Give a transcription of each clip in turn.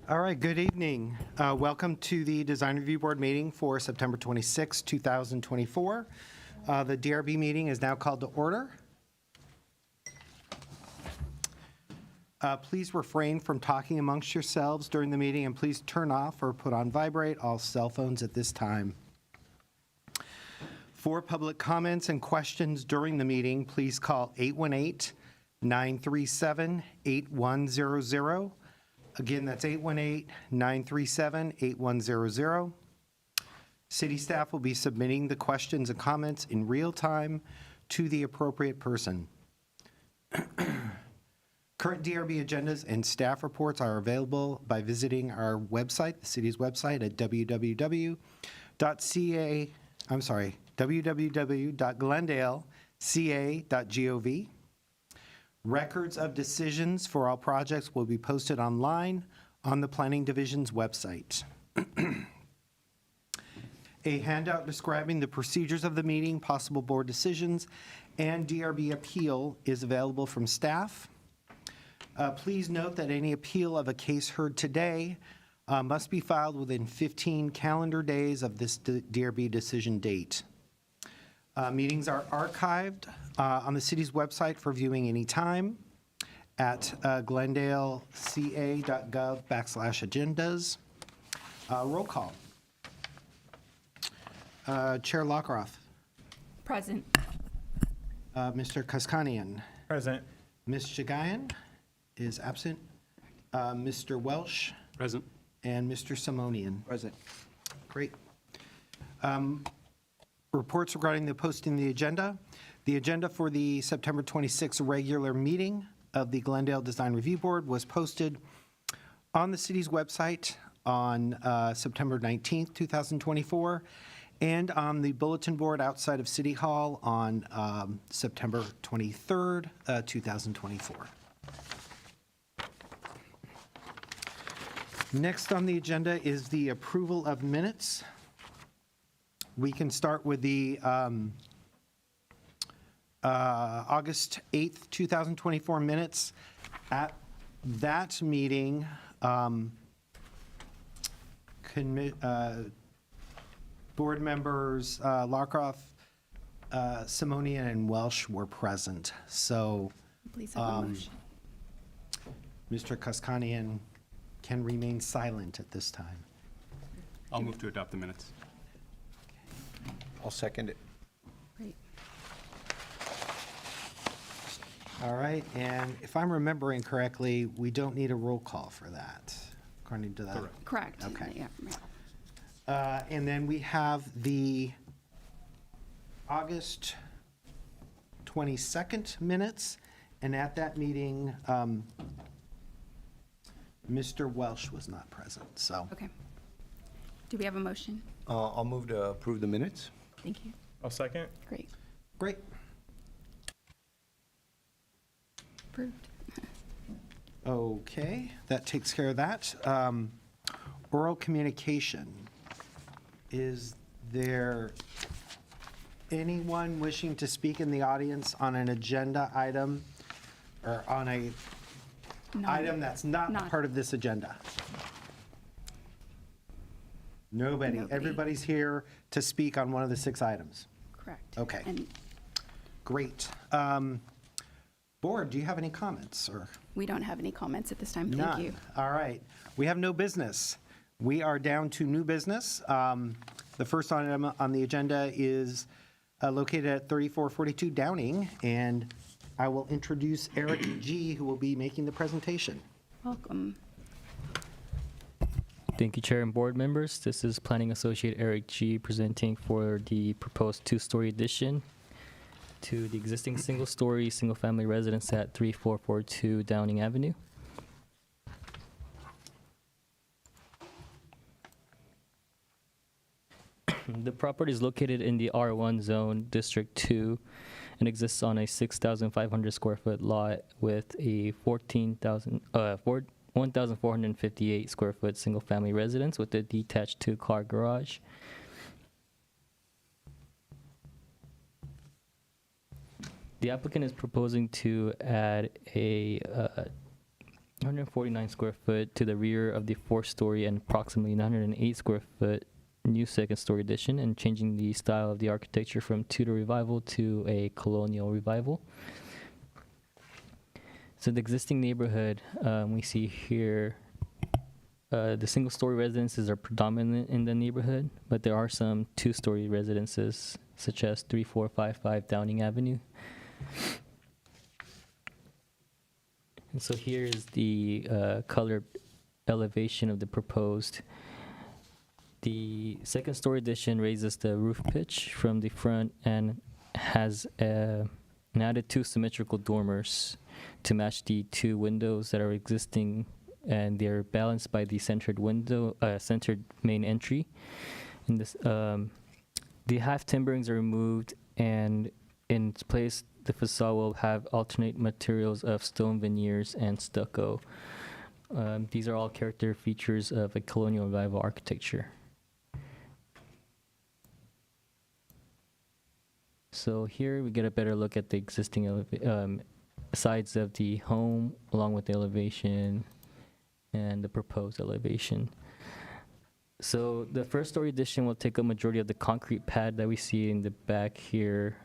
All right, good evening. Welcome to the Design Review Board meeting for September 26, 2024. The DRB meeting is now called to order. Please refrain from talking amongst yourselves during the meeting, and please turn off or put on vibrate all cell phones at this time. For public comments and questions during the meeting, please call 818-937-8100. Again, that's 818-937-8100. City staff will be submitting the questions and comments in real time to the appropriate person. Current DRB agendas and staff reports are available by visiting our website, the city's website at www.glendaleca.gov. Records of decisions for all projects will be posted online on the Planning Division's website. A handout describing the procedures of the meeting, possible board decisions, and DRB appeal is available from staff. Please note that any appeal of a case heard today must be filed within 15 calendar days of this DRB decision date. Meetings are archived on the city's website for viewing anytime at glendaleca.gov/agendas. Roll call. Chair Lockroff. Present. Mr. Kaskanian. Present. Ms. Jagayan is absent. Mr. Welsh. Present. And Mr. Simonian. Present. Great. Reports regarding the posting of the agenda. The agenda for the September 26th regular meeting of the Glendale Design Review Board was posted on the city's website on September 19th, 2024, and on the bulletin board outside of City Hall on September 23rd, 2024. Next on the agenda is the approval of minutes. We can start with the August 8th, 2024 minutes. At that meeting, board members Larkoff, Simonian, and Welsh were present. So Please have a motion. Mr. Kaskanian can remain silent at this time. I'll move to adopt the minutes. I'll second it. Great. All right, and if I'm remembering correctly, we don't need a roll call for that, according to that. Correct. Correct. Okay. Yeah, right. And then we have the August 22nd minutes, and at that meeting, Mr. Welsh was not present, so. Okay. Do we have a motion? I'll move to approve the minutes. Thank you. I'll second. Great. Great. Approved. Okay, that takes care of that. Oral communication. Is there anyone wishing to speak in the audience on an agenda item or on a item that's not part of this agenda? Nobody. Nobody. Everybody's here to speak on one of the 6 items. Correct. Okay. And Great. Board, do you have any comments or? we don't have any comments at this time. Thank None. you. All right. We have no business. We are down to new business. The first item on the agenda is located at 3442 Downing, and I will introduce Eric G., who will be making the presentation. Welcome. Thank you, Chair and board members. This is Planning Associate Eric G. presenting for the proposed 2-story addition to the existing single-story, single-family residence at 3442 Downing Avenue. The property is located in the R1 zone, District 2, and exists on a 6,500 square foot lot with a 1,458 square foot single family residence with a detached 2-car garage. The applicant is proposing to add a 149 square foot to the rear of the 4-story and approximately 908 square foot new second-story addition, and changing the style of the architecture from Tudor revival to a colonial revival. So the existing neighborhood, we see here, the single-story residences are predominant in the neighborhood, but there are some 2-story residences, such as 3455 Downing Avenue. And so here is the colored elevation of the proposed. The second-story addition raises the roof pitch from the front and has added 2 symmetrical dormers to match the 2 windows that are existing, and they're balanced by the centered main entry. In this, the half timberings are removed, and in its place, the facade will have alternate materials of stone veneers and stucco. These are all character features of a colonial revival architecture. So here we get a better look at the existing sides of the home, along with the elevation and the proposed elevation. So the first-story addition will take a majority of the concrete pad that we see in the back here.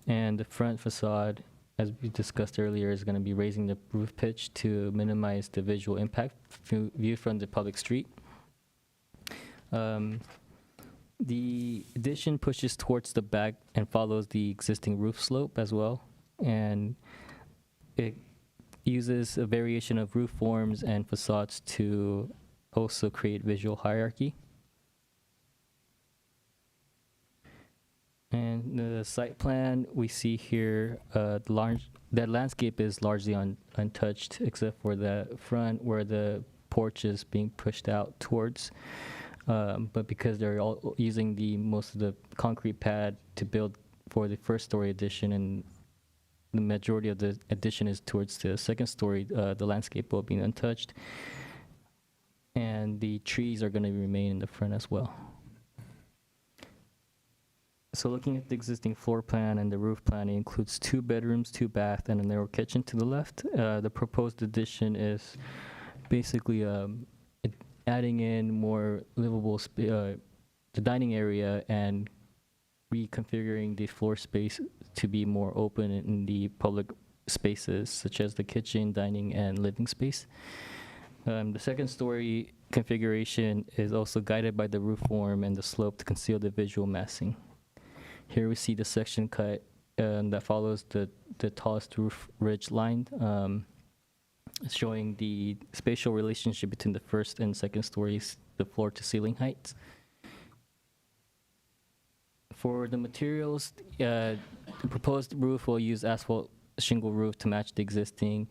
And the front facade, as we discussed earlier, is going to be raising the roof pitch to minimize the visual impact viewed from the public street. The addition pushes towards the back and follows the existing roof slope as well. And it uses a variation of roof forms and facades to also create visual hierarchy. And the site plan we see here, that landscape is largely untouched, except for the front where the porch is being pushed out towards. But because they're all using most of the concrete pad to build for the first-story addition, and the majority of the addition is towards the second story, the landscape will be untouched, and the trees are going to remain in the front as well. So looking at the existing floor plan and the roof plan, it includes 2 bedrooms, 2 baths, and a narrow kitchen to the left. The proposed addition is basically adding in more livable the dining area and reconfiguring the floor space to be more open in the public spaces, such as the kitchen, dining, and living space. The second-story configuration is also guided by the roof form and the slope to conceal the visual massing. Here we see the section cut that follows the tallest roof ridge line, showing the spatial relationship between the first and second stories, the floor to ceiling heights. For the materials, the proposed roof will use asphalt shingle roof to match the existing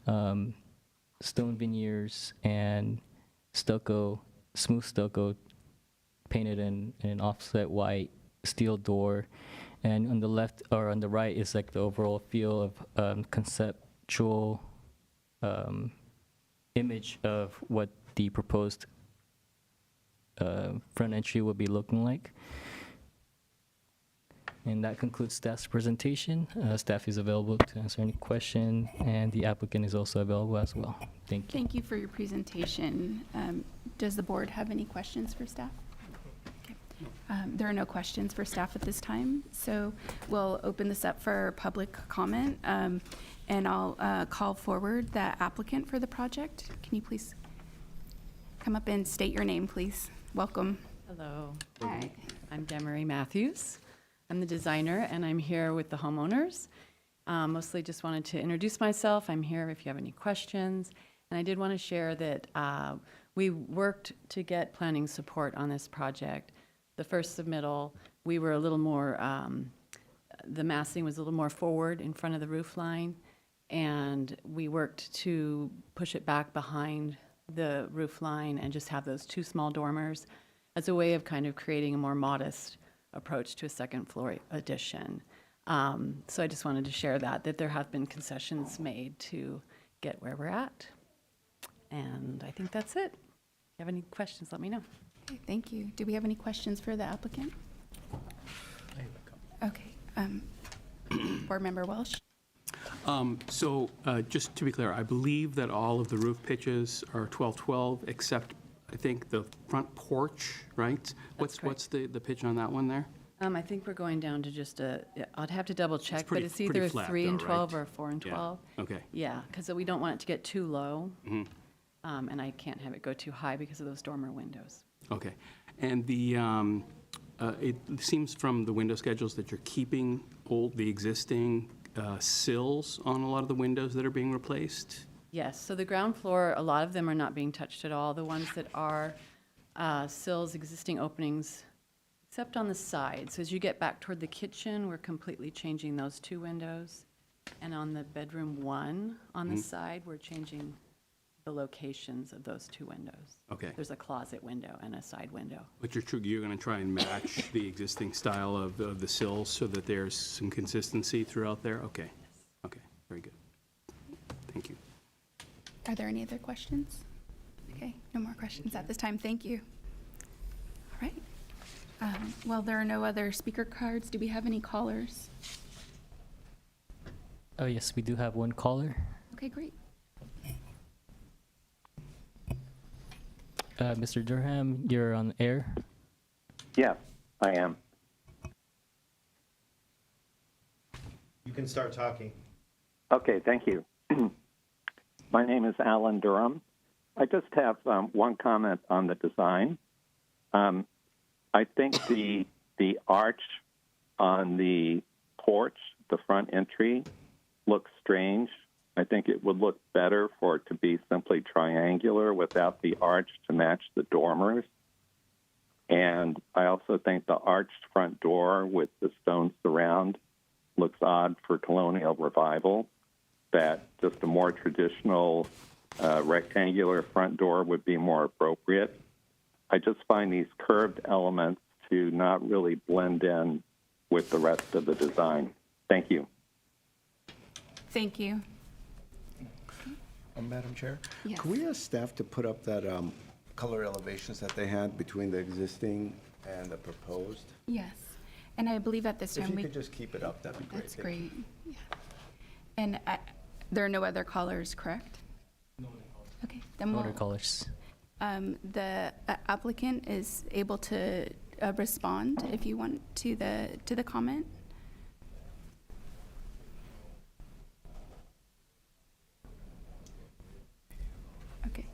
stone veneers and stucco, smooth stucco, painted in an offset white steel door. And on the left or on the right is like the overall feel of conceptual image of what the proposed front entry will be looking like. And that concludes staff's presentation. Staff is available to answer any question, and the applicant is also available as well. Thank you. Thank you for your presentation. Does the board have any questions for staff? Okay. There are no questions for staff at this time, so we'll open this up for public comment. And I'll call forward the applicant for the project. Can you please come up and state your name, please? Welcome. Hello, Hi. I'm Demery Matthews. I'm the designer, and I'm here with the homeowners. Mostly just wanted to introduce myself. I'm here if you have any questions. And I did want to share that we worked to get planning support on this project. The first submittal, we were a little more, the massing was a little more forward in front of the roof line, and we worked to push it back behind the roof line and just have those 2 small dormers as a way of kind of creating a more modest approach to a second floor addition. So I just wanted to share that there have been concessions made to get where we're at. And I think that's it. If you have any questions, let me know. Okay, thank you. Do we have any questions for the applicant? Okay. Board Member Welsh? So just to be clear, I believe that all of the roof pitches are 12-12, except, I think, the front porch, right? What's correct. the pitch on that one there? I think we're going down to just I'd have to double check, but pretty- it's pretty either flat 3 and though, 12 right? or 4 and Yeah. 12. Okay. Yeah, because we don't want it to get too low. And I can't have it go too high because of those dormer windows. Okay. And it seems from the window schedules that you're keeping the existing sills on a lot of the windows that are being replaced? Yes, so the ground floor, a lot of them are not being touched at all. The ones that are sills, existing openings, except on the side. So as you get back toward the kitchen, we're completely changing those 2 windows. And on the bedroom 1 on the side, we're changing the locations of those 2 windows. Okay. There's a closet window and a side window. But you're going to try and match the existing style of the sills so that there's some consistency throughout there? Okay. Okay, very good. Thank you. Are there any other questions? Okay, no more questions at this time. Thank you. All right. Well, there are no other speaker cards. Do we have any callers? Oh, yes, we do have one caller. Okay, great. Mr. Durham, you're on air. Yes, I am. You can start talking. Okay, thank you. My name is Alan Durham. I just have one comment on the design. I think the arch on the porch, the front entry, looks strange. I think it would look better for it to be simply triangular without the arch to match the dormers. And I also think the arched front door with the stone surround looks odd for colonial revival, that just a more traditional rectangular front door would be more appropriate. I just find these curved elements to not really blend in with the rest of the design. Thank you. Thank you. Madam Chair? Yes. Could we ask staff to put up that color elevations that they had between the existing and the proposed? Yes. And I believe at this If time you we. could just keep it up, that'd be great. That's Thank you. great. Yeah. And there are no other callers, correct? No other callers. Okay, then No we'll. other callers. The applicant is able to respond if you want to the comment. Okay.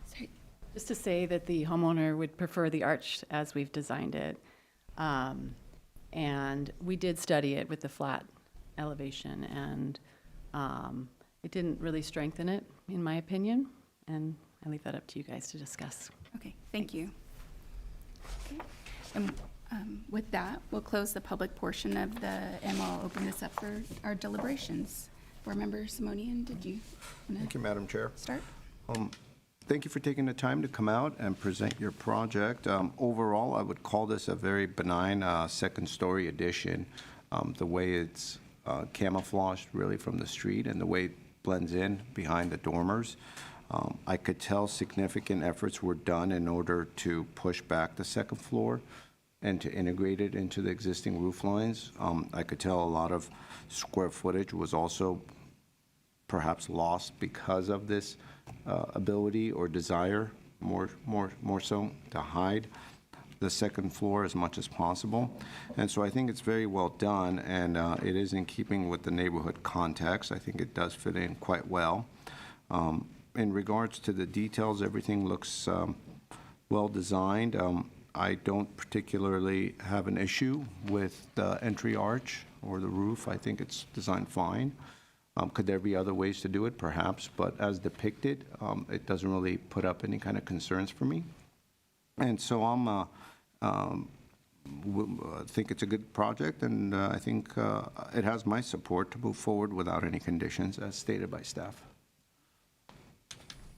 Sorry. Just to say that the homeowner would prefer the arch as we've designed it. And we did study it with the flat elevation, and it didn't really strengthen it, in my opinion. And I leave that up to you guys to discuss. Okay, thank you. Okay. And with that, we'll close the public portion of and we'll open this up for our deliberations. Board Member Simonian, did you want Thank to you, Madam Chair. start? Thank you for taking the time to come out and present your project. Overall, I would call this a very benign second-story addition. The way it's camouflaged really from the street and the way it blends in behind the dormers. I could tell significant efforts were done in order to push back the second floor and to integrate it into the existing roof lines. I could tell a lot of square footage was also perhaps lost because of this ability or desire, more so, to hide the second floor as much as possible. And so I think it's very well done, and it is in keeping with the neighborhood context. I think it does fit in quite well. In regards to the details, everything looks well designed. I don't particularly have an issue with the entry arch or the roof. I think it's designed fine. Could there be other ways to do it? Perhaps, but as depicted, it doesn't really put up any kind of concerns for me. And so think it's a good project, and I think it has my support to move forward without any conditions, as stated by staff.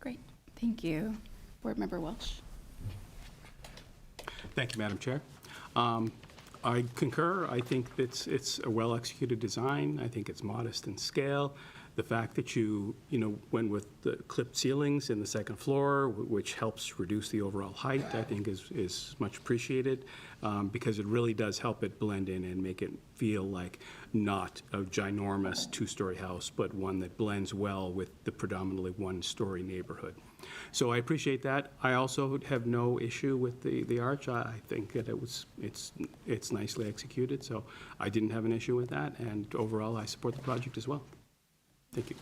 Great, thank you. Board Member Welch. Thank you, Madam Chair. I concur. I think it's a well-executed design. I think it's modest in scale. The fact that you went with the clipped ceilings in the second floor, which helps reduce the overall height, I think is much appreciated, because it really does help it blend in and make it feel like not a ginormous two-story house, but one that blends well with the predominantly one-story neighborhood. So I appreciate that. I also have no issue with the arch. I think that it's nicely executed, so I didn't have an issue with that, and overall, I support the project as well. Thank you.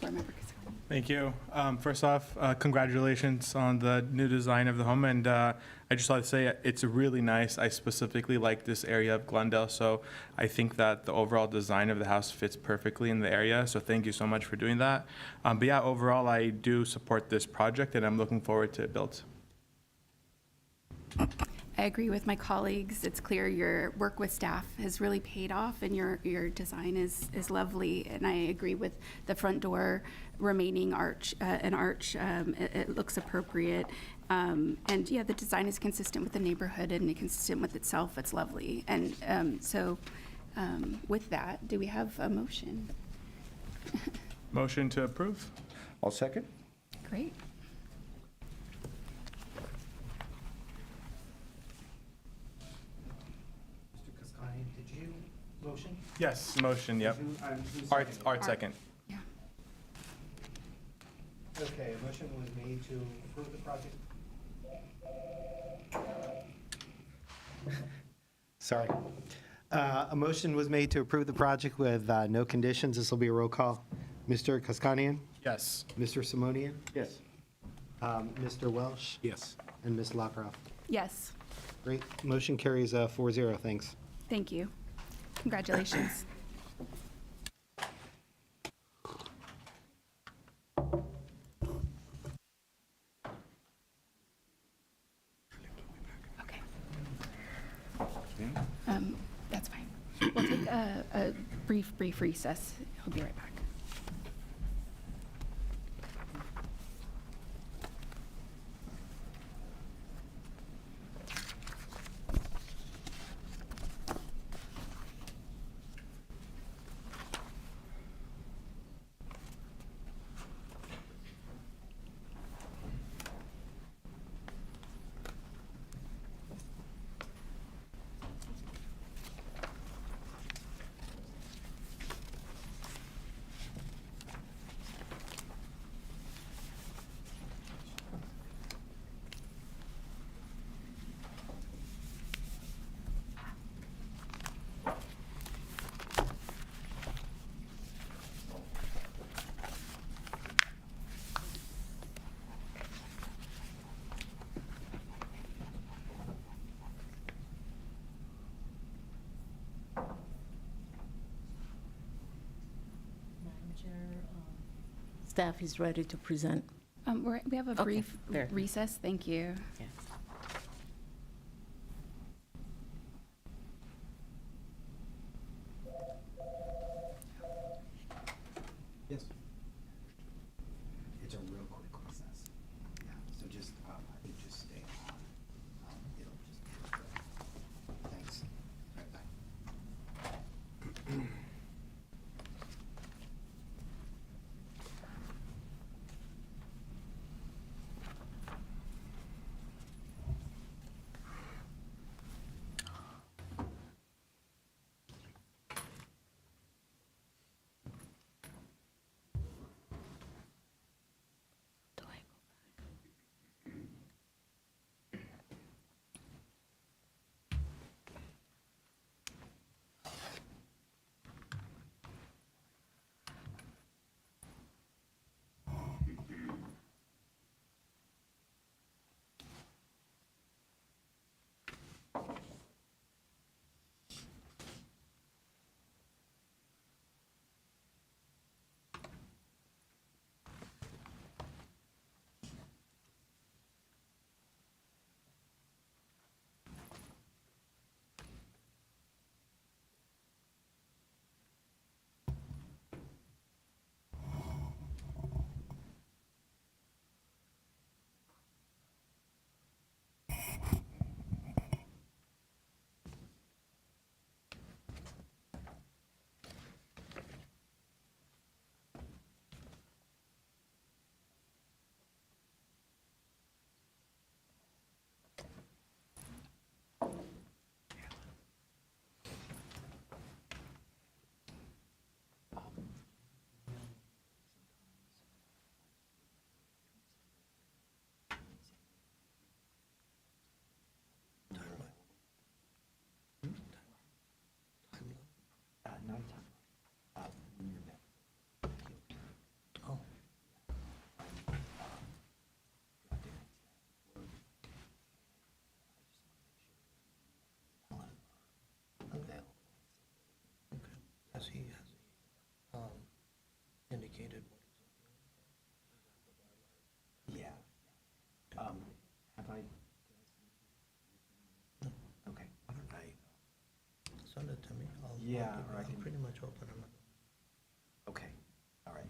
Board Member Casali. Thank you. First off, congratulations on the new design of the home, and I just like to say it's really nice. I specifically like this area of Glendale, so I think that the overall design of the house fits perfectly in the area, so thank you so much for doing that. But yeah, overall, I do support this project, and I'm looking forward to it built. I agree with my colleagues. It's clear your work with staff has really paid off, and your design is lovely. And I agree with the front door remaining an arch. It looks appropriate. And yeah, the design is consistent with the neighborhood and consistent with itself. It's lovely. And so with that, do we have a motion? Motion to approve? I'll second. Great. Mr. Cascani, did you motion? Yes, motion, yep. Art second. Yeah. Okay, a motion was made to approve the project. Sorry. A motion was made to approve the project with no conditions. This will be a roll call. Mr. Kaskanian? Yes. Mr. Simonian? Yes. Mr. Welsh? Yes. And Ms. Lockroff? Yes. Great. Motion carries 4-0. Thanks. Thank you. Congratulations. Okay. That's fine. We'll take a brief recess. I'll be right back. Staff is ready to present. We have a Okay, brief there. recess. Thank you. Yeah. Yes. It's a real quick recess. Yeah, so just, I think just stay on. It'll just be quick. Thanks. Right back. As he indicated. Yeah. Have I? Okay. Why don't I send it to me? Yeah, or I can- pretty much open them. Okay, all right,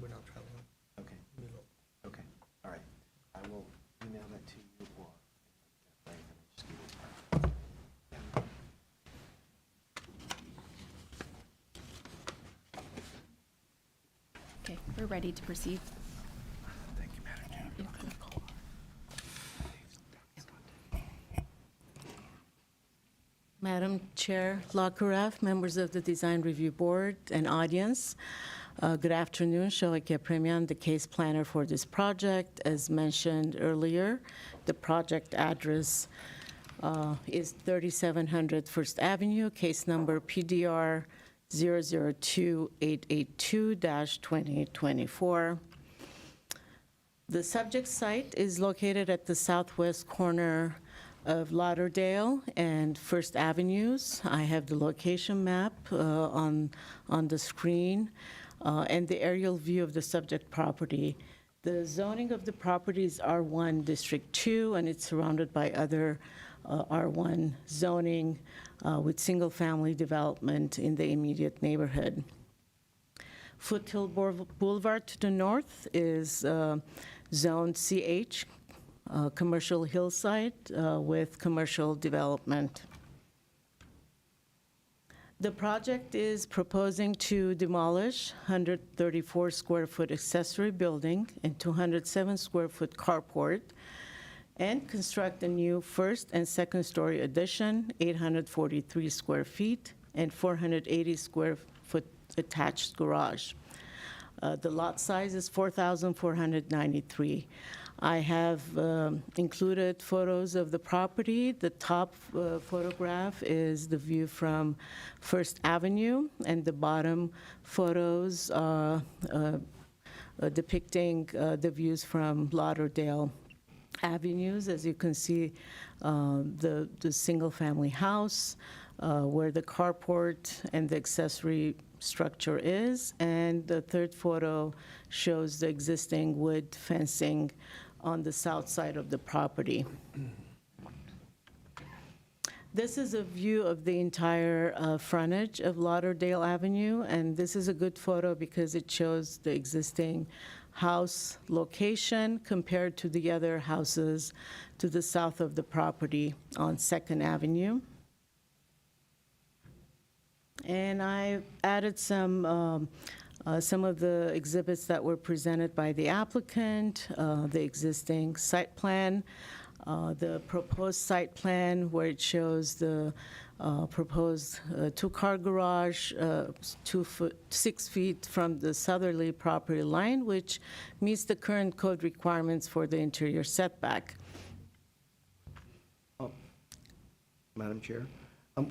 We're not traveling. okay, okay, all right. I will email that to you or. Just give it- yeah. Okay, we're ready to proceed. Thank you, Madam Chair. Madam Chair Lacoureff, members of the Design Review Board, and audience, good afternoon. Shoakia Premian, the case planner for this project. As mentioned earlier, the project address is 3700 First Avenue, case number PDR 002882-2024. The subject site is located at the southwest corner of Lauderdale and First Avenues. I have the location map on the screen and the aerial view of the subject property. The zoning of the property is R1 District 2, and it's surrounded by other R1 zoning with single-family development in the immediate neighborhood. Foothill Boulevard to the north is Zone CH, commercial hillside with commercial development. The project is proposing to demolish 134 square foot accessory building and 207 square foot carport and construct a new first and second story addition, 843 square feet and 480 square foot attached garage. The lot size is 4,493. I have included photos of the property. The top photograph is the view from First Avenue, and the bottom photos are depicting the views from Lauderdale Avenues. As you can see, the single-family house where the carport and the accessory structure is, and the third photo shows the existing wood fencing on the south side of the property. This is a view of the entire frontage of Lauderdale Avenue, and this is a good photo because it shows the existing house location compared to the other houses to the south of the property on 2nd Avenue. And I added some of the exhibits that were presented by the applicant, the existing site plan, the proposed site plan where it shows the proposed two-car garage, 6 feet from the southerly property line, which meets the current code requirements for the interior setback. Madam Chair,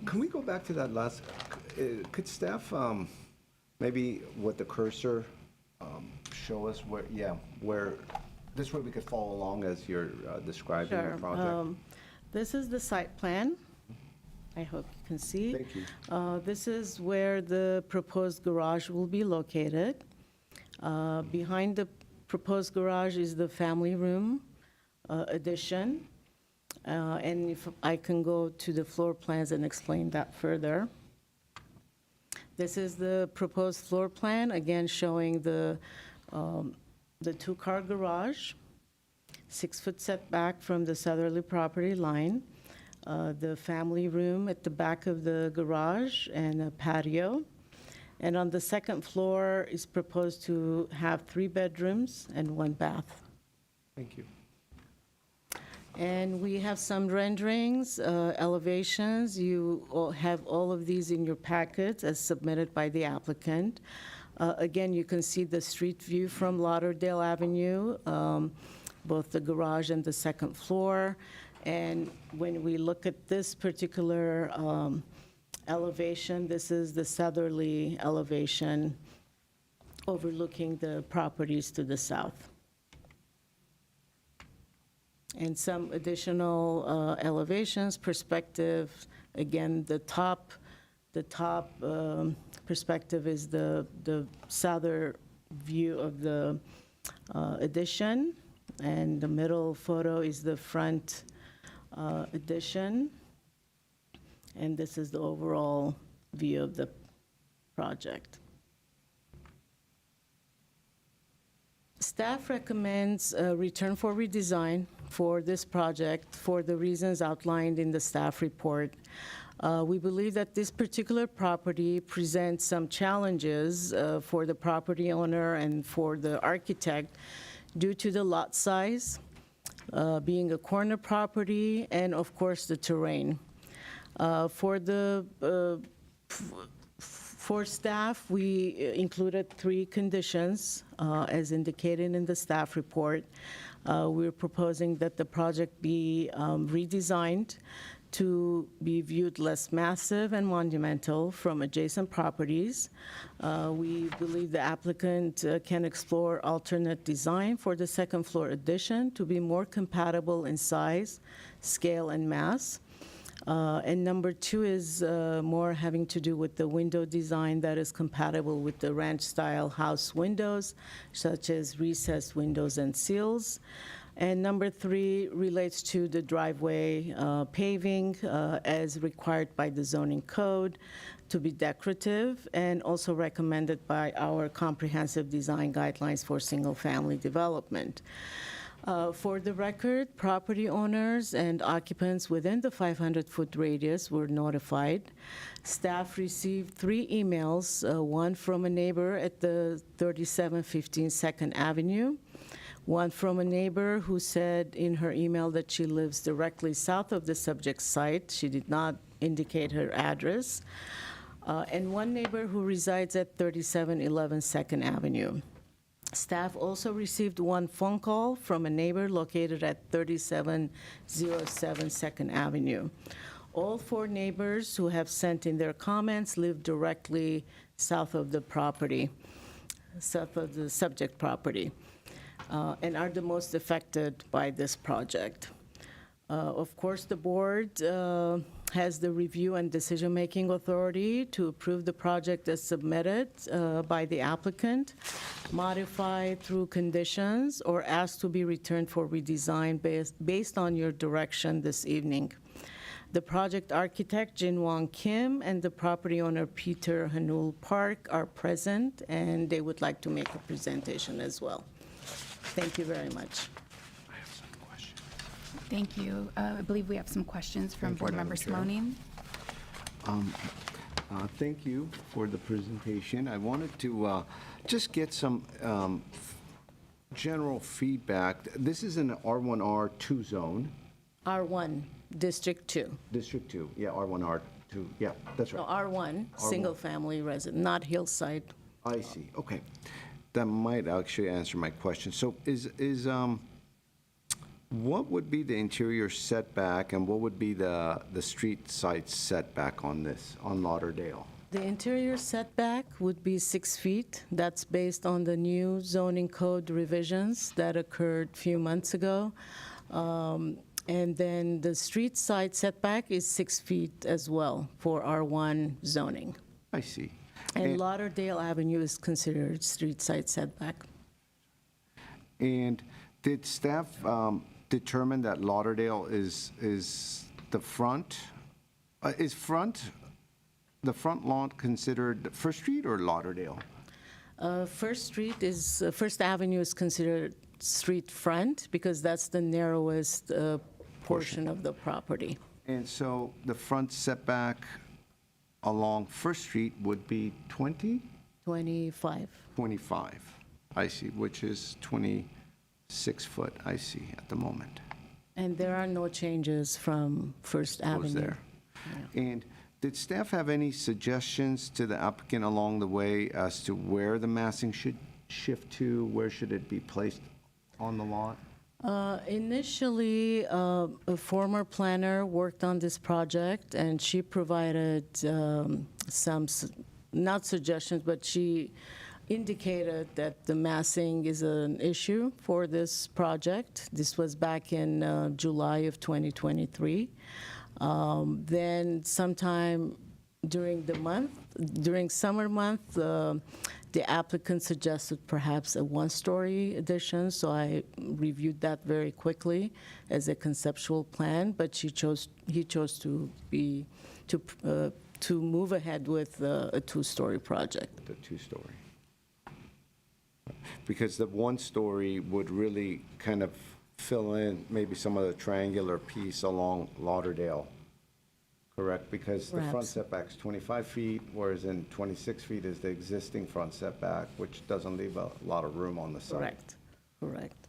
can we go back to that last, could staff maybe with the cursor show us where, this way we could follow along as you're describing the Sure. project? This is the site plan. I hope you can see. Thank you. This is where the proposed garage will be located. Behind the proposed garage is the family room addition. And if I can go to the floor plans and explain that further. This is the proposed floor plan, again showing the two-car garage, 6-foot setback from the southerly property line, the family room at the back of the garage, and a patio. And on the second floor is proposed to have 3 bedrooms and 1 bath. Thank you. And we have some renderings, elevations. You all have all of these in your packets as submitted by the applicant. Again, you can see the street view from Lauderdale Avenue, both the garage and the second floor. And when we look at this particular elevation. This is the southerly elevation overlooking the properties to the south. And some additional elevations, perspective. Again, the top perspective is the southern view of the addition, and the middle photo is the front addition. And this is the overall view of the project. Staff recommends a return for redesign for this project for the reasons outlined in the staff report. We believe that this particular property presents some challenges for the property owner and for the architect due to the lot size, being a corner property, and of course the terrain. For staff, we included 3 conditions, as indicated in the staff report. We're proposing that the project be redesigned to be viewed less massive and monumental from adjacent properties. We believe the applicant can explore alternate design for the second floor addition to be more compatible in size, scale, and mass. And number 2 is more having to do with the window design that is compatible with the ranch-style house windows, such as recessed windows and sills. And number 3 relates to the driveway paving as required by the zoning code to be decorative and also recommended by our comprehensive design guidelines for single-family development. For the record, property owners and occupants within the 500-foot radius were notified. Staff received 3 emails, one from a neighbor at the 3715 2nd Avenue, one from a neighbor who said in her email that she lives directly south of the subject site. She did not indicate her address. And one neighbor who resides at 3711 2nd Avenue. Staff also received 1 phone call from a neighbor located at 3707 2nd Avenue. All 4 neighbors who have sent in their comments live directly south of the property, south of the subject property, and are the most affected by this project. Of course, the board has the review and decision-making authority to approve the project as submitted by the applicant, modify through conditions, or ask to be returned for redesign based on your direction this evening. The project architect, Jin Wong Kim, and the property owner, Peter Hanul Park, are present, and they would like to make a presentation as well. Thank you very much. Thank you. I believe we have some questions from Board Member Simone. Thank you for the presentation. I wanted to just get some general feedback. This is an R1R2 zone. R1, District 2. District 2, yeah, R1R2, yeah, that's No, right. R1, single-family resident, not Hillside. I see, okay. That might actually answer my question. So what would be the interior setback and what would be the street side setback on this, on Lauderdale? The interior setback would be 6 feet. That's based on the new zoning code revisions that occurred a few months ago. And then the street side setback is 6 feet as well for R1 zoning. I see. And Lauderdale Avenue is considered street side setback. And did staff determine that Lauderdale is the front? The front lawn considered First Street or Lauderdale? First Avenue is considered street front because that's the narrowest portion of the property. And so the front setback along First Street would be 20? 25. 25, I see, which is 26 foot, I see, at the moment. And there are no changes from First Avenue. Goes there. And did staff have any suggestions to the applicant along the way as to where the massing should shift to? Where should it be placed on the lot? Initially, a former planner worked on this project, and she provided not suggestions, but she indicated that the massing is an issue for this project. This was back in July of 2023. Then sometime during summer month, the applicant suggested perhaps a one-story addition, so I reviewed that very quickly as a conceptual plan, but he chose to move ahead with a two-story project. The two-story. Because the one-story would really kind of fill in maybe some of the triangular piece along Lauderdale, correct? Because the front Perhaps. setback's 25 feet, whereas in 26 feet is the existing front setback, which doesn't leave a lot of room on the side. Correct.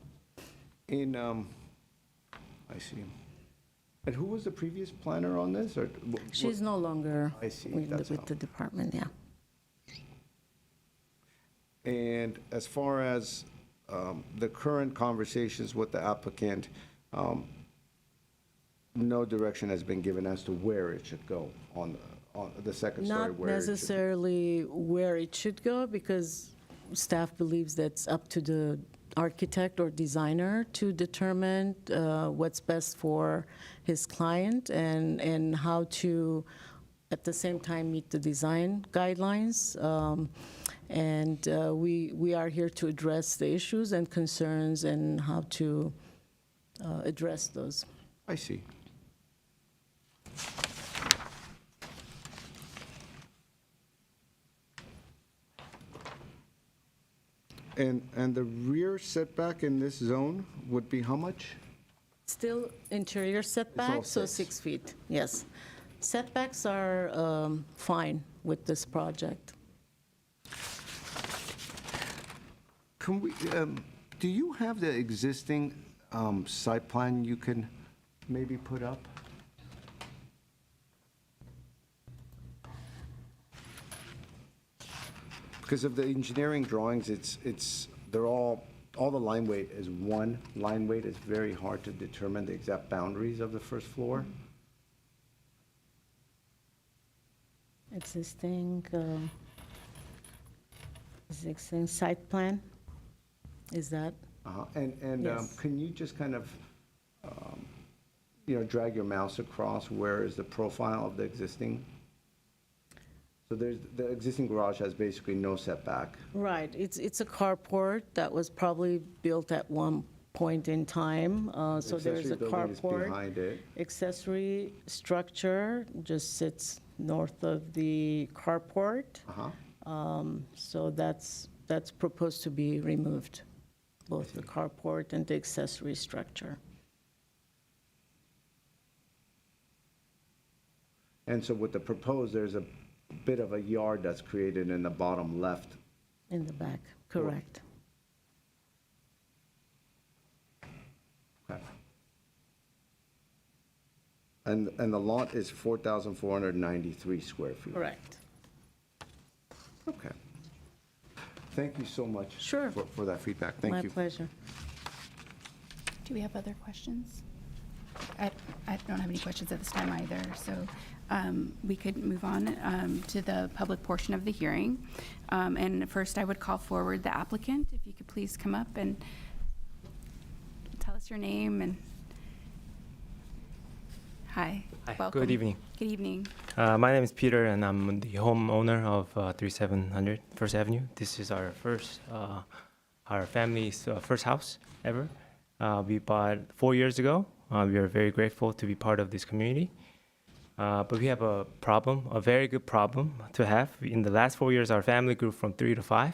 I see. And who was the previous planner on this, or? She's no longer I see, with that's with how. the department, yeah. And as far as the current conversations with the applicant, no direction has been given as to where it should go on the second story, Not where it should be. necessarily where it should go, because staff believes that's up to the architect or designer to determine what's best for his client and how to, at the same time, meet the design guidelines. And we are here to address the issues and concerns and how to address those. I see. And the rear setback in this zone would be how much? Still interior setback, so 6 feet, yes. Setbacks are fine with this project. Can we, do you have the existing site plan you can maybe put up? Because of the engineering drawings, they're all the line weight is one line weight. It's very hard to determine the exact boundaries of the first floor. Existing site plan, is that? And Yes. can you just kind of, drag your mouse across where is the profile of the existing? So the existing garage has basically no setback. Right, it's a carport that was probably built at one point in time, so there's a Accessory building is carport. behind it. Accessory structure just sits north of the carport, so that's proposed to be removed, both the carport and the accessory structure. And so with the proposed, there's a bit of a yard that's created in the bottom left. In the back, correct. Okay. And the lot is 4,493 square feet. Correct. Okay. Thank you so much. Sure. For that feedback. Thank you. My pleasure. Do we have other questions? I don't have any questions at this time either, so we could move on to the public portion of the hearing. And first, I would call forward the applicant. If you could please come up and tell us your name and, hi. Hi, Welcome. good evening. Good evening. My name is Peter, and I'm the homeowner of 3700 First Avenue. This is our our family's first house ever. We bought 4 years ago. We are very grateful to be part of this community. But we have a problem, a very good problem to have. In the last 4 years, our family grew from 3 to 5.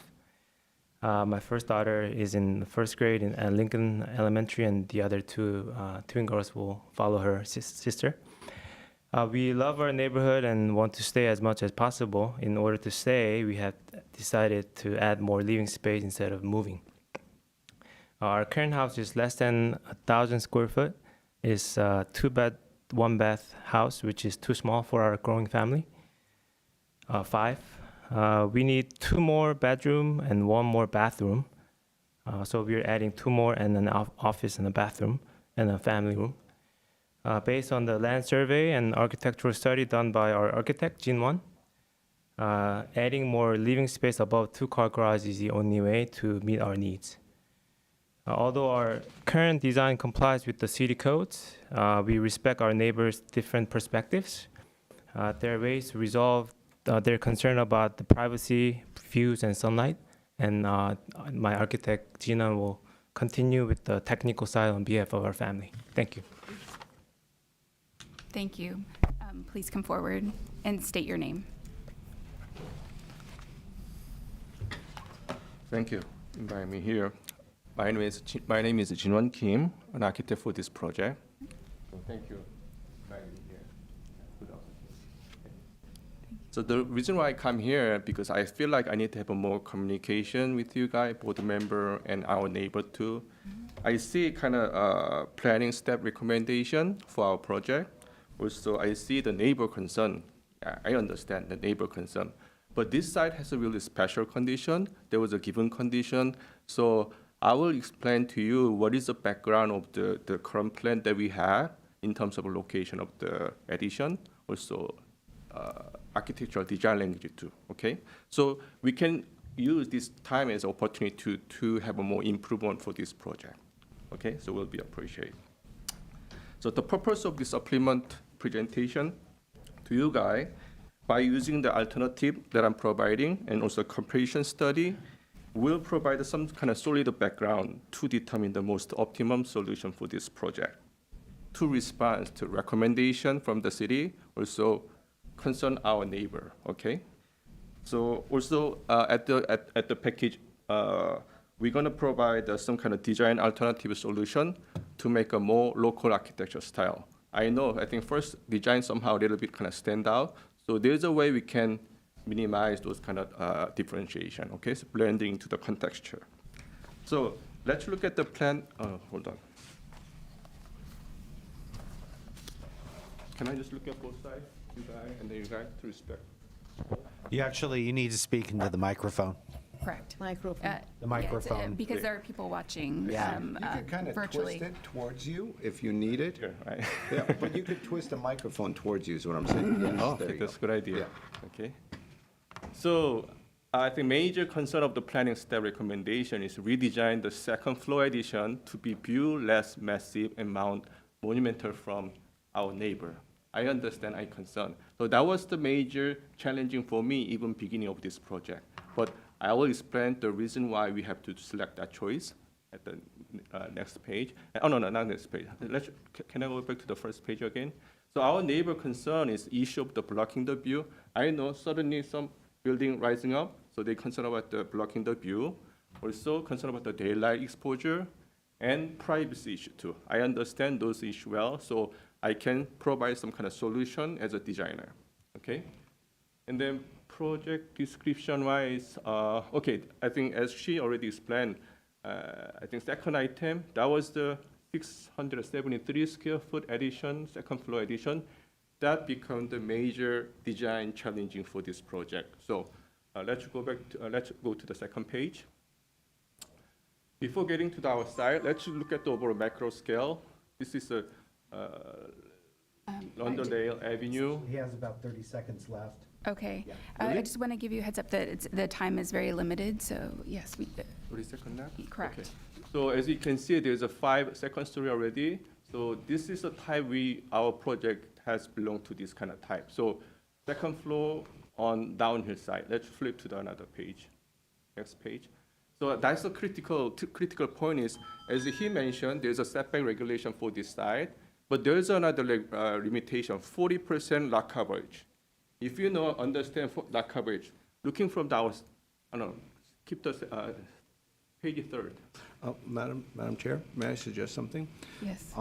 My first daughter is in the first grade at Lincoln Elementary, and the other two twin girls will follow her sister. We love our neighborhood and want to stay as much as possible. In order to stay, we have decided to add more living space instead of moving. Our current house is less than 1,000 square foot. It's a 2-bed, 1-bath house, which is too small for our growing family. 5. We need 2 more bedroom and 1 more bathroom. So we're adding 2 more and an office and a bathroom and a family room. Based on the land survey and architectural study done by our architect, Jin Won, adding more living space above 2-car garage is the only way to meet our needs. Although our current design complies with the city codes, we respect our neighbors' different perspectives. There are ways to resolve their concern about the privacy, views, and sunlight. And my architect, Gina, will continue with the technical side on behalf of our family. Thank you. Thank you. Please come forward and state your name. Thank you for inviting me here. My name is Jinwon Kim, an architect for this project. So thank you for inviting me here. Good afternoon. So the reason why I come here because I feel like I need to have a more communication with you guys, board member and our neighbor too. I see kind of planning step recommendation for our project. Also, I see the neighbor concern. I understand the neighbor concern. But this site has a really special condition. There was a given condition. So I will explain to you what is the background of the current plan that we have in terms of location of the addition, also architectural design language too, okay? So we can use this time as opportunity to have a more improvement for this project, okay? So will be appreciated. So the purpose of this supplement presentation to you guys, by using the alternative that I'm providing and also comparison study, will provide some kind of solid background to determine the most optimum solution for this project. To respond to recommendation from the city, also concern our neighbor, okay? So also at the package, we're gonna provide some kind of design alternative solution to make a more local architecture style. I think first design somehow a little bit kind of stand out. So there's a way we can minimize those kind of differentiation, okay? So blending into the contexture. So let's look at the plan. Hold on. Can I just look at both sides, you guys, and then you guys to respect? You need to speak into the microphone. Correct. Microphone. The microphone. Because there are people watching Yeah. You can kind of virtually. twist it towards you if you need it. Sure, right? Yeah, but you could twist the microphone towards you is what I'm saying. Yes, Oh, there you that's a go. good idea. Yeah. Okay. So I think major concern of the planning step recommendation is redesign the second floor addition to be view less massive and mount monumental from our neighbor. I understand, I concern. So that was the major challenging for me even beginning of this project. But I will explain the reason why we have to select that choice at the next page. Oh, no, not next page. Can I go back to the first page again? So our neighbor concern is issue of the blocking the view. I know suddenly some building rising up, so they concern about the blocking the view. Also concern about the daylight exposure and privacy issue too. I understand those issues well, so I can provide some kind of solution as a designer, okay? And then project description-wise, okay, I think as she already explained, I think second item, that was the 673 square foot addition, second floor addition. That become the major design challenging for this project. So let's go back to, let's go to the second page. Before getting to our site, let's look at the overall macro scale. This is a Londondale Avenue. He has about 30 seconds left. Okay. I just want to give you a heads up that the time is very limited, so yes, we, 30 seconds left? correct. Okay. So as you can see, there's a 5 second story already. So this is a type our project has belonged to this kind of type. So second floor on downhill side. Let's flip to another page. Next page. So that's a critical point is, as he mentioned, there's a setback regulation for this side, but there's another limitation, 40% lot coverage. If you understand lot coverage, looking from keep the page 3rd. Madam Chair, may I suggest something? Yes.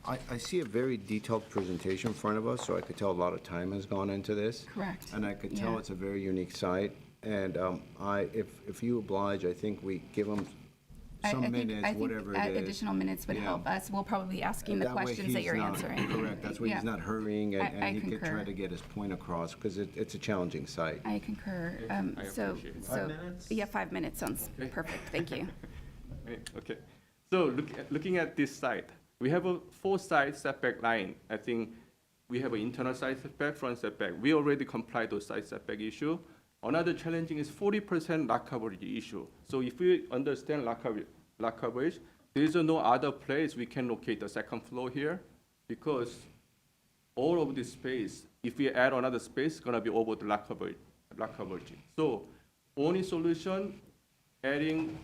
I see a very detailed presentation in front of us, so I could tell a lot of time has gone into this. Correct. And I could tell Yeah. it's a very unique site. And if you oblige, I think we give them some minutes, whatever it is. Additional minutes would Yeah. help us. We'll probably be asking the That way questions that he's you're not- answering. Correct, that's why Yeah. he's not hurrying I and he could try concur. to get his point across, because it's a challenging site. I concur. I So, appreciate it. 5 minutes? Yeah, 5 minutes sounds perfect. Thank you. Okay. So looking at this site, we have a 4-side setback line. I think we have an internal side setback, front setback. We already complied those side setback issue. Another challenging is 40% lot coverage issue. So if we understand lot coverage, there is no other place we can locate the second floor here, because all of this space, if we add another space, it's gonna be over the lot coverage. So only solution, adding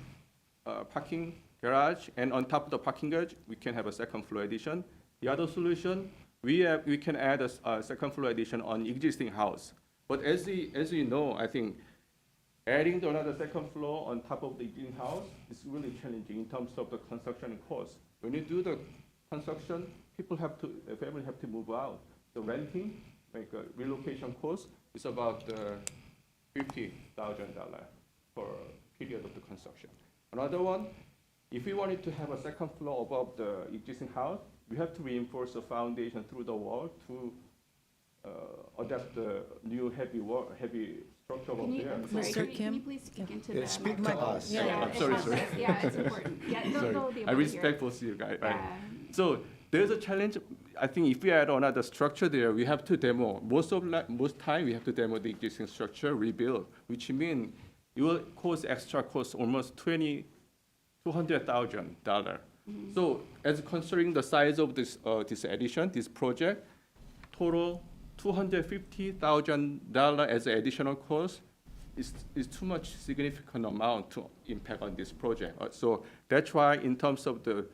parking garage, and on top of the parking garage, we can have a second floor addition. The other solution, we can add a second floor addition on existing house. But as you know, I think adding another second floor on top of the existing house is really challenging in terms of the construction cost. When you do the construction, family have to move out. The renting, like relocation cost, is about $50,000 for period of the construction. Another one, if we wanted to have a second floor above the existing house, we have to reinforce the foundation through the wall to adapt the new heavy structure over there. Mr. Kim? Can you please speak into the speak to microphone? us. Yeah, I'm sorry. Yeah, it's important. Yeah, they'll be able I to hear. respect both you guys. Right? Yeah. So there's a challenge. I think if we add another structure there, we have to demo. Most time we have to demo the existing structure, rebuild, which means it will cost extra cost almost $200,000. So as considering the size of this addition, this project, total $250,000 as an additional cost is too much significant amount to impact on this project. So that's why in terms of the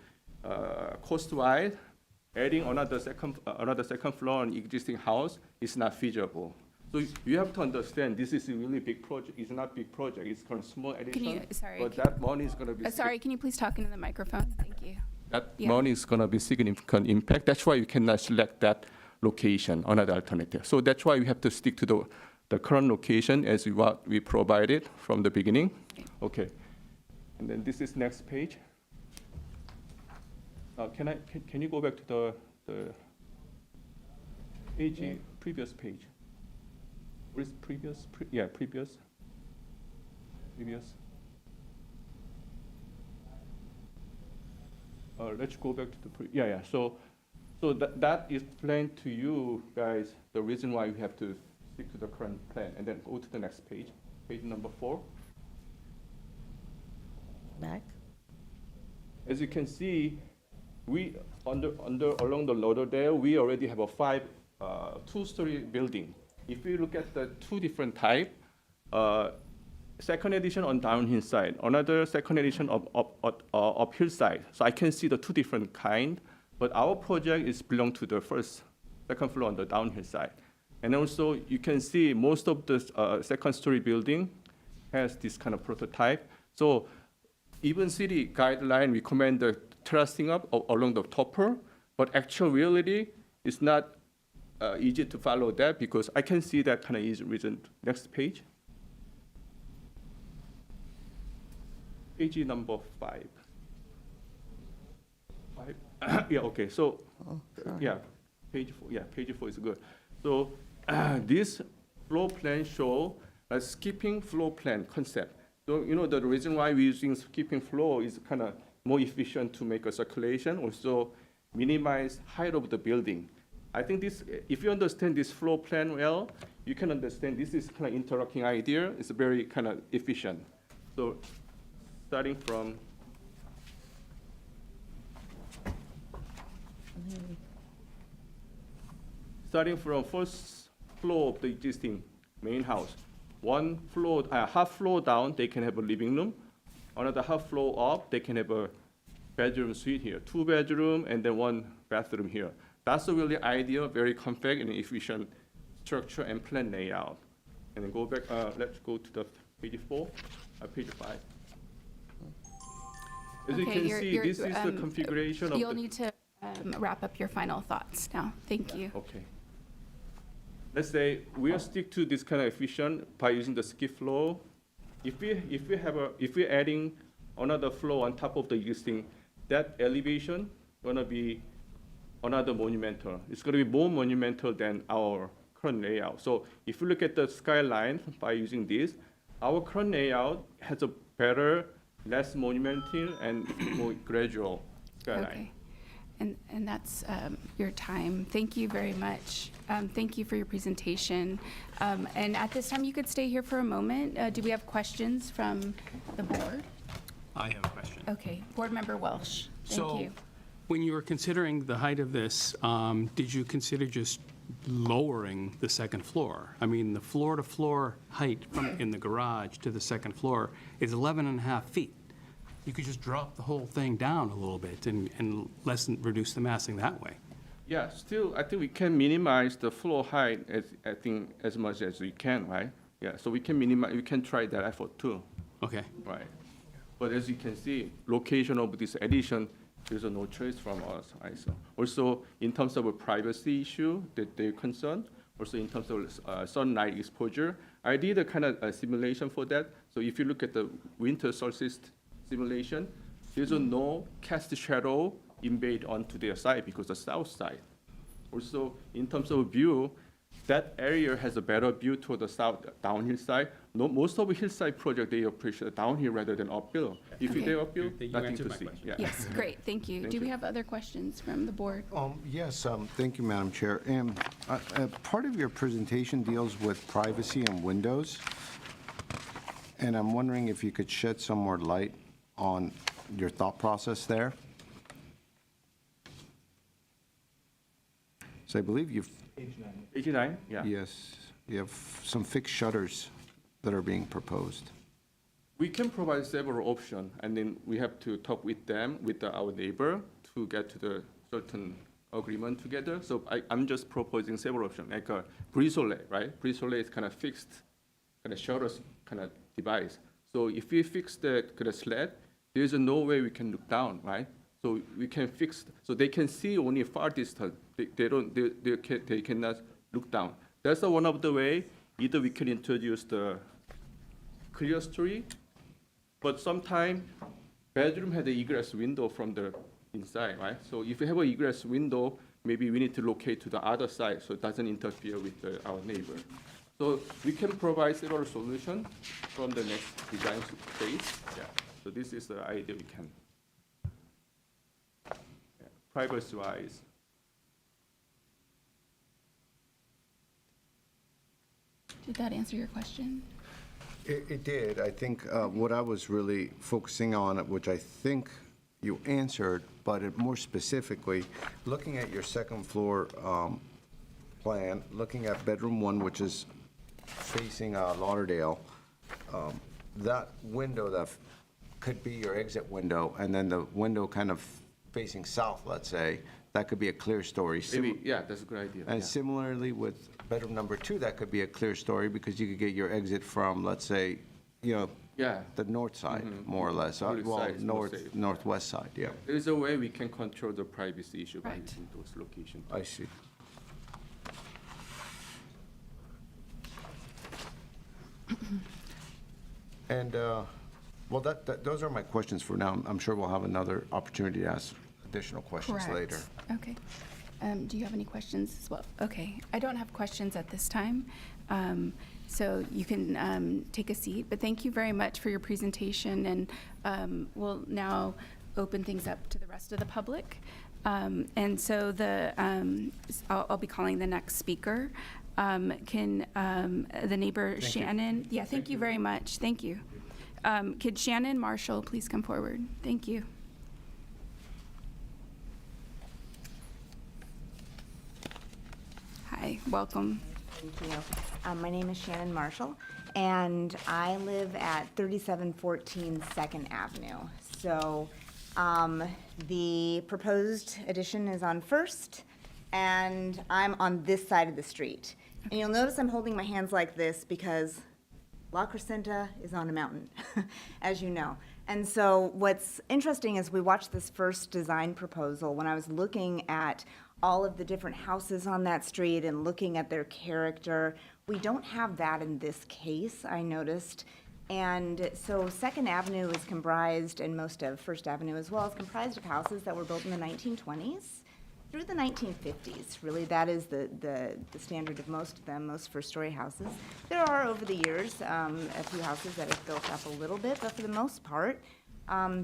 cost-wise, adding another second floor on existing house is not feasible. So you have to understand this is a really big project. It's not big project. It's kind of small addition. But that money is going to be. Sorry, can you please talk into the microphone? Thank you. That Yeah. money is going to be significant impact. That's why you cannot select that location, another alternative. So that's why we have to stick to the current location as what we provided from the beginning. Okay. And then this is next page. Can you go back to the page, previous page? What is previous? Previous. Let's go back to the So that explained to you guys the reason why we have to stick to the current plan, and then go to the next page, page number 4. Back. As you can see, we along the Lauderdale, we already have a 2-story building. If you look at the 2 different type, second edition on downhill side, another second edition uphill side. So I can see the 2 different kind. But our project is belong to the second floor on the downhill side. And also you can see most of the second story building has this kind of prototype. So even city guideline recommend the terracing up along the topper, but actual reality is not easy to follow that, because I can see that kind of easy reason. Next page. Page number 5. Yeah, okay, so, page 4, page 4 is good. So this floor plan show a skipping floor plan concept. So, the reason why we're using skipping floor is kind of more efficient to make a circulation, also minimize height of the building. I think this, if you understand this floor plan well, you can understand this is kind of interlocking idea. It's very kind of efficient. So starting from first floor of the existing main house, half floor down, they can have a living room. Another half floor up, they can have a bedroom suite here, 2 bedroom and then 1 bathroom here. That's a really ideal, very compact and efficient structure and plan layout. And then go back. Let's go to the page 4, page 5. As you can see, this is the configuration of You'll need to wrap up your final thoughts now. Thank you. Okay. Let's say we'll stick to this kind of efficient by using the skip floor. If we're adding another floor on top of the existing, that elevation gonna be another monumental. It's gonna be more monumental than our current layout. So if you look at the skyline by using this, our current layout has a better less monumental and more gradual skyline. Okay. And that's your time. Thank you very much. Thank you for your presentation. And at this time, you could stay here for a moment. Do we have questions from the board? I have a question. Okay, Board Member Welsh. Thank So, you. when you were considering the height of this, did you consider just lowering the second floor? I mean, the floor-to-floor height from in the garage to the second floor is 11 and a half feet. You could just drop the whole thing down a little bit and reduce the massing that way. Yeah, still, I think we can minimize the floor height as much as we can, right? Yeah, so we can try that effort too, Okay. right? But as you can see, location of this addition, there's no choice from us, right? So also, in terms of a privacy issue that they're concerned, also in terms of sunlight exposure, I did a kind of a simulation for that. So if you look at the winter solstice simulation, there's no cast shadow invade onto their side because the south side. Also, in terms of view, that area has a better view toward the south downhill side. No, most of the hillside project, they appreciate downhill rather than uphill. If Okay. they're uphill, You nothing answered to my see. question. Yeah. Yes, great, thank you. Thank Do we you. have other questions from the board? Yes, thank you, Madam Chair. And part of your presentation deals with privacy and windows. And I'm wondering if you could shed some more light on your thought process there. So I believe you've, 89, yeah. yes, you have some fixed shutters that are being proposed. We can provide several options, and then we have to talk with them, with our neighbor, to get to the certain agreement together. So I'm just proposing several options, like a brise-soleil, right? Brise-soleil is kind of fixed, kind of shutters kind of device. So if we fix the kind of slat, there's no way we can look down, right? So we can fix, so they can see only far distance. They cannot look down. That's one of the way. Either we can introduce the clear story, but sometimes bedroom has an egress window from the inside, right? So if you have an egress window, maybe we need to locate to the other side so it doesn't interfere with our neighbor. So we can provide several solutions from the next design phase. Yeah. So this is the idea we can. Yeah. Privacy-wise. Did that answer your question? It did. I think what I was really focusing on, which I think you answered, but more specifically, looking at your second floor plan, looking at bedroom one, which is facing Lauderdale, that window that could be your exit window, and then the window kind of facing south, let's say, that could be a clear story. Maybe, yeah, that's a good idea. And yeah. similarly with bedroom number two, that could be a clear story because you could get your exit from, let's say, Yeah. the north side, more or less. North Well, side is more north, safe. northwest side, yeah. There is a way we can control the privacy issue by Right. using those locations. I see. And, well, those are my questions for now. I'm sure we'll have another opportunity to ask additional questions later. Okay. Do you have any questions as well? Okay, I don't have questions at this time, so you can take a seat. But thank you very much for your presentation, and we'll now open things up to the rest of the public. And so I'll be calling the next speaker. Can the neighbor Shannon? Yeah, thank you very much. Thank you. Could Shannon Marshall please come forward? Thank you. Hi, welcome. Thank you. My name is Shannon Marshall, and I live at 3714 Second Avenue. So the proposed addition is on First, and I'm on this side of the street. And you'll notice I'm holding my hands like this because La Crescenta is on a mountain, as you know. And so what's interesting is we watched this first design proposal when I was looking at all of the different houses on that street and looking at their character. We don't have that in this case, I noticed. And so Second Avenue is comprised, and most of First Avenue as well, is comprised of houses that were built in the 1920s through the 1950s. Really, that is the standard of most of them, most first-story houses. There are, over the years, a few houses that have built up a little bit, but for the most part,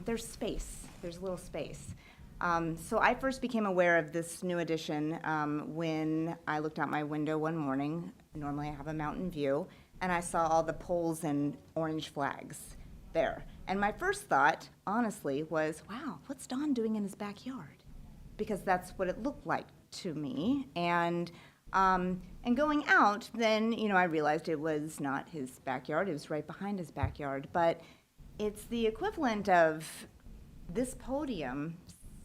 there's space. There's a little space. So I first became aware of this new addition when I looked out my window one morning. Normally I have a mountain view, and I saw all the poles and orange flags there. And my first thought, honestly, was, wow, what's Don doing in his backyard? Because that's what it looked like to me. And going out, then, I realized it was not his backyard. It was right behind his backyard. But it's the equivalent of this podium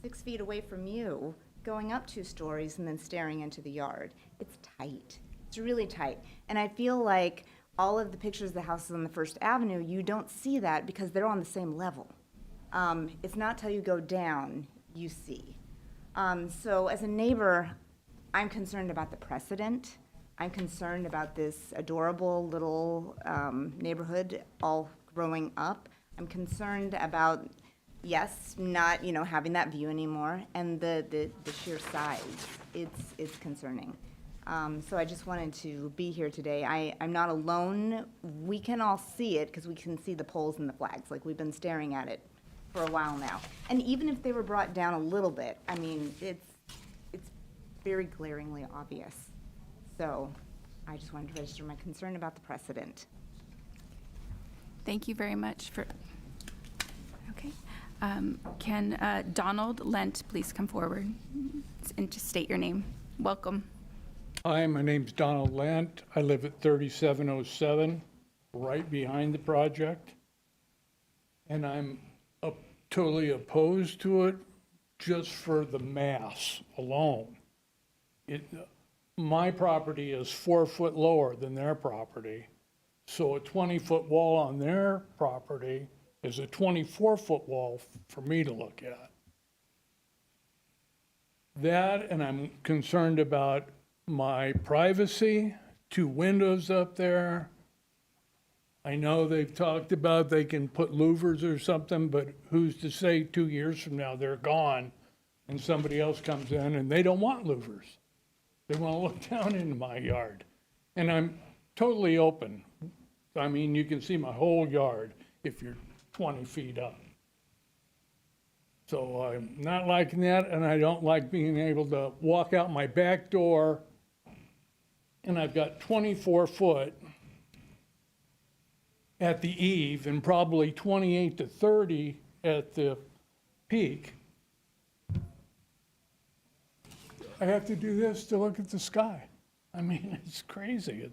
6 feet away from you, going up 2 stories and then staring into the yard. It's tight. It's really tight. And I feel like all of the pictures of the houses on the First Avenue, you don't see that because they're on the same level. It's not till you go down you see. So as a neighbor, I'm concerned about the precedent. I'm concerned about this adorable little neighborhood all growing up. I'm concerned about, yes, not having that view anymore, and the sheer size. It's concerning. So I just wanted to be here today. I'm not alone. We can all see it because we can see the poles and the flags. Like, we've been staring at it for a while now. And even if they were brought down a little bit, I mean, it's very glaringly obvious. So I just wanted to register my concern about the precedent. Thank you very much for, okay. Can Donald Lent please come forward and just state your name? Welcome. Hi, my name's Donald Lent. I live at 3707, right behind the project. And I'm totally opposed to it just for the mass alone. My property is 4 foot lower than their property. So a 20-foot wall on their property is a 24-foot wall for me to look at. That, and I'm concerned about my privacy, 2 windows up there. I know they've talked about they can put louvers or something, but who's to say 2 years from now they're gone and somebody else comes in and they don't want louvers. They want to look down into my yard. And I'm totally open. I mean, you can see my whole yard if you're 20 feet up. So I'm not liking that, and I don't like being able to walk out my back door, and I've got 24 foot at the eave and probably 28 to 30 at the peak. I have to do this to look at the sky. I mean, it's crazy.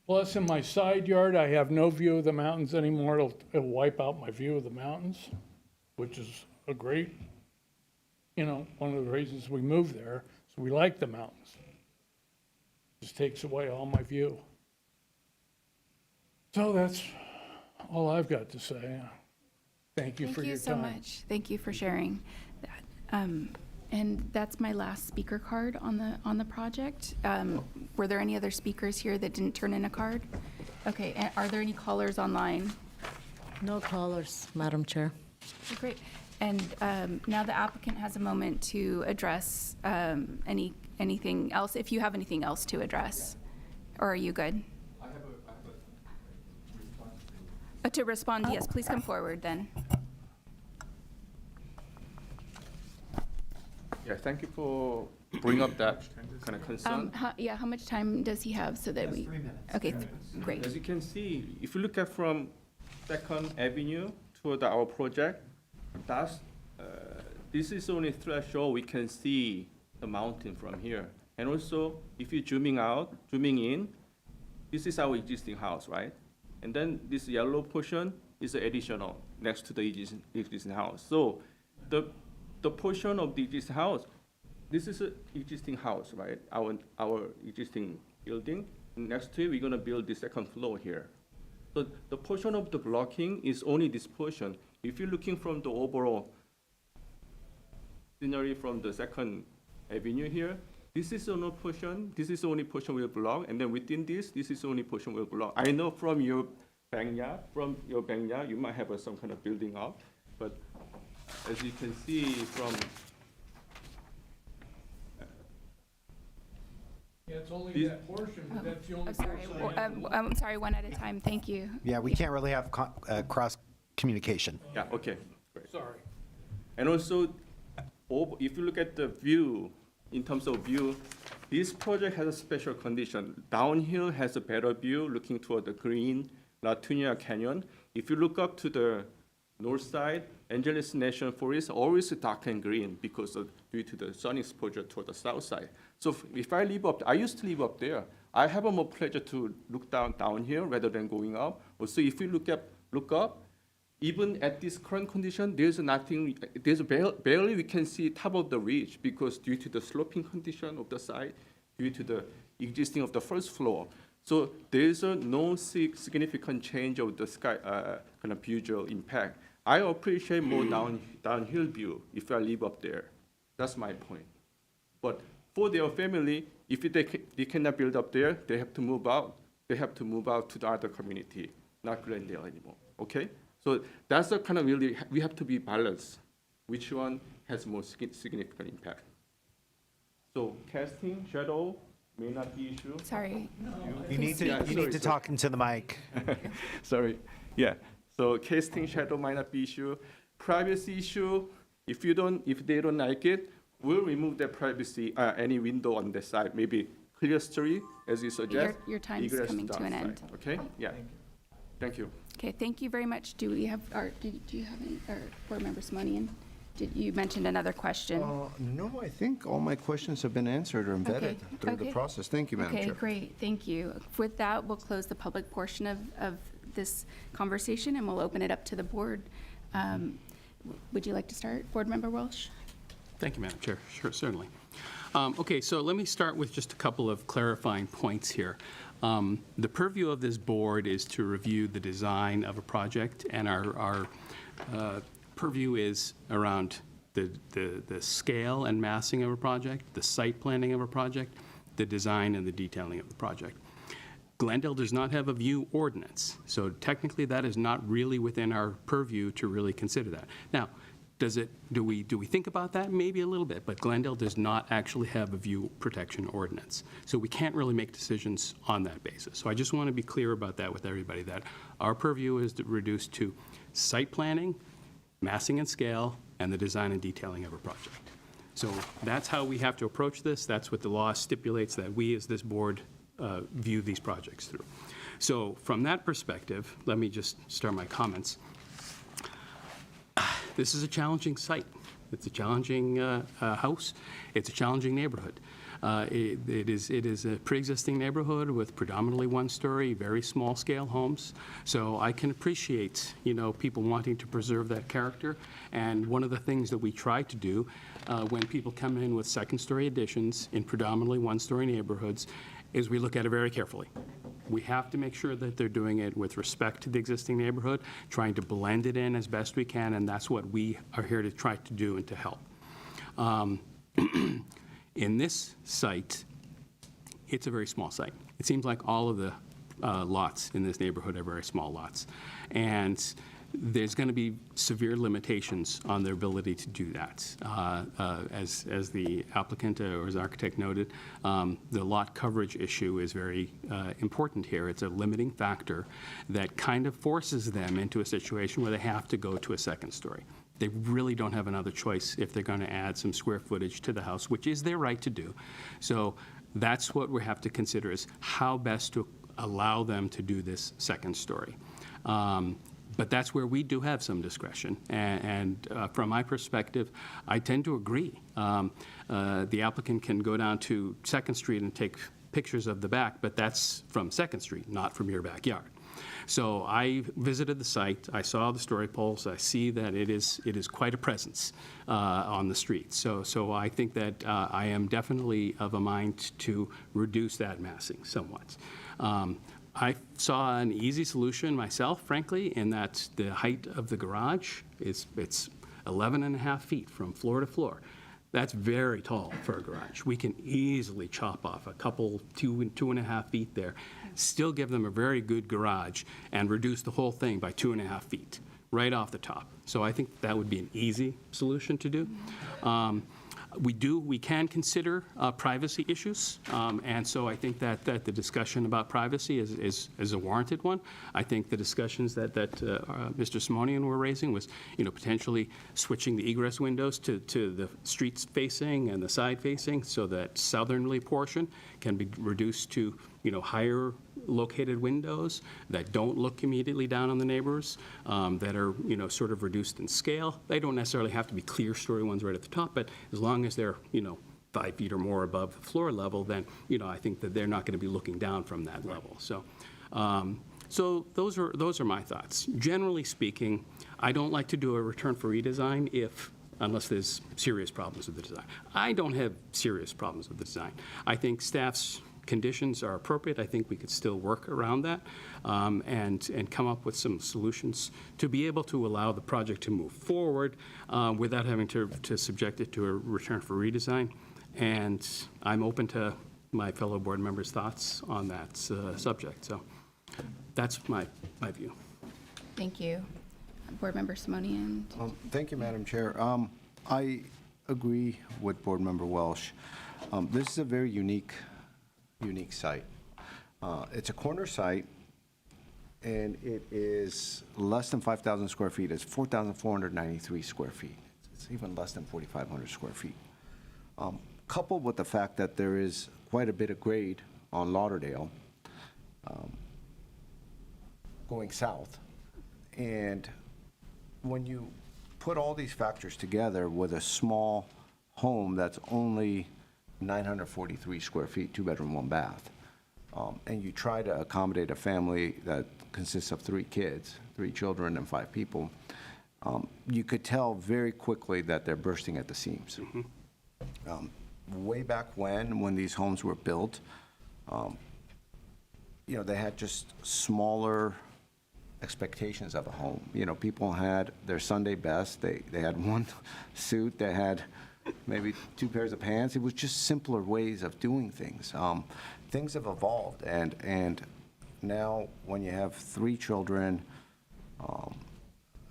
Plus, in my side yard, I have no view of the mountains anymore. It'll wipe out my view of the mountains, which is a great, one of the reasons we moved there. So we like the mountains. Just takes away all my view. So that's all I've got to say. Thank you for your time. Thank you so much. Thank you for sharing that. And that's my last speaker card on the project. Were there any other speakers here that didn't turn in a card? Okay, and are there any callers online? No callers, Madam Chair. Okay, great. And now the applicant has a moment to address anything else, if you have anything else to address. Or are you good? I have a response. To respond, yes, please come forward then. Yeah, thank you for bringing up that kind of concern. How much time does he have so that we? 3 minutes. Okay, great. As you can see, if you look at from Second Avenue toward our project, this is only threshold we can see the mountain from here. And also, if you're zooming in, this is our existing house, right? And then this yellow portion is additional next to the existing house. So the portion of the existing house, this is an existing house, right? Our existing building. Next to it, we're gonna build the second floor here. So the portion of the blocking is only this portion. If you're looking from the overall scenery from the Second Avenue here, this is the only portion we'll block, and then within this is the only portion we'll block. I know from your backyard, you might have some kind of building up, but as you can see from... Yeah, That's only that portion, but that's the only I'm sorry. portion. I'm sorry, one at a time. Thank you. Yeah, we can't really have cross communication. Yeah, okay, great. Sorry. And also, if you look at the view, in terms of view, this project has a special condition. Downhill has a better view looking toward the green La Tunia Canyon. If you look up to the north side, Angeles National Forest always dark and green because due to the sun exposure toward the south side. So if I live up, I used to live up there. I have a more pleasure to look downhill rather than going up. Also, if you look up, even at this current condition, there's nothing. There's barely we can see top of the ridge because due to the sloping condition of the site, due to the existing of the first floor. So there is no significant change of the sky kind of visual impact. I appreciate more downhill view if I live up there. That's my point. But for their family, if they cannot build up there, they have to move out. They have to move out to the other community, not Glendale anymore. Okay? So that's the kind of really, we have to be balanced. Which one has more significant impact? So casting, shadow may not be issue. Sorry. You need to talk into the mic. Sorry. Yeah. So casting shadow might not be issue. Privacy issue. If they don't like it, we'll remove the privacy. Any window on the side, maybe clear story as you suggest. Your time's egress coming to an outside. end. Okay. Yeah. Thank you. Okay, thank you very much. Do we have, do you have any, Board Member Simonian? You mentioned another question. No, I think all my questions have been answered or vetted Okay, through the okay. process. Thank you, Madam Okay, Chair. great, thank you. With that, we'll close the public portion of this conversation, and we'll open it up to the board. Would you like to start, Board Member Welsh? Thank you, Madam Chair. Sure, certainly. Okay, so let me start with just a couple of clarifying points here. The purview of this board is to review the design of a project, and our purview is around the scale and massing of a project, the site planning of a project, the design and the detailing of the project. Glendale does not have a view ordinance, so technically that is not really within our purview to really consider that. Now, do we think about that? Maybe a little bit, but Glendale does not actually have a view protection ordinance. So we can't really make decisions on that basis. So I just want to be clear about that with everybody, that our purview is reduced to site planning, massing and scale, and the design and detailing of a project. So that's how we have to approach this. That's what the law stipulates that we as this board view these projects through. So from that perspective, let me just start my comments. This is a challenging site. It's a challenging house. It's a challenging neighborhood. It is a pre-existing neighborhood with predominantly one-story, very small-scale homes. So I can appreciate, people wanting to preserve that character. And one of the things that we try to do when people come in with second-story additions in predominantly one-story neighborhoods is we look at it very carefully. We have to make sure that they're doing it with respect to the existing neighborhood, trying to blend it in as best we can, and that's what we are here to try to do and to help. In this site, it's a very small site. It seems like all of the lots in this neighborhood are very small lots. And there's going to be severe limitations on their ability to do that. As the applicant or as the architect noted, the lot coverage issue is very important here. It's a limiting factor that kind of forces them into a situation where they have to go to a second story. They really don't have another choice if they're going to add some square footage to the house, which is their right to do. So that's what we have to consider, is how best to allow them to do this second story. But that's where we do have some discretion. And from my perspective, I tend to agree. The applicant can go down to Second Street and take pictures of the back, but that's from Second Street, not from your backyard. So I visited the site. I saw the story poles. I see that it is quite a presence on the street. So I think that I am definitely of a mind to reduce that massing somewhat. I saw an easy solution myself, frankly, in that the height of the garage it's 11.5 feet from floor to floor. That's very tall for a garage. We can easily chop off a couple, 2.5 feet there, still give them a very good garage, and reduce the whole thing by 2.5 feet right off the top. So I think that would be an easy solution to do. We can consider privacy issues, and so I think that the discussion about privacy is a warranted one. I think the discussions that Mr. Simonian were raising was, potentially switching the egress windows to the streets facing and the side facing, so that southerly portion can be reduced to, higher located windows that don't look immediately down on the neighbors, that are, sort of reduced in scale. They don't necessarily have to be clear story ones right at the top, but as long as they're, 5 feet or more above the floor level, then, I think that they're not going to be looking down from that level. So those are my thoughts. Generally speaking, I don't like to do a return for redesign unless there's serious problems with the design. I don't have serious problems with the design. I think staff's conditions are appropriate. I think we could still work around that and come up with some solutions to be able to allow the project to move forward without having to subject it to a return for redesign. And I'm open to my fellow board members' thoughts on that subject. So that's my view. Thank you. Board Member Simonian. Thank you, Madam Chair. I agree with Board Member Welsh. This is a very unique site. It's a corner site, and it is less than 5,000 square feet. It's 4,493 square feet. It's even less than 4,500 square feet. Coupled with the fact that there is quite a bit of grade on Lauderdale going south. And when you put all these factors together with a small home that's only 943 square feet, 2-bedroom, 1 bath, and you try to accommodate a family that consists of 3 kids, 3 children and 5 people, you could tell very quickly that they're bursting at the seams. Way back when these homes were built, they had just smaller expectations of a home. People had their Sunday best. They had 1 suit. They had maybe 2 pairs of pants. It was just simpler ways of doing things. Things have evolved, and now when you have 3 children,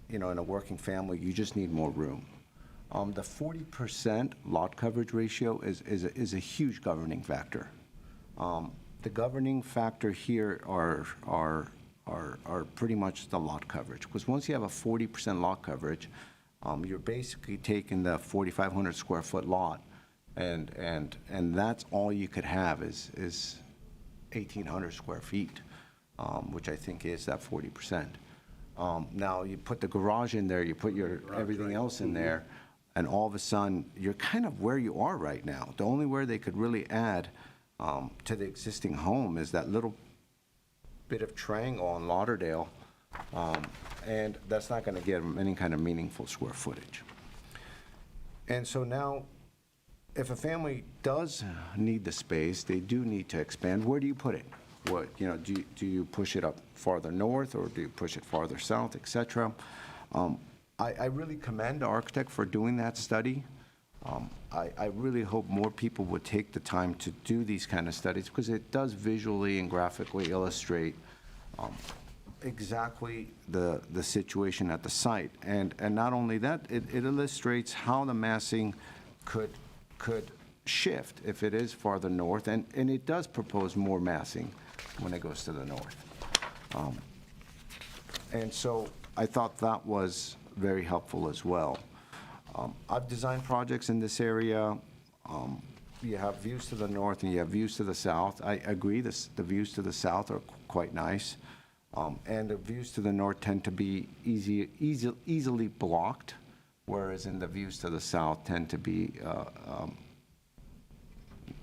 in a working family, you just need more room. The 40% lot coverage ratio is a huge governing factor. The governing factor here are pretty much the lot coverage, because once you have a 40% lot coverage, you're basically taking the 4,500 square foot lot, and that's all you could have is 1,800 square feet, which I think is that 40%. Now you put the garage in there, you put everything else in there, and all of a sudden you're kind of where you are right now. The only where they could really add to the existing home is that little bit of triangle on Lauderdale, and that's not going to get them any kind of meaningful square footage. And so now, if a family does need the space, they do need to expand. Where do you put it? Do you push it up farther north, or do you push it farther south, et cetera? I really commend the architect for doing that study. I really hope more people would take the time to do these kind of studies, because it does visually and graphically illustrate exactly the situation at the site. And not only that, it illustrates how the massing could shift if it is farther north, and it does propose more massing when it goes to the north. And so I thought that was very helpful as well. I've designed projects in this area. You have views to the north and you have views to the south. I agree, the views to the south are quite nice. And the views to the north tend to be easily blocked, whereas in the views to the south tend to be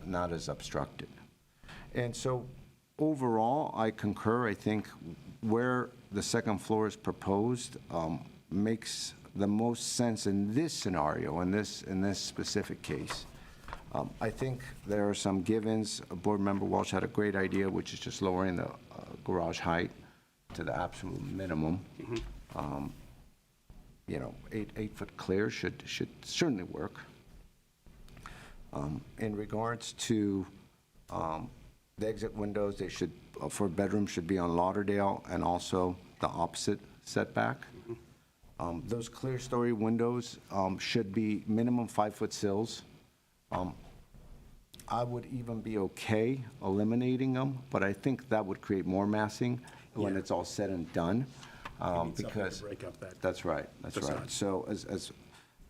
not as obstructed. And so overall, I concur. I think where the second floor is proposed makes the most sense in this scenario, in this specific case. I think there are some givens. Board Member Welsh had a great idea, which is just lowering the garage height to the absolute minimum. 8-foot clear should certainly work. In regards to the exit windows, they should, for bedrooms, should be on Lauderdale and also the opposite setback. Those clear story windows should be minimum 5-foot sills. I would even be okay eliminating them, but I think that would create more massing when it's all said and done. need something to Because, break up that that's right, that's right. facade. So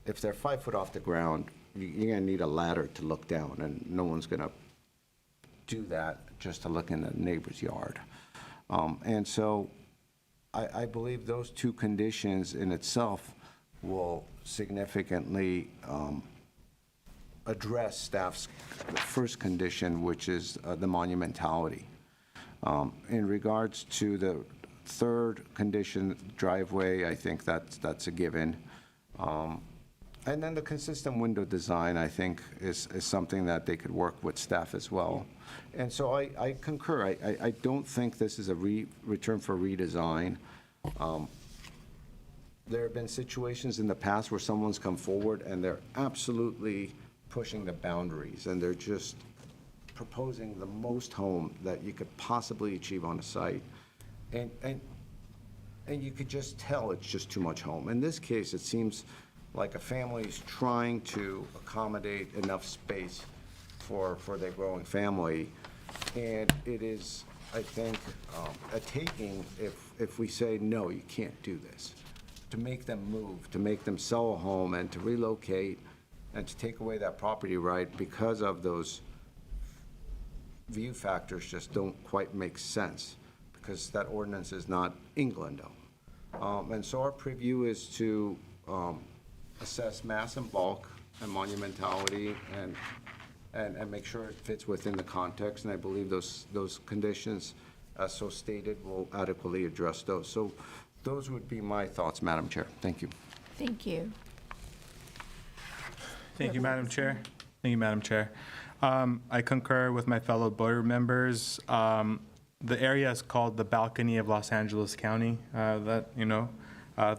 if they're 5 foot off the ground, you're gonna need a ladder to look down, and no one's gonna do that just to look in the neighbor's yard. And so I believe those two conditions in itself will significantly address staff's first condition, which is the monumentality. In regards to the third condition, driveway, I think that's a given. And then the consistent window design, I think, is something that they could work with staff as well. And so I concur. I don't think this is a return for redesign. There have been situations in the past where someone's come forward and they're absolutely pushing the boundaries, and they're just proposing the most home that you could possibly achieve on a site. And you could just tell it's just too much home. In this case, it seems like a family is trying to accommodate enough space for their growing family. And it is, I think, a taking if we say, no, you can't do this. To make them move, to make them sell a home and to relocate and to take away that property right because of those view factors just don't quite make sense, because that ordinance is not in Glendale. And so our preview is to assess mass and bulk and monumentality and make sure it fits within the context. And I believe those conditions, as so stated, will adequately address those. So those would be my thoughts, Madam Chair. Thank you. Thank you. Thank you, Madam Chair. Thank you, Madam Chair. I concur with my fellow board members. The area is called the balcony of Los Angeles County, the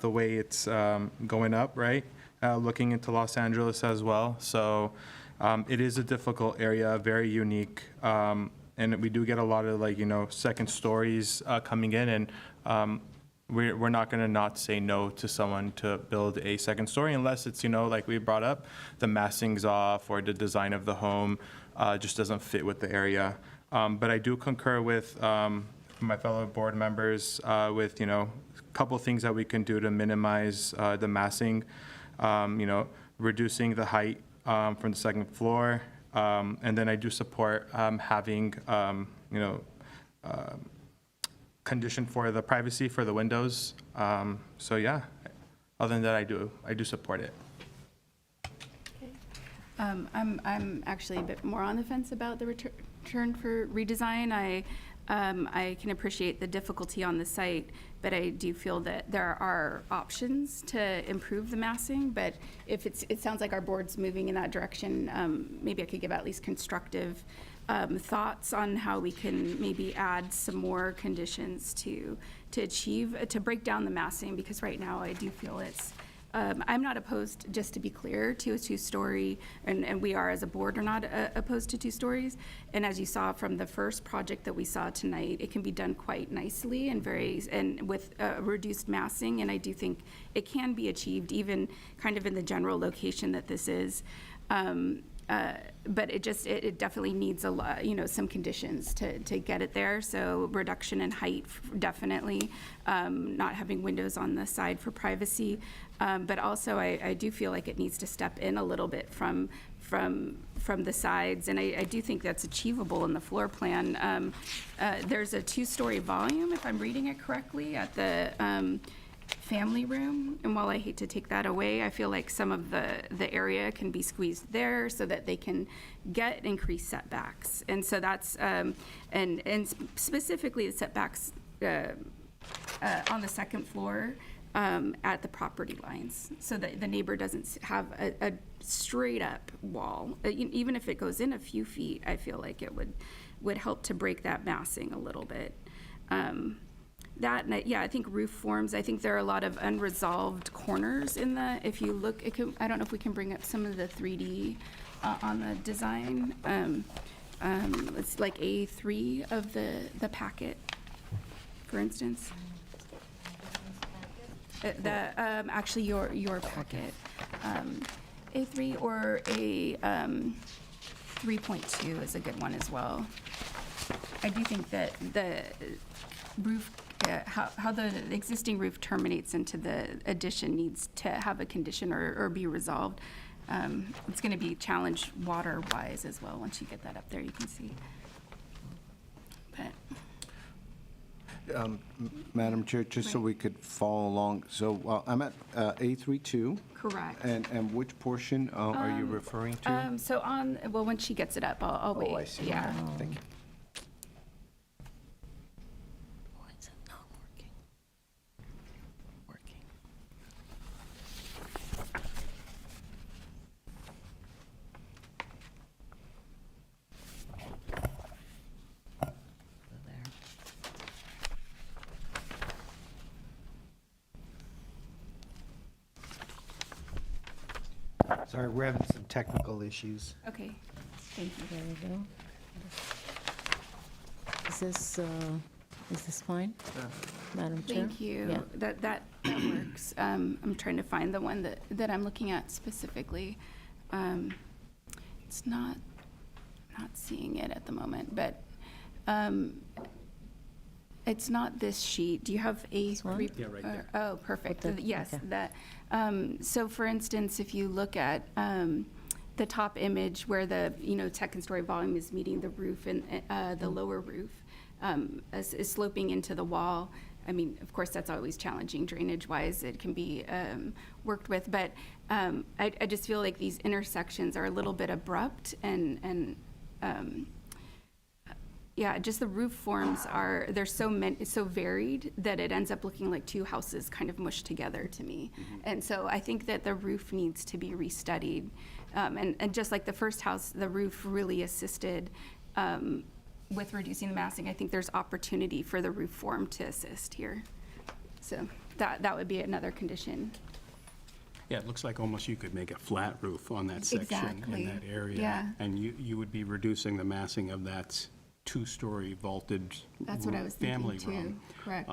way it's going up, right? Looking into Los Angeles as well. So it is a difficult area, very unique. And we do get a lot of second stories coming in, and we're not going to not say no to someone to build a second story unless it's, like we brought up, the massing's off or the design of the home just doesn't fit with the area. But I do concur with my fellow board members with, a couple things that we can do to minimize the massing, reducing the height from the second floor. And then I do support having, condition for the privacy for the windows. So yeah, other than that, I do support it. I'm actually a bit more on the fence about the return for redesign. I can appreciate the difficulty on the site, but I do feel that there are options to improve the massing. But if it sounds like our board's moving in that direction, maybe I could give at least constructive thoughts on how we can maybe add some more conditions to break down the massing, because right now I do feel it's, I'm not opposed, just to be clear, to a two-story, and we are as a board are not opposed to 2 stories. And as you saw from the first project that we saw tonight, it can be done quite nicely and with reduced massing, and I do think it can be achieved even kind of in the general location that this is. But it definitely needs a lot, some conditions to get it there. So reduction in height, definitely, not having windows on the side for privacy. But also I do feel like it needs to step in a little bit from the sides. And I do think that's achievable in the floor plan. There's a 2-story volume, if I'm reading it correctly, at the family room, and while I hate to take that away, I feel like some of the area can be squeezed there so that they can get increased setbacks. And so that's and specifically the setbacks on the second floor at the property lines, so that the neighbor doesn't have a straight up wall. Even if it goes in a few feet, I feel like it would help to break that massing a little bit. That, and I think roof forms, I think there are a lot of unresolved corners in if you look, I don't know if we can bring up some of the 3D on the design. It's like A3 of the packet, for instance. Actually, your packet. A3 or 3.2 is a good one as well. I do think that the roof, how the existing roof terminates into the addition needs to have a condition or be resolved. It's going to be challenged water-wise as well. Once you get that up there, you can see. But Madam Chair, just so Right. we could follow along, so I'm at A32. correct. And which portion are you referring to? So well, when she gets it up, I'll wait. Oh, I see. Yeah. Thank you. Why is it not working? Working. There. Sorry, we're having some technical issues. Okay. Thank you. There we go. Is this fine, Madam Chair? Thank you. Yeah. That works. I'm trying to find the one that I'm looking at specifically. It's not seeing it at the moment, but it's not this sheet. Do you have a? one? Yeah, right there. Oh, perfect. With the- Yes, okay. that. So for instance, if you look at the top image where the, second story volume is meeting the roof and the lower roof is sloping into the wall. I mean, of course, that's always challenging drainage-wise. It can be worked with, but I just feel like these intersections are a little bit abrupt and yeah, just the roof forms they're so varied that it ends up looking like two houses kind of mushed together to me. And so I think that the roof needs to be restudied. And just like the first house, the roof really assisted with reducing the massing. I think there's opportunity for the roof form to assist here. So that would be another condition. Yeah, it looks like almost you could make a flat roof on that section Exactly. in that area. Yeah. And you would be reducing the massing of that two-story vaulted That's what I was family thinking too. room. Correct.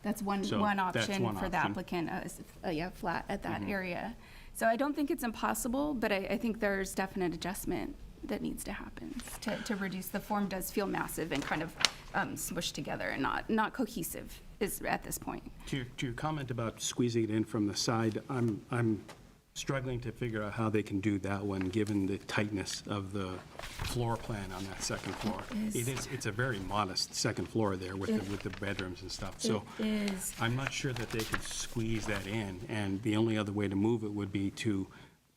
That's one so that's option one for the option. applicant, flat at that area. So I don't think it's impossible, but I think there's definite adjustment that needs to happen to reduce. The form does feel massive and kind of smushed together and not cohesive at this point. To your comment about squeezing it in from the side, I'm struggling to figure out how they can do that one, given the tightness of the floor plan on that second floor. It's a very modest second floor there with the bedrooms and stuff. So It is. I'm not sure that they could squeeze that in, and the only other way to move it would be to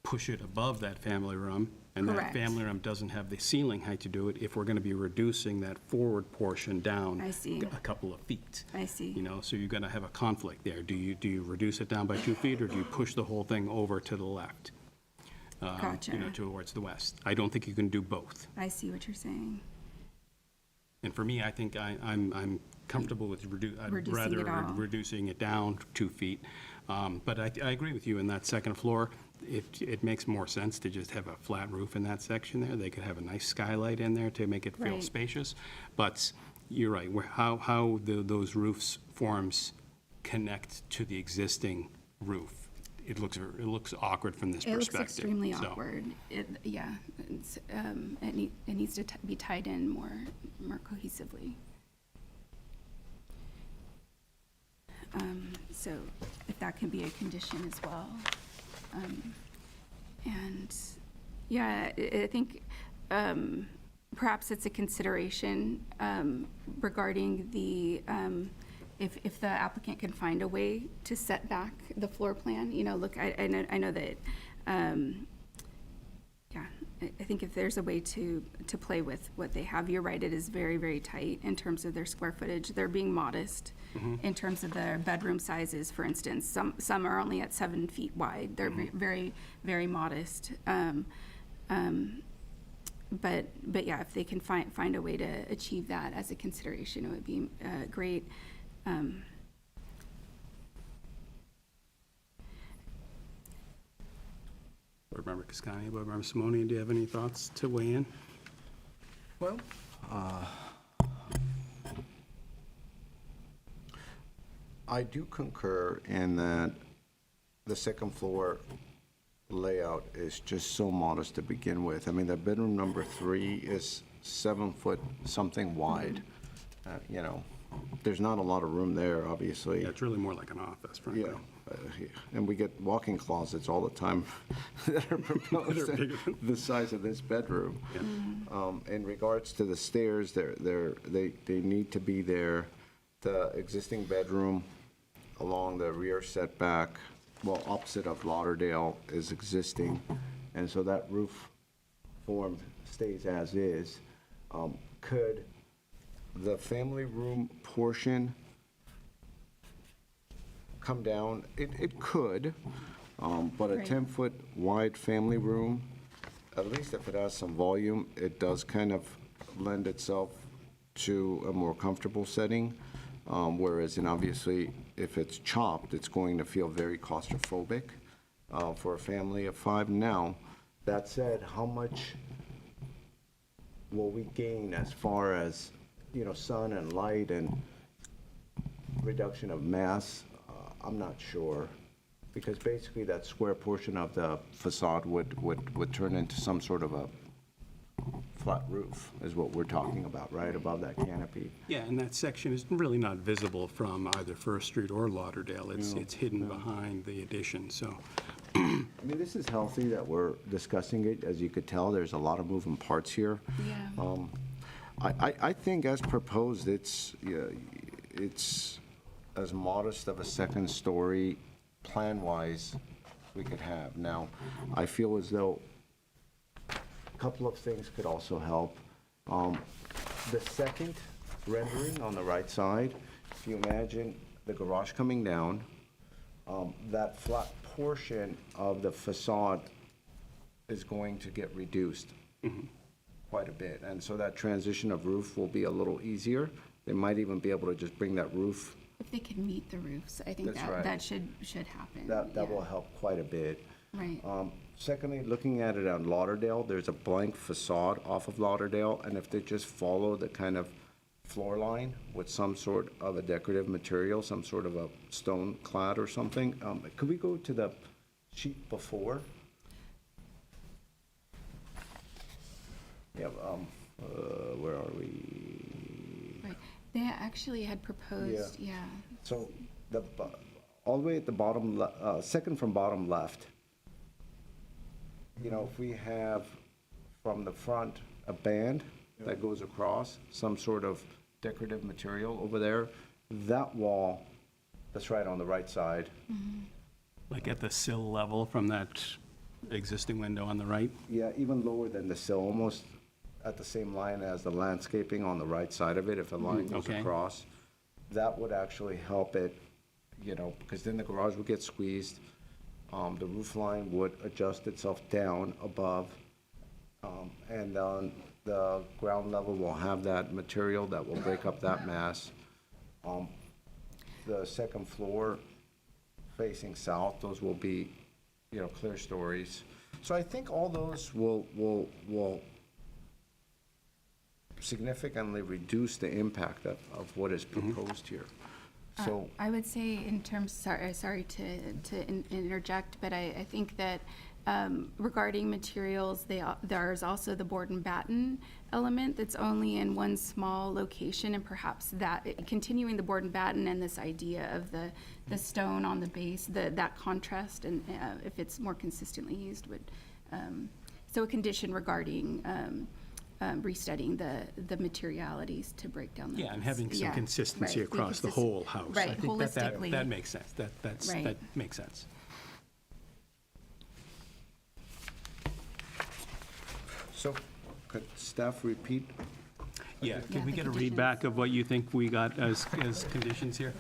push it above that family room. And that Correct. family room doesn't have the ceiling height to do it if we're going to be reducing that forward portion down I see. a couple of feet. I see. So you're going to have a conflict there. Do you reduce it down by 2 feet, or do you push the whole thing over to the left? Gotcha. Towards the west. I don't think you can do both. I see what you're saying. And for me, I think I'm comfortable with Reducing it all. reducing it down 2 feet. But I agree with you in that second floor. It makes more sense to just have a flat roof in that section there. They could have a nice skylight in there to make it feel Right. spacious. But you're right, how those roofs forms connect to the existing roof. It looks awkward from this It looks perspective. extremely So, awkward. It needs to be tied in more cohesively. So if that can be a condition as well. And yeah, I think perhaps it's a consideration regarding the, if the applicant can find a way to set back the floor plan, look, I know that, I think if there's a way to play with what they have, you're right, it is very, very tight in terms of their square footage. They're being modest in terms of their bedroom sizes, for instance. Some are only at 7 feet wide. They're very, very modest. But yeah, if they can find a way to achieve that as a consideration, it would be great. Board Member Cascani, Board Member Simonian, do you have any thoughts to weigh in? Well, I do concur in that the second floor layout is just so modest to begin with. I mean, the bedroom number 3 is 7 foot something wide. You know, there's not a lot of room there, obviously. Yeah, it's really more like an office, frankly. Yeah, and we get walk-in closets all the time that are proposed That are bigger than- the size of this bedroom. In regards to the stairs, they need to be there. The existing bedroom along the rear setback, well, opposite of Lauderdale, is existing, and so that roof form stays as is. Could the family room portion come down? It could, but a Right. 10-foot wide family room, at least if it has some volume, it does kind of lend itself to a more comfortable setting. Whereas, and obviously, if it's chopped, it's going to feel very claustrophobic for a family of 5. Now, that said, how much will we gain as far as, you know, sun and light and reduction of mass? I'm not sure, because basically that square portion of the facade would turn into some sort of a flat roof, is what we're talking about, right, above that canopy. Yeah, and that section is really not visible from either First Street or Lauderdale. It's hidden behind the addition, so. I mean, this is healthy that we're discussing it. As you could tell, there's a lot of moving parts here. Yeah. I think as proposed, it's as modest of a second story, plan-wise, we could have. Now, I feel as though a couple of things could also help. The second rendering on the right side, if you imagine the garage coming down, that flat portion of the facade is going to get reduced quite a bit. And so that transition of roof will be a little easier. They might even be able to just bring that roof. If they can meet the roofs, I think That's right. that should happen. That yeah. will help quite a bit. Right. Secondly, looking at it on Lauderdale, there's a blank facade off of Lauderdale, and if they just follow the kind of floor line with some sort of a decorative material, some sort of a stone clad or something, could we go to the sheet before? Yeah, where are we? Right. They actually had proposed, yeah. So all the way at the bottom, second from bottom left, you know, if we have from the front a band that goes across, some sort of decorative material over there, that wall that's right on the right side. Like at the sill level from that existing window on the right? Yeah, even lower than the sill, almost at the same line as the landscaping on the right side of it, if a line goes Okay. across. That would actually help it, you know, because then the garage would get squeezed. The roof line would adjust itself down above. And on the ground level, we'll have that material that will break up that mass. The second floor facing south, those will be, you know, clear stories. So I think all those will significantly reduce the impact of what is proposed here. So, I would say in terms, sorry to interject, but I think that regarding materials, there's also the board and batten element that's only in one small location, and perhaps that, continuing the board and batten and this idea of the stone on the base, that contrast, and if it's more consistently used, would, so a condition regarding restudying the materialities to break down the. Yeah, and having some Yeah, consistency right, across the whole house. Right, I think that holistically. makes sense. That Right. makes sense. so could staff repeat? Yeah, Yeah, can we the get a conditions. read back of what you think we got as conditions here?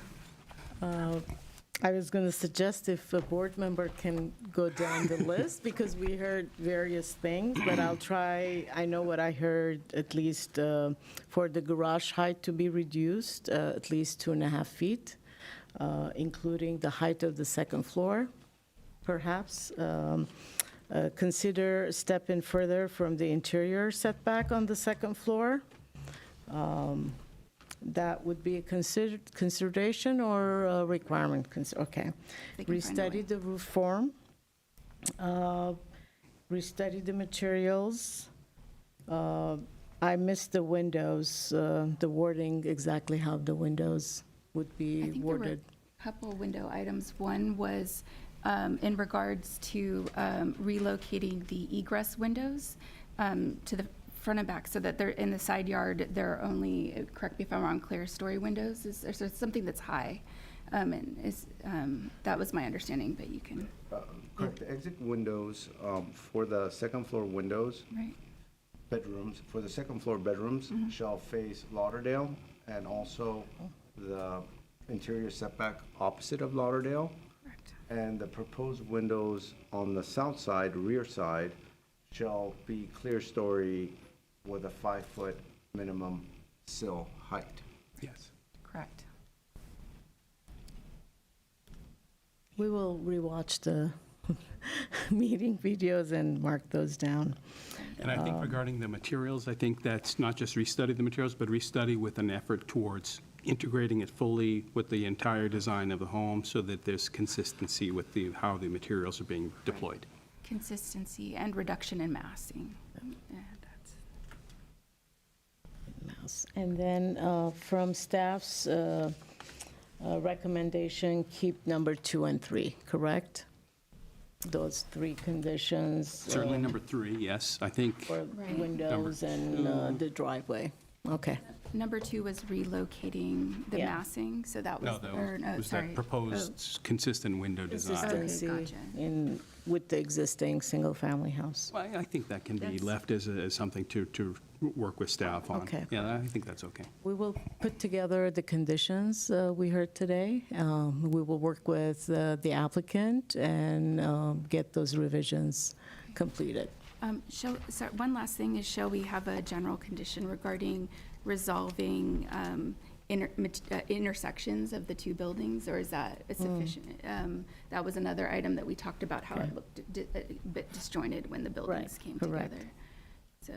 I was going to suggest if a board member can go down the list, because we heard various things, but I'll try. I know what I heard, at least for the garage height to be reduced, at least 2.5 feet, including the height of the second floor, perhaps. Consider stepping further from the interior setback on the second floor. That would be a consideration or a requirement? Okay. They can find a way. Restudy the roof form Restudy the materials. I missed the windows, the wording, exactly how the windows would I be think there were worded. a couple window items. One was in regards to relocating the egress windows to the front and back so that they're in the side yard, there are only, correct me if I'm wrong, clear story windows. Is there something that's high? That was my understanding, but you can, Correct, the exit windows, for the second floor windows, right? bedrooms, for the second floor bedrooms shall face Lauderdale and also the interior setback opposite of Lauderdale. Correct. And the proposed windows on the south side, rear side, shall be clear story with a 5-foot minimum sill height. Yes. Correct. We will rewatch the meeting videos and mark those down. And I think regarding the materials, I think that's not just restudy the materials, but restudy with an effort towards integrating it fully with the entire design of the home so that there's consistency with how the materials are being deployed. Consistency and reduction in massing. Yeah, that's. Mouse. And then from staff's recommendation, keep number 2 and 3, correct? Those 3 conditions. Certainly number 3, yes, I think. For Right. windows and the driveway. Okay. Number 2 was relocating the Yeah. massing, so that was, No, or, no, was sorry. that proposed consistent window design. Consistency gotcha. with the existing single-family house. Well, I think that can be That's- left as something to work with staff on. Okay. Yeah, I think that's okay. We will put together the conditions we heard today. We will work with the applicant and get those revisions completed. Sorry, one last thing is, shall we have a general condition regarding resolving intersections of the 2 buildings, or is that sufficient? That was another item that we talked about, how it looked a bit disjointed when the buildings Right, came correct. together. So,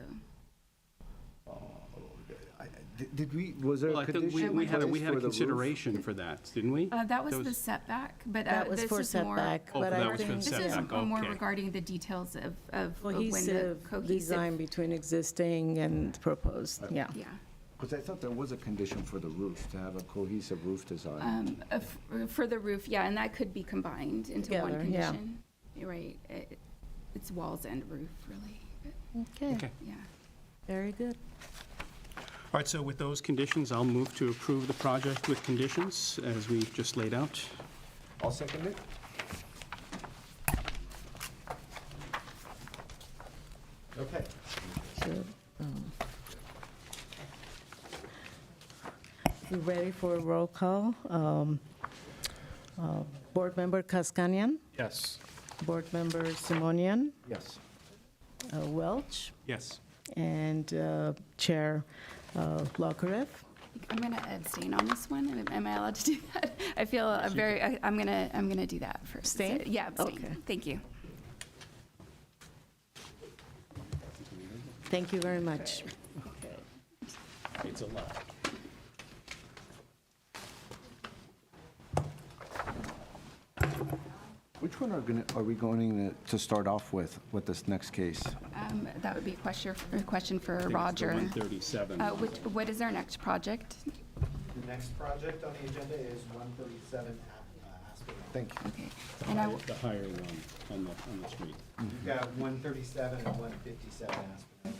Did we, was there Well, a I think condition? we had a placed for the roof? consideration for that, didn't we? that was the setback, but That was this for is more. setback, Oh, but that I was for think the This is setback, more okay. regarding the details of when the cohesive cohesive. design between existing and proposed, yeah. Yeah. Because I thought there was a condition for the roof, to have a cohesive roof design. For the roof, yeah, and that could be combined into one Together, yeah. condition. You're right, it's walls and roof, really, but, Okay, Okay. yeah. very good. All right, so with those conditions, I'll move to approve the project with conditions as we've just laid out. I'll second it. Okay. So, we ready for a roll call? Board Member Kaskanian, Yes. Board Member Simonian, Yes. Welch, Yes. and Chair Lokarev. I'm going to abstain on this one. Am I allowed to do that? I feel I'm going to do that first. Abstain? Yeah, abstain. Okay. Thank you. Thank you very much. It's a lot. Which one are we going to start off with this next case? That would be a question for I think it's the Roger. 137. What is our next project? The next project on the agenda is 137 Aspen. Thank you. Okay. And I, The higher one on the street. We've got 137 and 157 Aspen.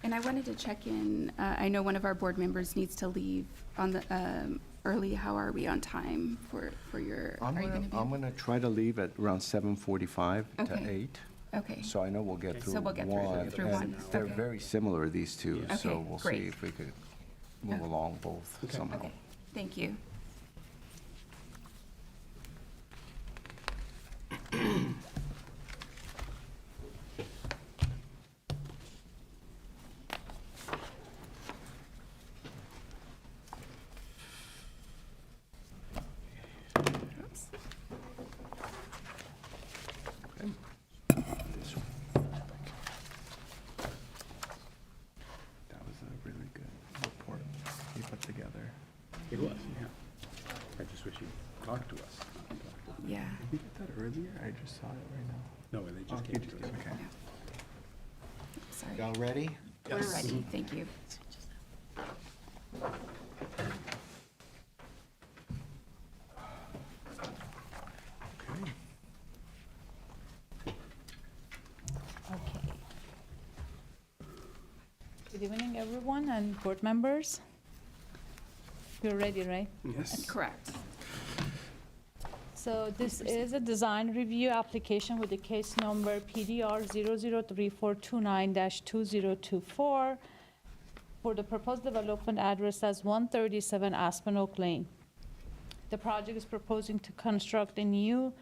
and I wanted to check in, I know one of our board members needs to leave on the, early. How are we on time for your, are you going to be? I'm gonna try to leave at around 7:45 to Okay. 8. Okay. So I know we'll get through So we'll get through and one, They're okay. very similar, these two, Okay, so we'll see great. if we could move along both somehow. Okay, thank you. Oops. This one. That was a really good report you put together. It was, yeah. earlier? I just saw it right now. No, they just You came to us. okay. Sorry. Y'all ready? We're ready, thank you. Okay. Good evening, everyone, and board members. You're ready, right? Yes. Correct. So this is a design review application with the case number PDR 003429-2024 for the proposed development address as 137 Aspen Oak Lane. The project is proposing to construct a new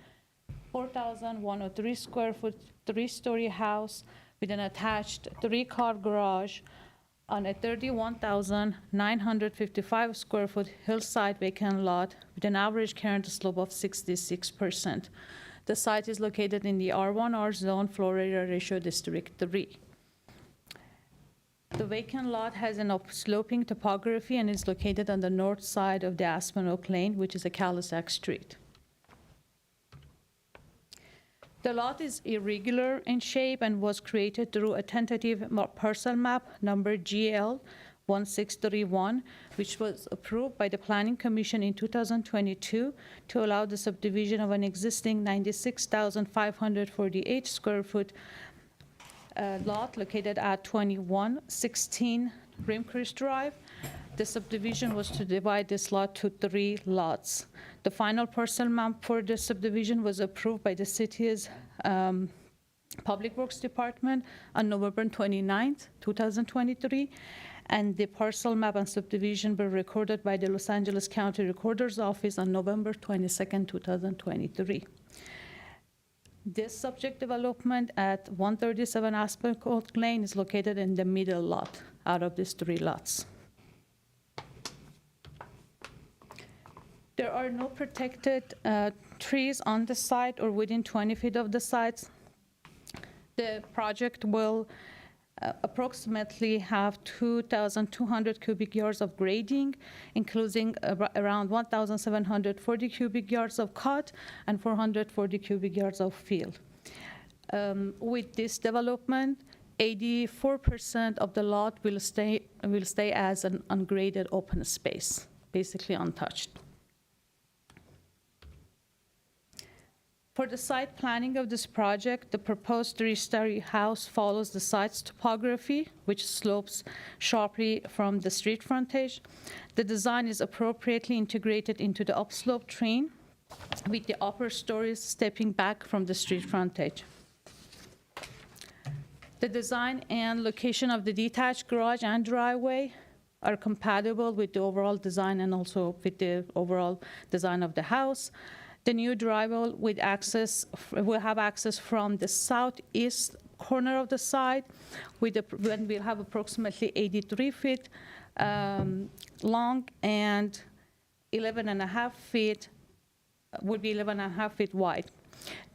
4,103 square foot, 3-story house with an attached 3-car garage on a 31,955 square foot hillside vacant lot with an average current slope of 66%. The site is located in the R1R zone, floor area ratio District 3. The vacant lot has an upsloping topography and is located on the north side of the Aspen Oak Lane, which is a cul-de-sac street. The lot is irregular in shape and was created through a tentative parcel map number GL 1631, which was approved by the Planning Commission in 2022 to allow the subdivision of an existing 96,548 square foot lot located at 2116 Rimcrest Drive. The subdivision was to divide this lot to 3 lots. The final parcel map for the subdivision was approved by the city's Public Works Department on November 29th, 2023, and the parcel map and subdivision were recorded by the Los Angeles County Recorder's Office on November 22nd, 2023. This subject development at 137 Aspen Oak Lane is located in the middle lot out of these 3 lots. There are no protected trees on the site or within 20 feet of the site. The project will approximately have 2,200 cubic yards of grading, including around 1,740 cubic yards of cut and 440 cubic yards of fill. With this development, 84% of the lot will stay as an ungraded open space, basically untouched. For the site planning of this project, the proposed 3-story house follows the site's topography, which slopes sharply from the street frontage. The design is appropriately integrated into the upslope terrain, with the upper stories stepping back from the street frontage. The design and location of the detached garage and driveway are compatible with the overall design and also with the overall design of the house. The new driveway will have access from the southeast corner of the site, when we'll have approximately 83 feet long and 11.5 feet, would be 11.5 feet wide.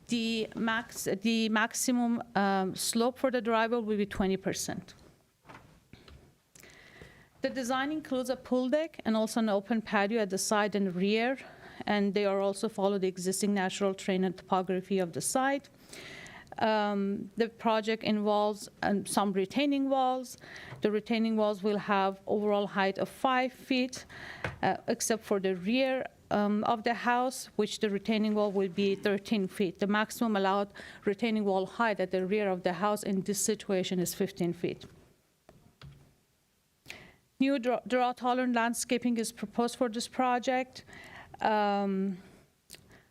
The maximum slope for the driveway will be 20%. The design includes a pool deck and also an open patio at the side and rear, and they are also follow the existing natural terrain and topography of the site. The project involves some retaining walls. The retaining walls will have overall height of 5 feet, except for the rear of the house, which the retaining wall will be 13 feet. The maximum allowed retaining wall height at the rear of the house in this situation is 15 feet. New drought-tolerant landscaping is proposed for this project.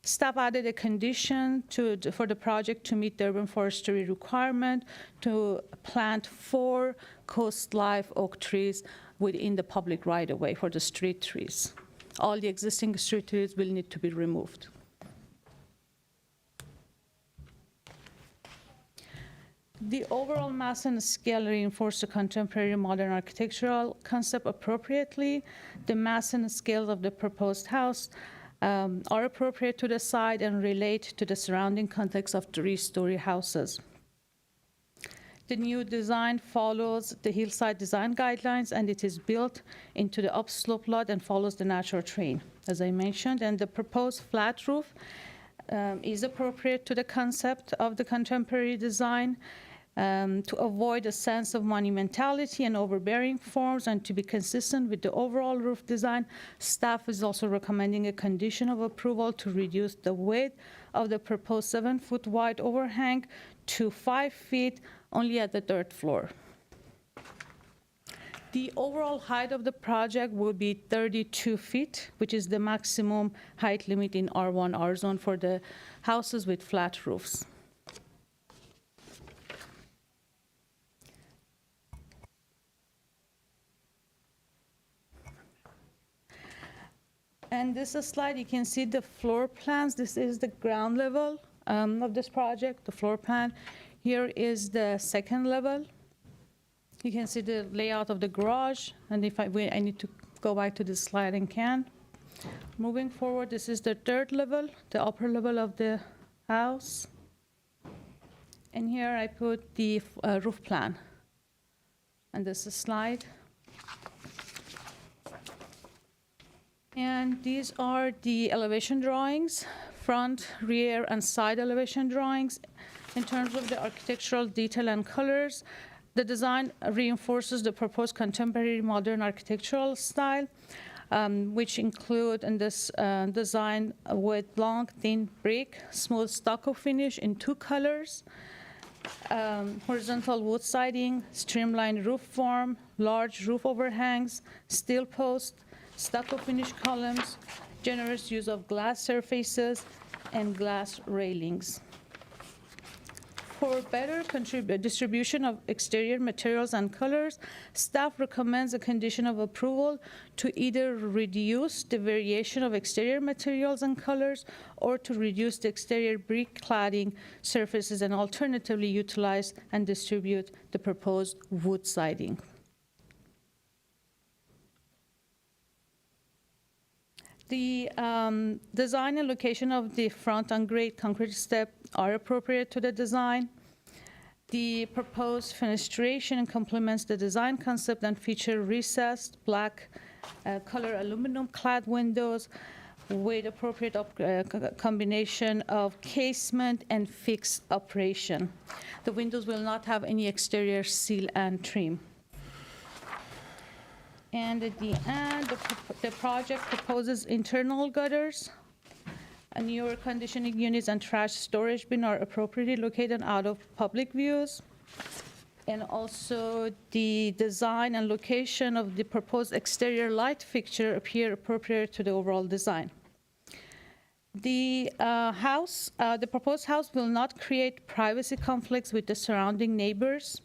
Staff added a condition for the project to meet the urban forestry requirement to plant 4 coast live oak trees within the public right-of-way for the street trees. All the existing street trees will need to be removed. The overall mass and scale reinforce the contemporary modern architectural concept appropriately. The mass and scale of the proposed house are appropriate to the site and relate to the surrounding context of 3-story houses. The new design follows the hillside design guidelines, and it is built into the upslope lot and follows the natural terrain, as I mentioned. And the proposed flat roof is appropriate to the concept of the contemporary design, to avoid a sense of monumentality and overbearing forms, and to be consistent with the overall roof design. Staff is also recommending a condition of approval to reduce the width of the proposed 7-foot wide overhang to 5 feet only at the 3rd floor. The overall height of the project will be 32 feet, which is the maximum height limit in R1, R zone for the houses with flat roofs. And this slide, you can see the floor plans. This is the ground level of this project, the floor plan. Here is the 2nd level. You can see the layout of the garage, and if I need to go back to this slide and can. Moving forward, this is the 3rd level, the upper level of the house. And here I put the roof plan. And this is slide. And these are the elevation drawings, front, rear, and side elevation drawings. In terms of the architectural detail and colors, the design reinforces the proposed contemporary modern architectural style, which include in this design with long, thin brick, smooth stucco finish in 2 colors, horizontal wood siding, streamlined roof form, large roof overhangs, steel posts, stucco finish columns, generous use of glass surfaces, and glass railings. For better distribution of exterior materials and colors, staff recommends a condition of approval to either reduce the variation of exterior materials and colors or to reduce the exterior brick cladding surfaces and alternatively utilize and distribute the proposed wood siding. The design and location of the front and grade concrete step are appropriate to the design. The proposed fenestration complements the design concept and feature recessed black color aluminum clad windows with appropriate combination of casement and fixed operation. The windows will not have any exterior seal and trim. And at the end, the project proposes internal gutters, and newer conditioning units and trash storage bin are appropriately located out of public views. And also the design and location of the proposed exterior light fixture appear appropriate to the overall design. The proposed house will not create privacy conflicts with the surrounding neighbors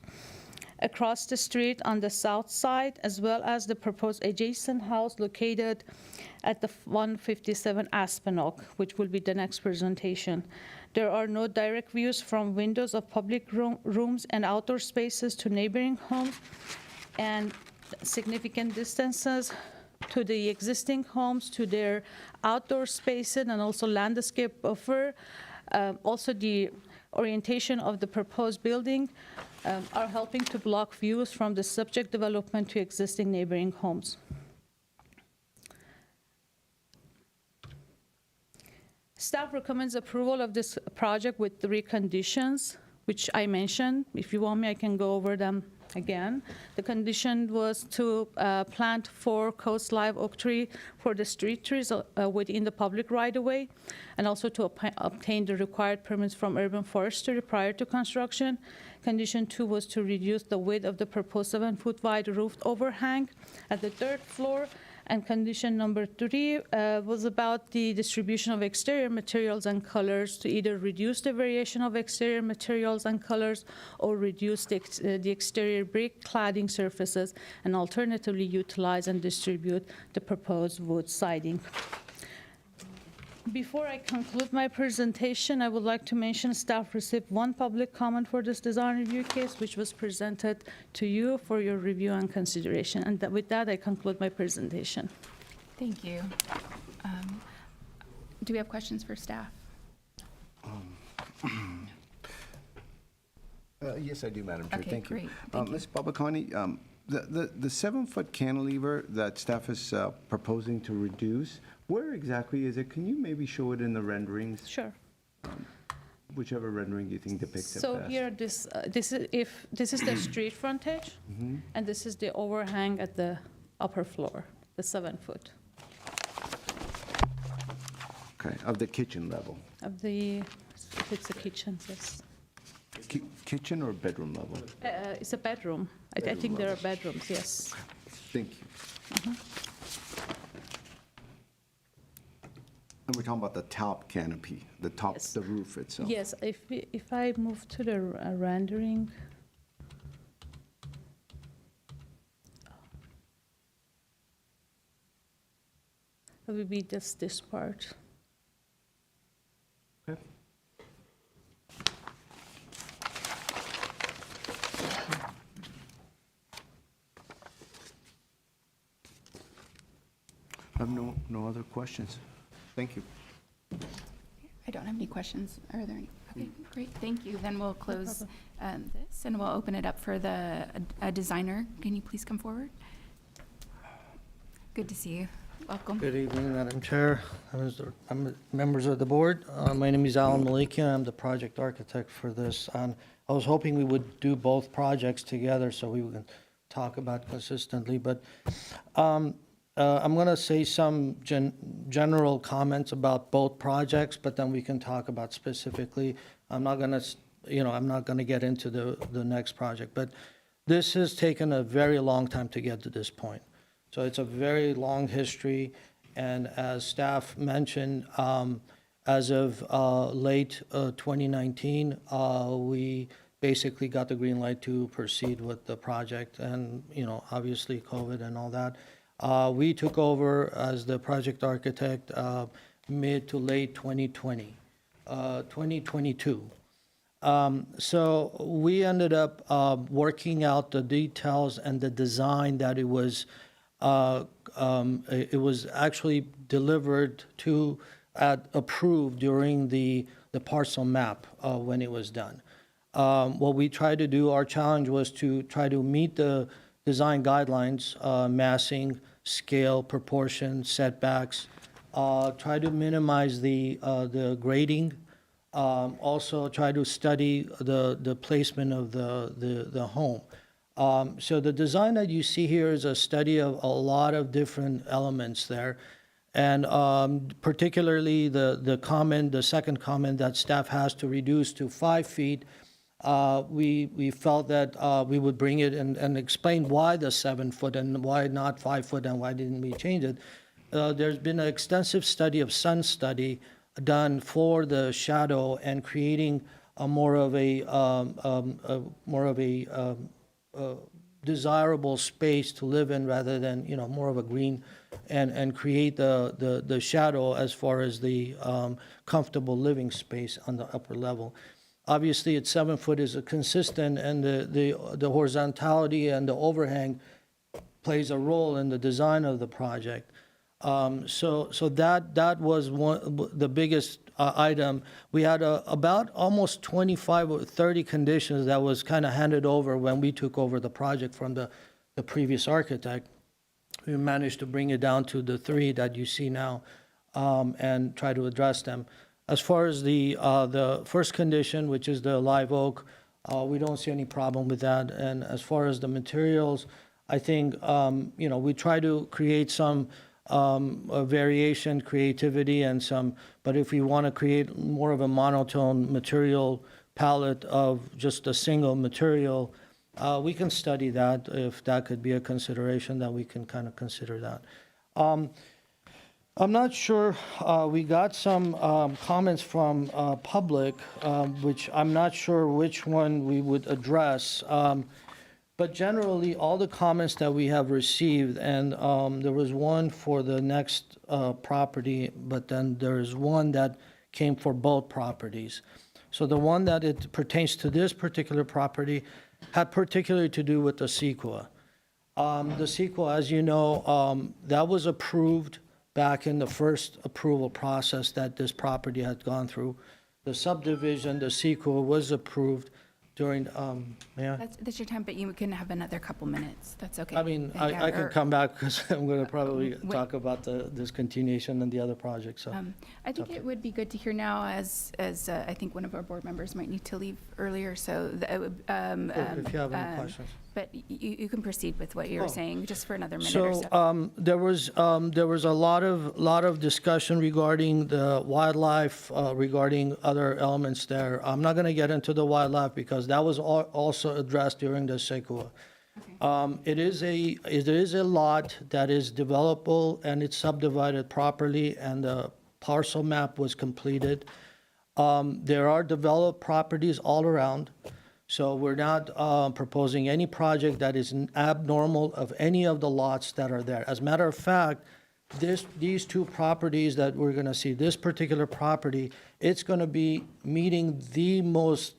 across the street on the south side, as well as the proposed adjacent house located at the 157 Aspen Oak, which will be the next presentation. There are no direct views from windows of public rooms and outdoor spaces to neighboring homes, and significant distances to the existing homes, to their outdoor spaces, and also landscape buffer. Also, the orientation of the proposed building are helping to block views from the subject development to existing neighboring homes. Staff recommends approval of this project with 3 conditions, which I mentioned. If you want me, I can go over them again. The condition was to plant 4 coast live oak tree for the street trees within the public right-of-way, and also to obtain the required permits from urban forestry prior to construction. Condition 2 was to reduce the width of the proposed 7-foot wide roofed overhang at the 3rd floor. And condition number 3 was about the distribution of exterior materials and colors to either reduce the variation of exterior materials and colors or reduce the exterior brick cladding surfaces and alternatively utilize and distribute the proposed wood siding. Before I conclude my presentation, I would like to mention staff received 1 public comment for this design review case, which was presented to you for your review and consideration. And with that, I conclude my presentation. Thank you. Do we have questions for staff? Yes, I do, Madam Chair. Okay, Thank you. great. Thank you. Ms. Babakani, the 7-foot cantilever that staff is proposing to reduce, where exactly is it? Can you maybe show it in the renderings? Sure. whichever rendering you think depicts it So best. here, this is the street frontage, and this is the overhang at the upper floor, the 7-foot Okay, of the kitchen level. of the, if it's a kitchen, yes. Kitchen or bedroom level? It's a bedroom. I think there are bedrooms, yes. Thank you. And we're talking about the top canopy, the top, Yes. the roof itself. Yes, if I move to the rendering. It would be just this part. Okay. I have no other questions. Thank you. I don't have any questions. Are there any? Okay, great, thank you. Then we'll close this, and we'll open it up for the designer. Can you please come forward? Good to see you. Welcome. Good evening, Madam Chair, members of the board. My name is Alan Malikian. I'm the project architect for this. I was hoping we would do both projects together so we can talk about consistently, but I'm going to say some general comments about both projects, but then we can talk about specifically. I'm not going to get into the next project, but this has taken a very long time to get to this point. So it's a very long history, and as staff mentioned, as of late 2019, we basically got the green light to proceed with the project, and obviously COVID and all that. We took over as the project architect mid to late 2020, 2022. So we ended up working out the details and the design that it was actually delivered to approved during the parcel map when it was done. What we tried to do, our challenge was to try to meet the design guidelines, massing, scale, proportion, setbacks, try to minimize the grading, also try to study the placement of the home. So the design that you see here is a study of a lot of different elements there. And particularly the second comment that staff has to reduce to 5 feet, we felt that we would bring it and explain why the 7 foot and why not 5 foot and why didn't we change it. There's been an extensive study of sun study done for the shadow and creating more of a desirable space to live in rather than more of a green and create the shadow as far as the comfortable living space on the upper level. Obviously, at 7 foot is a consistent, and the horizontality and the overhang plays a role in the design of the project. So that was the biggest item. We had about almost 25 or 30 conditions that was kind of handed over when we took over the project from the previous architect. We managed to bring it down to the 3 that you see now and try to address them. As far as the first condition, which is the live oak, we don't see any problem with that. And as far as the materials, I think we try to create some variation, creativity, and but if we want to create more of a monotone material palette of just a single material, we can study that. If that could be a consideration, that we can kind of consider that. I'm not sure, we got some comments from public, which I'm not sure which one we would address. But generally, all the comments that we have received, and there was one for the next property, but then there is one that came for both properties. So the one that it pertains to this particular property had particularly to do with the CEQA. The CEQA, as you know, that was approved back in the first approval process that this property had gone through. The subdivision, the CEQA, was approved during, yeah. That's your time, but you can have another couple minutes. That's okay. I mean, Yeah, I can or- come back because I'm going to probably Wait. talk about the discontinuation and the other projects, so. I think it would be good to hear now, as I think one of our board members might need to leave earlier, so. If you have any questions. But you can proceed with what you were Oh. saying, just for another minute or So so. there was a lot of discussion regarding the wildlife, regarding other elements there. I'm not going to get into the wildlife because that was also addressed during the CEQA. It is a lot that is developable and it's subdivided properly and the parcel map was completed. There are developed properties all around. So we're not proposing any project that is abnormal of any of the lots that are there. As a matter of fact, these two properties that we're going to see, this particular property, it's going to be meeting the most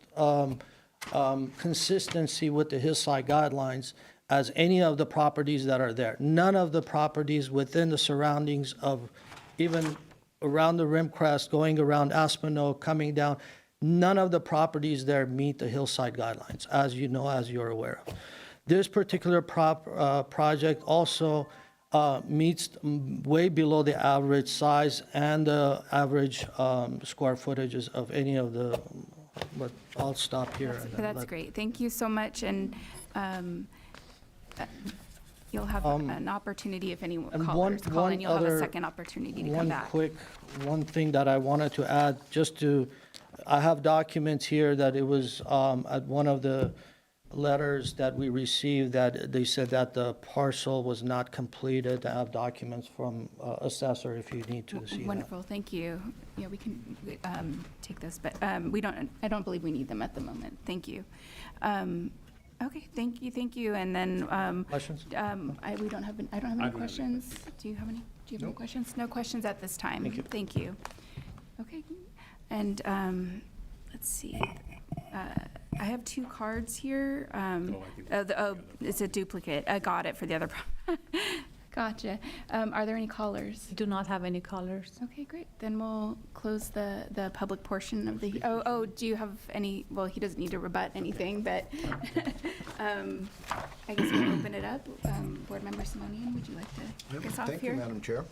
consistency with the hillside guidelines as any of the properties that are there. None of the properties within the surroundings of even around the rim crest, going around Aspinall, coming down, none of the properties there meet the hillside guidelines, as you know, as you're aware of. This particular project also meets way below the average size and the average square footages of any of the, but I'll stop here. and then That's let- great. Thank you so much, and you'll have an opportunity if any and callers call in, you'll have a other- second opportunity to come back. One thing that I wanted to add, I have documents here that it was at one of the letters that we received that they said that the parcel was not completed. I have documents from assessor if you need to see that. Wonderful, thank you. Yeah, we can take this, but I don't believe we need them at the moment. Thank you. Okay, thank you, and then. Questions? I don't have any questions. Do you have any questions? No questions at this time. Thank you. Thank you. Okay, and let's see. I have two cards here. It's a duplicate. I got it for the other. Gotcha. Are there any callers? Do not have any callers. Okay, great. Then we'll close the public portion of the, do you have any, well, he doesn't need to rebut anything, but I guess we'll open it up. Board Member Simonian, would you like to kick us off here? Thank you, Madam Chair.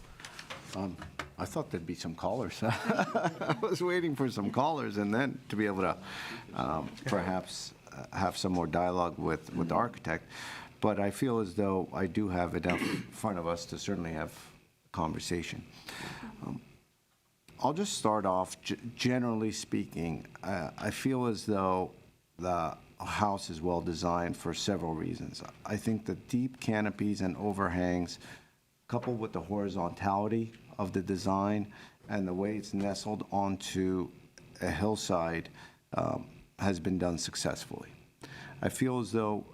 I thought there'd be some callers. I was waiting for some callers and then to be able to perhaps have some more dialogue with the architect. But I feel as though I do have enough in front of us to certainly have a conversation. I'll just start off, generally speaking, I feel as though the house is well designed for several reasons. I think the deep canopies and overhangs, coupled with the horizontality of the design and the way it's nestled onto a hillside, has been done successfully. I feel as though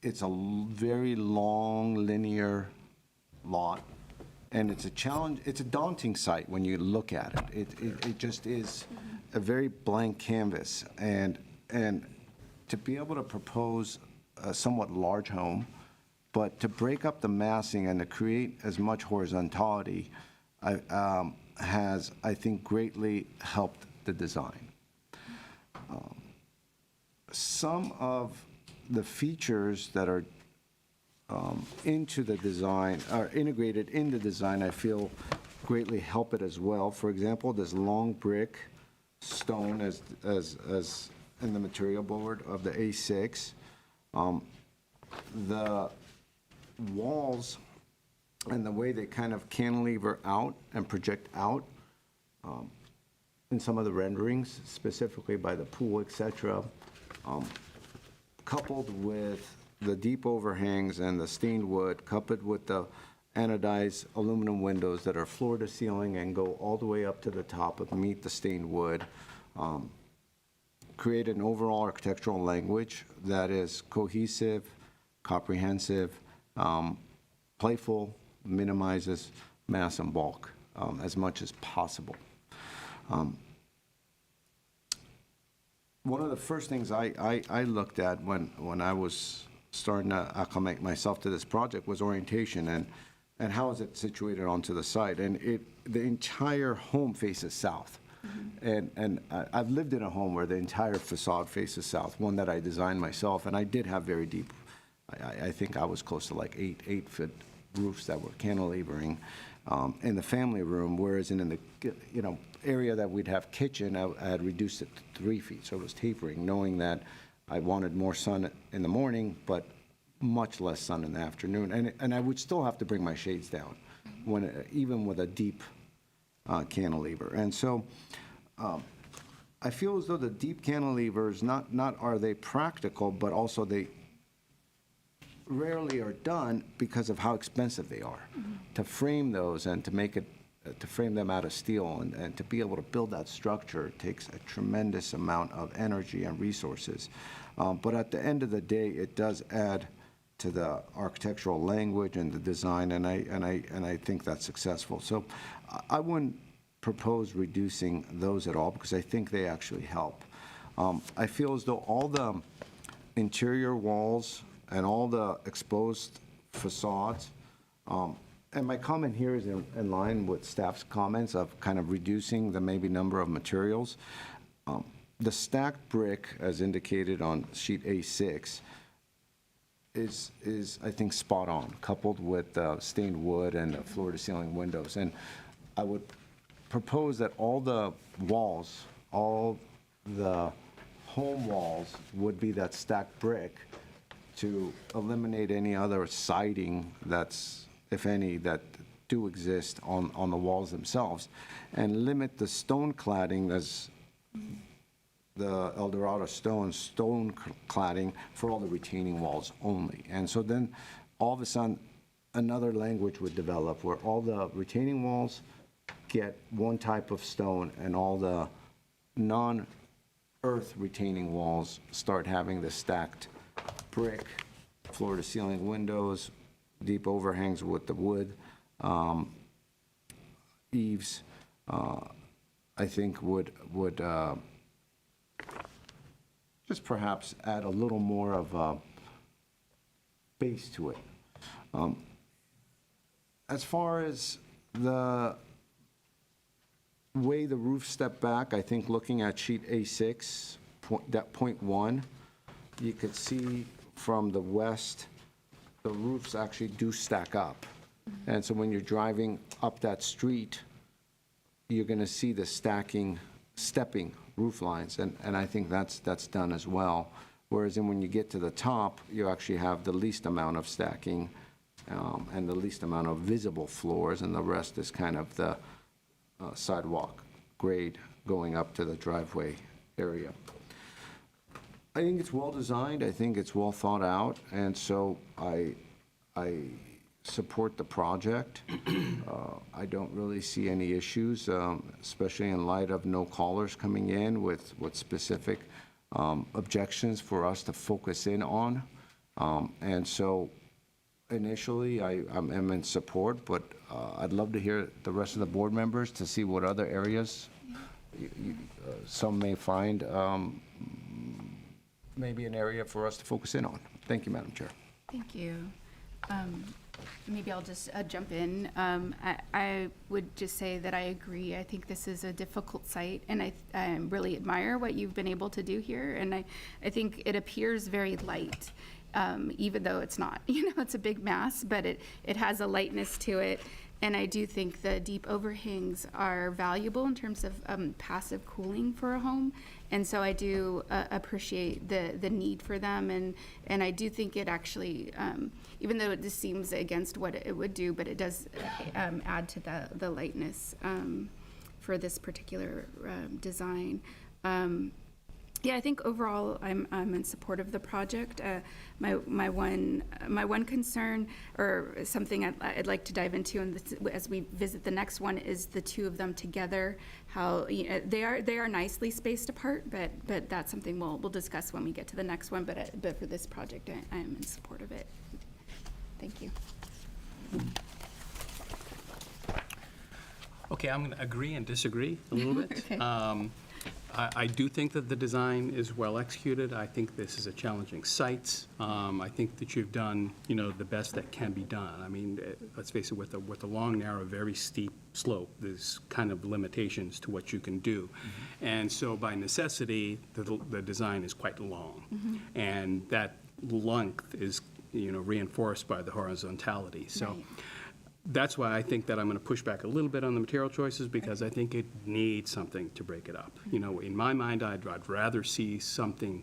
it's a very long, linear lot, and it's a challenge. It's a daunting sight when you look at it. It just is a very blank canvas, and to be able to propose a somewhat large home, but to break up the massing and to create as much horizontality has, I think, greatly helped the design. Some of the features that are into the design, are integrated in the design, I feel greatly help it as well. For example, this long brick stone as in the material board of the A6. The walls and the way they kind of cantilever out and project out in some of the renderings, specifically by the pool, et cetera, coupled with the deep overhangs and the stained wood, coupled with the anodized aluminum windows that are floor to ceiling and go all the way up to the top of meet the stained wood, create an overall architectural language that is cohesive, comprehensive, playful, minimizes mass and bulk as much as possible. One of the first things I looked at when I was starting to acclimate myself to this project was orientation and how is it situated onto the site. And the entire home faces south. And I've lived in a home where the entire facade faces south, one that I designed myself, and I did have very deep, I think I was close to like 8-foot roofs that were cantilevering in the family room, whereas in the, area that we'd have kitchen, I had reduced it to 3 feet, so it was tapering, knowing that I wanted more sun in the morning, but much less sun in the afternoon. And I would still have to bring my shades down, even with a deep cantilever. And so I feel as though the deep cantilevers, not are they practical, but also they rarely are done because of how expensive they are. To frame those and to make it, to frame them out of steel and to be able to build that structure takes a tremendous amount of energy and resources. But at the end of the day, it does add to the architectural language and the design, and I think that's successful. So I wouldn't propose reducing those at all because I think they actually help. I feel as though all the interior walls and all the exposed facades, and my comment here is in line with staff's comments of kind of reducing the maybe number of materials. The stacked brick, as indicated on sheet A6, is I think spot on, coupled with stained wood and floor-to-ceiling windows. And I would propose that all the walls, all the home walls would be that stacked brick to eliminate any other siding that's, if any, that do exist on the walls themselves, and limit the stone cladding as the El Dorado stone cladding for all the retaining walls only. And so then all of a sudden another language would develop where all the retaining walls get one type of stone and all the non-earth retaining walls start having the stacked brick, floor-to-ceiling windows, deep overhangs with the wood, eaves, I think would just perhaps add a little more of a base to it. As far as the way the roof stepped back, I think looking at sheet A6, that point 1, you could see from the west, the roofs actually do stack up. And so when you're driving up that street, you're going to see the stepping roof lines, and I think that's done as well. Whereas then when you get to the top, you actually have the least amount of stacking and the least amount of visible floors, and the rest is kind of the sidewalk grade going up to the driveway area. I think it's well designed. I think it's well thought out, and so I support the project. I don't really see any issues, especially in light of no callers coming in with specific objections for us to focus in on. And so initially, I'm in support, but I'd love to hear the rest of the board members to see what other areas some may find maybe an area for us to focus in on. Thank you, Madam Chair. Thank you. Maybe I'll just jump in. I would just say that I agree. I think this is a difficult site, and I really admire what you've been able to do here. And I think it appears very light, even though it's not. It's a big mass, but it has a lightness to it. And I do think the deep overhangs are valuable in terms of passive cooling for a home. And so I do appreciate the need for them. And I do think it actually, even though this seems against what it would do, but it does add to the lightness for this particular design. Yeah, I think overall I'm in support of the project. My one concern, or something I'd like to dive into, and as we visit the next one, is the two of them together. How they are nicely spaced apart, but that's something we'll discuss when we get to the next one. But for this project, I am in support of it. Thank you. Okay, I'm going to agree and disagree a little bit. Okay. I do think that the design is well executed. I think this is a challenging site. I think that you've done, the best that can be done. I mean, let's face it, with a long, narrow, very steep slope, there's kind of limitations to what you can do. And so by necessity, the design is quite long. And that length is, reinforced by the horizontality. So. Right. That's why I think that I'm going to push back a little bit on the material choices, because I think it needs something to break it up. In my mind, I'd rather see something,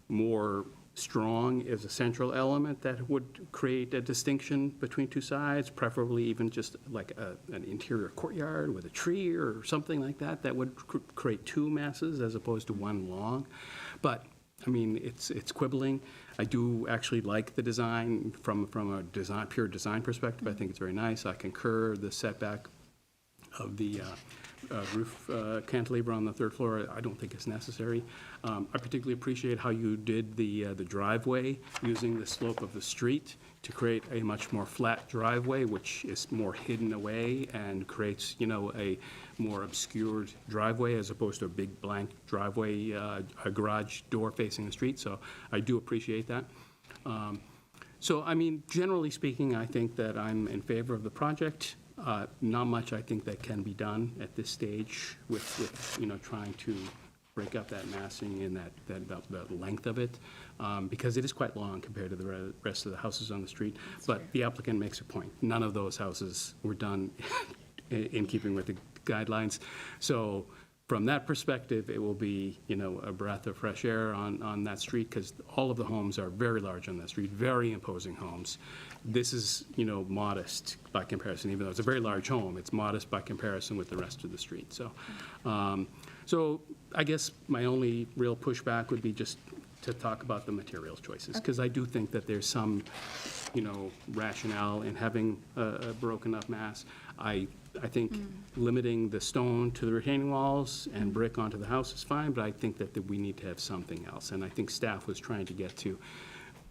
more strong as a central element that would create a distinction between two sides, preferably even just like an interior courtyard with a tree or something like that, that would create two masses as opposed to one long. But I mean, it's quibbling. I do actually like the design from a pure design perspective. I think it's very nice. I concur the setback of the roof cantilever on the third floor. I don't think it's necessary. I particularly appreciate how you did the driveway using the slope of the street to create a much more flat driveway, which is more hidden away and creates, a more obscured driveway as opposed to a big blank driveway, a garage door facing the street. So I do appreciate that. So, I mean, generally speaking, I think that I'm in favor of the project. Not much, I think, that can be done at this stage with trying to break up that massing and that length of it, because it is quite long compared to the rest of the houses on the street. But the applicant makes a point. None of those houses were done in keeping with the guidelines. So from that perspective, it will be, a breath of fresh air on that street, because all of the homes are very large on that street, very imposing homes. This is, modest by comparison, even though it's a very large home, it's modest by comparison with the rest of the street. So, so I guess my only real pushback would be just to talk about the materials choices, because I do think that there's some, rationale in having a broken up mass. I think limiting the stone to the retaining walls and brick onto the house is fine, but I think that we need to have something else. And I think staff was trying to get to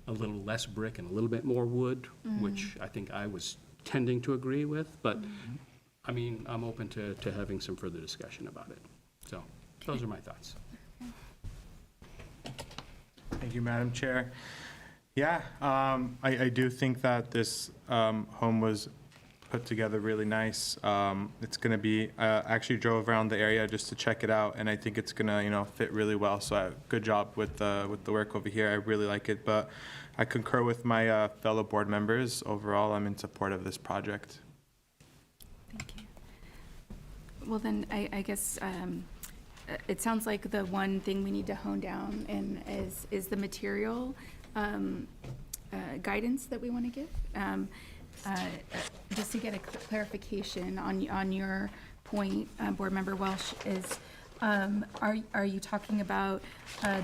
a little less brick and a little bit more wood, which I think I was tending to agree with. But, I mean, I'm open to having some further discussion about it. So those are my thoughts. Thank you, Madam Chair. Yeah, I do think that this home was put together really nice. It's going to be, I actually drove around the area just to check it out, and I think it's going to, fit really well. So good job with the work over here. I really like it, but I concur with my fellow board members. Overall, I'm in support of this project. Thank you. Well, then, I guess it sounds like the one thing we need to hone down in is the material guidance that we want to give. Just to get a clarification on your point, Board Member Welsh, is are you talking about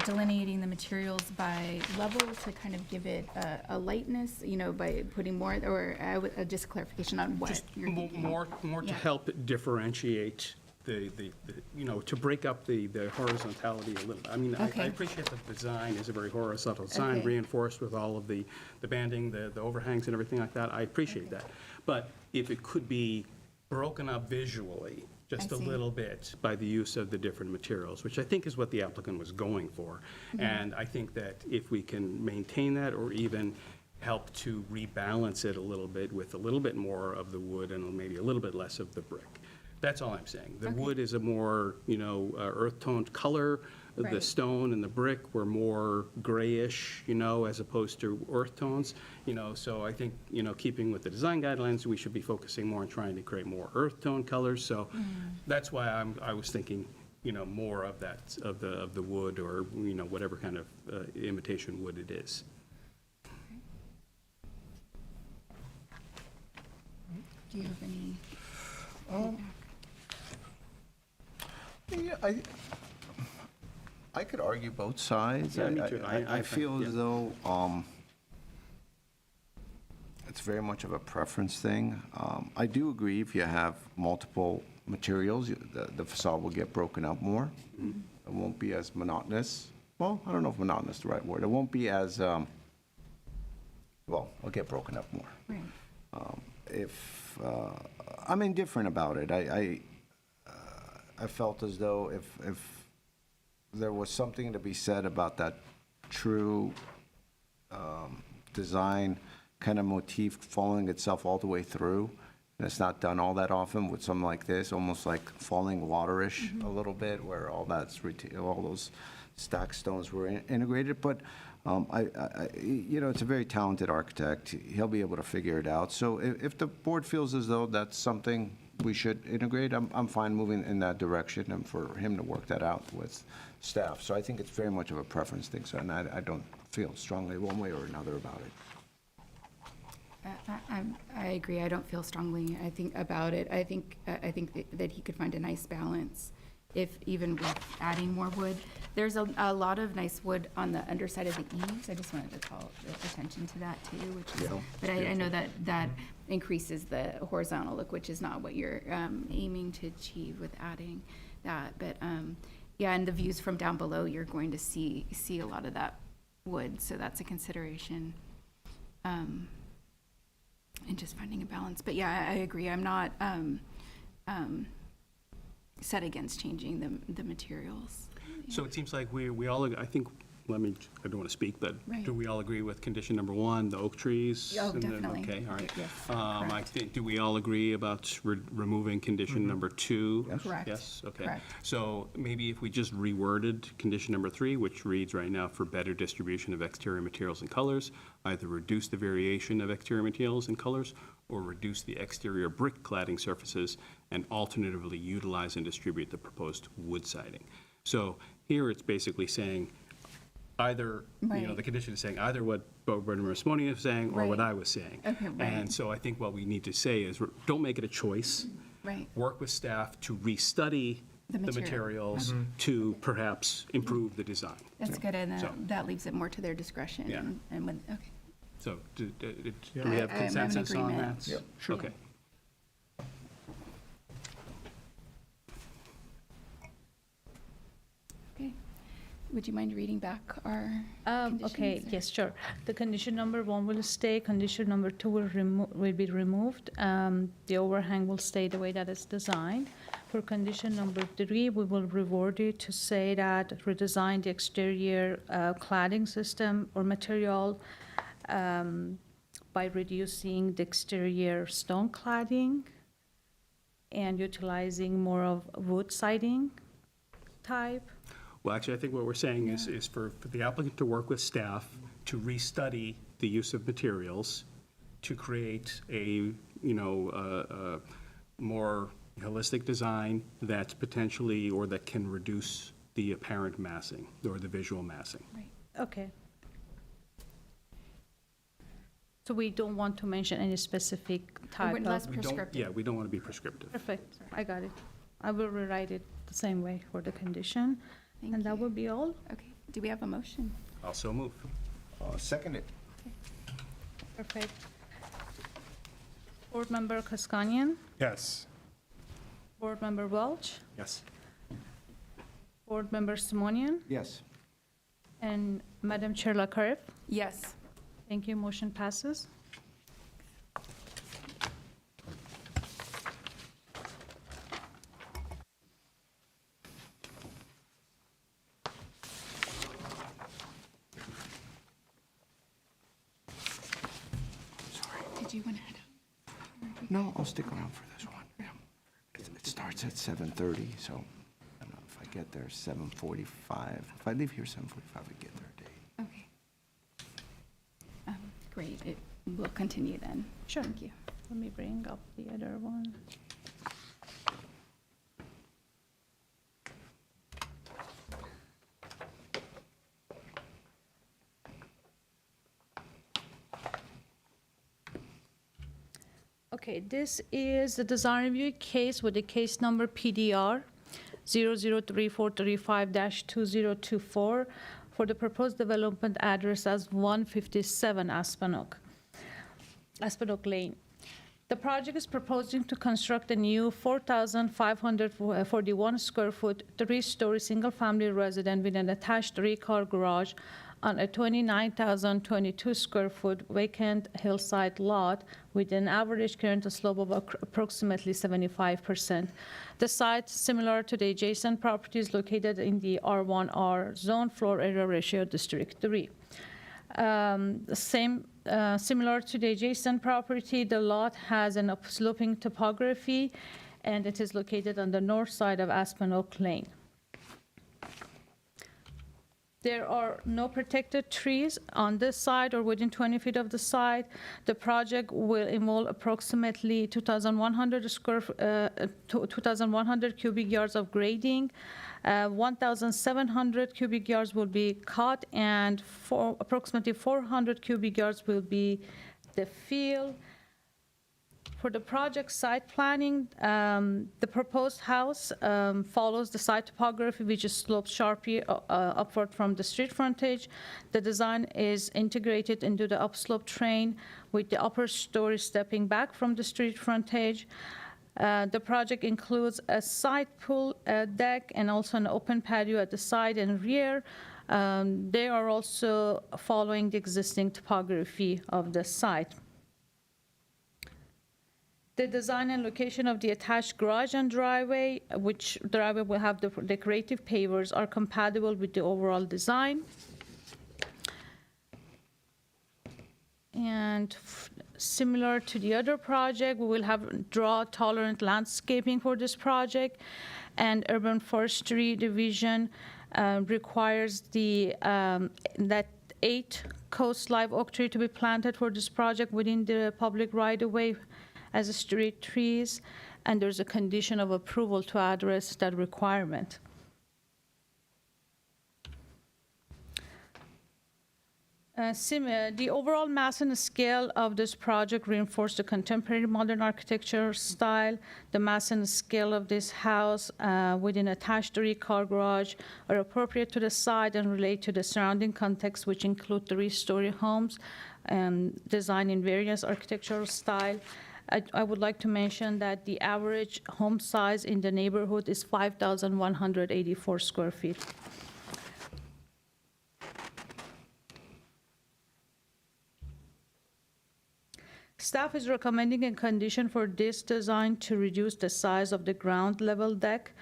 delineating the materials by level to kind of give it a lightness, by putting more, or just clarification on what Just you're thinking? more to Yeah. help differentiate the to break up the horizontality a little. I mean, I Okay. appreciate that the design is a very horizontal design, Okay. reinforced with all of the banding, the overhangs and everything like that. I appreciate that. But if it could be broken up visually, just I a see. little bit by the use of the different materials, which I think is what the applicant was going for. And I think that if we can maintain that, or even help to rebalance it a little bit with a little bit more of the wood and maybe a little bit less of the brick. That's all I'm saying. The wood is a more, earth-toned color. The Right. stone and the brick were more grayish, as opposed to earth tones. So I think, keeping with the design guidelines, we should be focusing more on trying to create more earth tone colors. So that's why I was thinking, more of that, of the wood, or, whatever kind of imitation wood it is. Do you have any? Yeah, I could argue both sides. Yeah, me too. I feel yeah. as though it's very much of a preference thing. I do agree if you have multiple materials, the facade will get broken up more. It won't be as monotonous. Well, I don't know if monotonous is the right word. It won't be as, well, it'll get broken up more. Right. If I'm indifferent about it, I felt as though if there was something to be said about that true design kind of motif following itself all the way through, and it's not done all that often with something like this, almost like falling waterish a little bit, where all all those stacked stones were integrated. But it's a very talented architect. He'll be able to figure it out. So if the board feels as though that's something we should integrate, I'm fine moving in that direction and for him to work that out with staff. So I think it's very much of a preference thing, so, and I don't feel strongly one way or another about it. I agree. I don't feel strongly, I think, about it. I think that he could find a nice balance if even with adding more wood. There's a lot of nice wood on the underside of the eaves. I just wanted to call attention to that too, which is, but I know that increases the horizontal look, which is not what you're aiming to achieve with adding that. But yeah, and the views from down below, you're going to see a lot of that wood, so that's a consideration. And just finding a balance. But yeah, I agree. I'm not set against changing the materials. So it seems like we all, I think, I don't want to speak, but Right. do we all agree with condition number 1, the oak trees? Oh, And then- definitely. Okay, all right. Yes, I correct. think, do we all agree about removing condition number 2? Yes. Correct. Yes, okay. Correct. So maybe if we just reworded condition number 3, which reads right now, for better distribution of exterior materials and colors, either reduce the variation of exterior materials and colors, or reduce the exterior brick cladding surfaces, and alternatively utilize and distribute the proposed wood siding. So here it's basically saying either, Right. the condition is saying either what Bernard Marismoni is saying or what Right. I was saying. Okay, right. And so I think what we need to say is, don't make it a choice. Right. Work with staff to restudy The the material. materials to perhaps improve the design. That's good, and So- that leaves it more to their discretion. Yeah. And when, okay. So do Yeah. we have I'm in consensus on agreement. that? Yep. Sure. Okay. Okay. Would you mind reading back our Okay, conditions? yes, sure. The condition number 1 will stay, condition number 2 will be removed. The overhang will stay the way that it's designed. For condition number 3, we will reward it to say that redesign the exterior cladding system or material by reducing the exterior stone cladding and utilizing more of wood siding type. Well, actually, I think what we're saying is for the applicant to work with staff to restudy the use of materials to create a more holistic design that's potentially, or that can reduce the apparent massing or the visual massing. Okay. So we don't want to mention any specific type We're less of... We don't- prescriptive. Yeah, we don't want to be prescriptive. Perfect, I got it. I will rewrite it the same way for the condition, Thank and that you. will be all. Okay. Do we have a motion? Also move. Second it. Perfect. Board Member Kaskanian, Yes. Board Member Welch, Yes. Board Member Simonian, Yes. and Madam Chair LaCurve. Yes. Thank you, motion passes. Did you want to head out? No, I'll stick around for this one. Yeah. It starts at 7:30, so I don't know if I get there 7:45. If I leave here 7:45, I get there a day. Okay. Great. We'll continue then. Sure. Thank you. Let me bring up the other one. Okay, this is the design review case with the case number PDR 003435-2024 for the proposed development address as 157 Aspenock Lane. The project is proposing to construct a new 4,541 square foot, 3-story single-family residence with an attached 3-car garage on a 29,022 square foot vacant hillside lot with an average current slope of approximately 75%. The site, similar to the adjacent properties located in the R1R zone floor area ratio District 3. Similar to the adjacent property, the lot has an upsloping topography, and it is located on the north side of Aspen Oak Lane. There are no protected trees on this side or within 20 feet of the site. The project will involve approximately 2,100 cubic yards of grading. 1,700 cubic yards will be cut, and approximately 400 cubic yards will be the fill. For the project site planning, the proposed house follows the site topography, which is sloped sharply upward from the street frontage. The design is integrated into the upslope terrain, with the upper story stepping back from the street frontage. The project includes a side pool deck and also an open patio at the side and rear. They are also following the existing topography of the site. The design and location of the attached garage and driveway, which driveway will have the decorative pavers, are compatible with the overall design. And similar to the other project, we will have drought-tolerant landscaping for this project, and Urban Forestry Division requires that 8 coast live oak tree to be planted for this project within the public right-of-way as street trees, and there's a condition of approval to address that requirement. The overall mass and scale of this project reinforce the contemporary modern architecture style. The mass and scale of this house with an attached 3-car garage are appropriate to the site and relate to the surrounding context, which include 3-story homes designed in various architectural style. I would like to mention that the average home size in the neighborhood is 5,184 square feet. Staff is recommending a condition for this design to reduce the size of the ground level deck,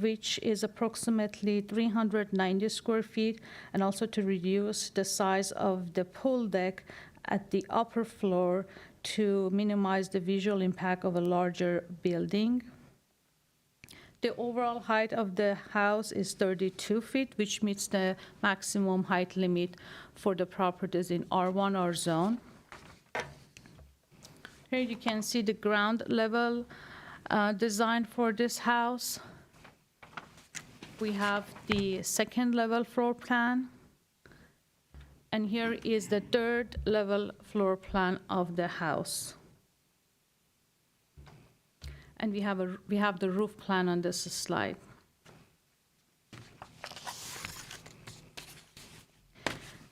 which is approximately 390 square feet, and also to reduce the size of the pool deck at the upper floor to minimize the visual impact of a larger building. The overall height of the house is 32 feet, which meets the maximum height limit for the properties in R1R zone. Here you can see the ground level design for this house. We have the second level floor plan. And here is the 3rd level floor plan of the house. And we have the roof plan on this slide.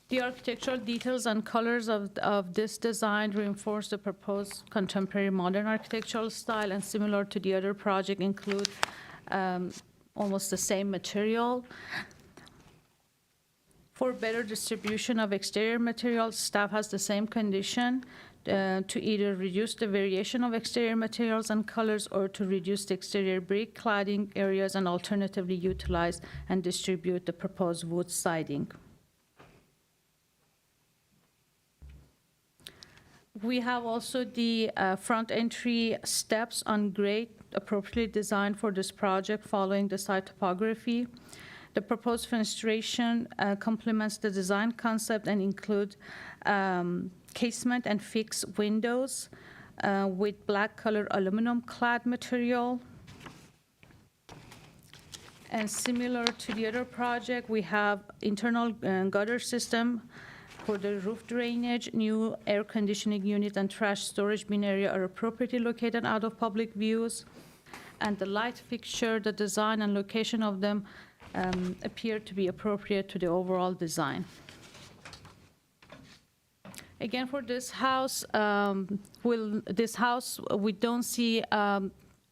The architectural details and colors of this design reinforce the proposed contemporary modern architectural style, and similar to the other project include almost the same material. For better distribution of exterior materials, staff has the same condition to either reduce the variation of exterior materials and colors or to reduce the exterior brick cladding areas and alternatively utilize and distribute the proposed wood siding. We have also the front entry steps on grade appropriately designed for this project following the site topography. The proposed fenestration complements the design concept and include casement and fixed windows with black color aluminum clad material. And similar to the other project, we have internal gutter system for the roof drainage, new air conditioning unit and trash storage bin area are appropriately located out of public views. And the light fixture, the design and location of them appear to be appropriate to the overall design. Again, for this house, we don't see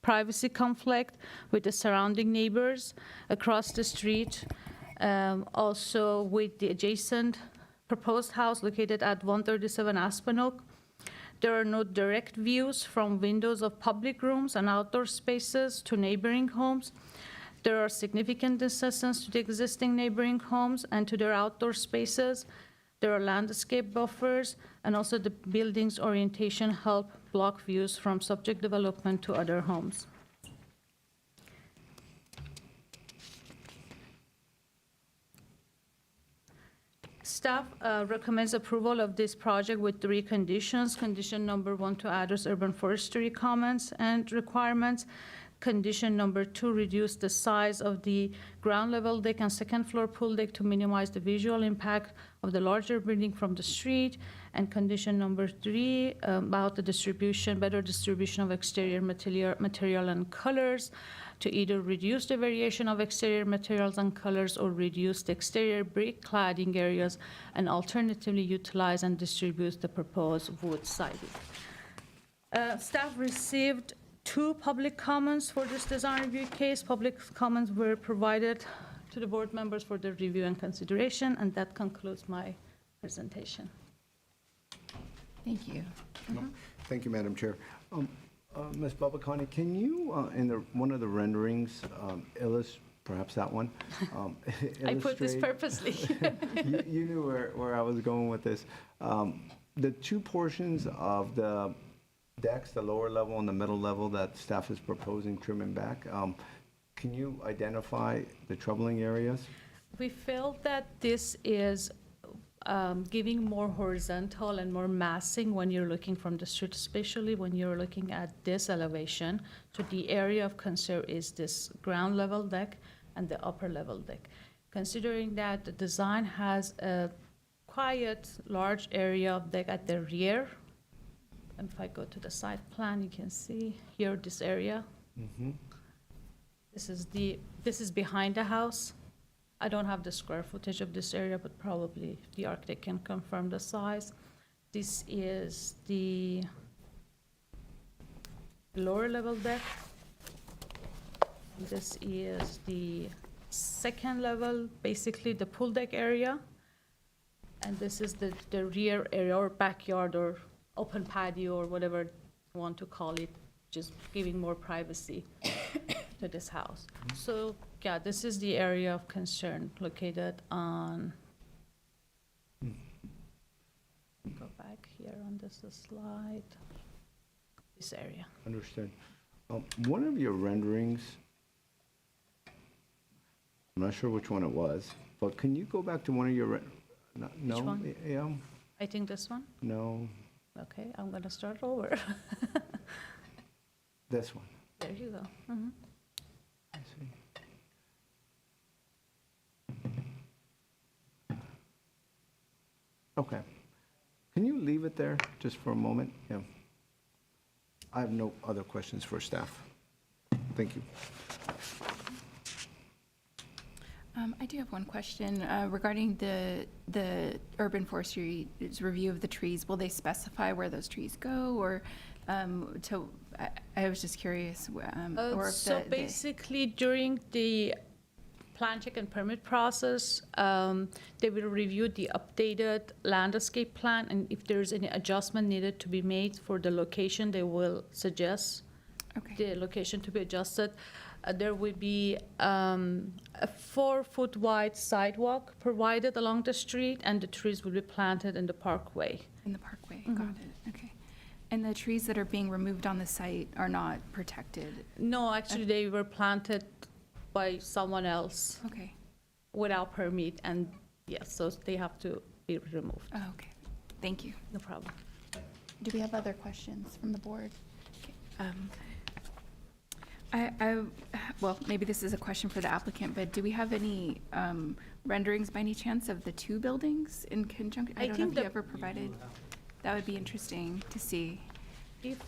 privacy conflict with the surrounding neighbors across the street. Also with the adjacent proposed house located at 137 Aspenoak. There are no direct views from windows of public rooms and outdoor spaces to neighboring homes. There are significant distances to the existing neighboring homes and to their outdoor spaces. There are landscape buffers, and also the building's orientation help block views from subject development to other homes. Staff recommends approval of this project with 3 conditions. Condition number 1, to address urban forestry comments and requirements. Condition number 2, reduce the size of the ground level deck and second floor pool deck to minimize the visual impact of the larger building from the street. And condition number 3, about the better distribution of exterior material and colors, to either reduce the variation of exterior materials and colors or reduce the exterior brick cladding areas and alternatively utilize and distribute the proposed wood siding. Staff received 2 public comments for this design review case. Public comments were provided to the board members for their review and consideration, and that concludes my presentation. Thank you. Thank you, Madam Chair. Ms. Babakani, can you, in one of the renderings, perhaps that one? I put this illustrate- purposely. You knew where I was going with this. The 2 portions of the decks, the lower level and the middle level that staff is proposing trimming back, can you identify the troubling areas? We felt that this is giving more horizontal and more massing when you're looking from the street, especially when you're looking at this elevation. So the area of concern is this ground level deck and the upper level deck. Considering that the design has a quiet, large area of deck at the rear, and if I go to the side plan, you can see here this area. This is behind the house. I don't have the square footage of this area, but probably the architect can confirm the size. This is the lower level deck. This is the second level, basically the pool deck area. And this is the rear area or backyard or open patio or whatever you want to call it, just giving more privacy to this house. So, yeah, this is the area of concern located on, go back here on this slide, this area. Understood. One of your renderings, I'm not sure which one it was, but can you go back to one of your, no? Which one? Yeah, I think this one? no, Okay, I'm gonna start over. this one. There you go. I see. Okay. Can you leave it there just for a moment? Yeah. I have no other questions for staff. Thank you. I do have one question regarding the urban forestry's review of the trees. Will they specify where those trees go, or I was just curious. Or if So basically, during the plan check and permit process, they will review the updated landscape plan, and if there's any adjustment needed to be made for the location, they will suggest the location to be adjusted. There will be a 4-foot wide sidewalk provided along the street, and the trees will be planted in the parkway. In the parkway, got it, okay. And the trees that are being removed on the site are not protected? No, actually, they were planted by someone else. Okay. Without permit, and yes, so they have to be removed. Oh, okay, thank you. No problem. Do we have other questions from the board? Okay. Well, maybe this is a question for the applicant, but do we have any renderings by any chance of the 2 buildings in conjunction? I don't know if you ever provided. That would be interesting to see.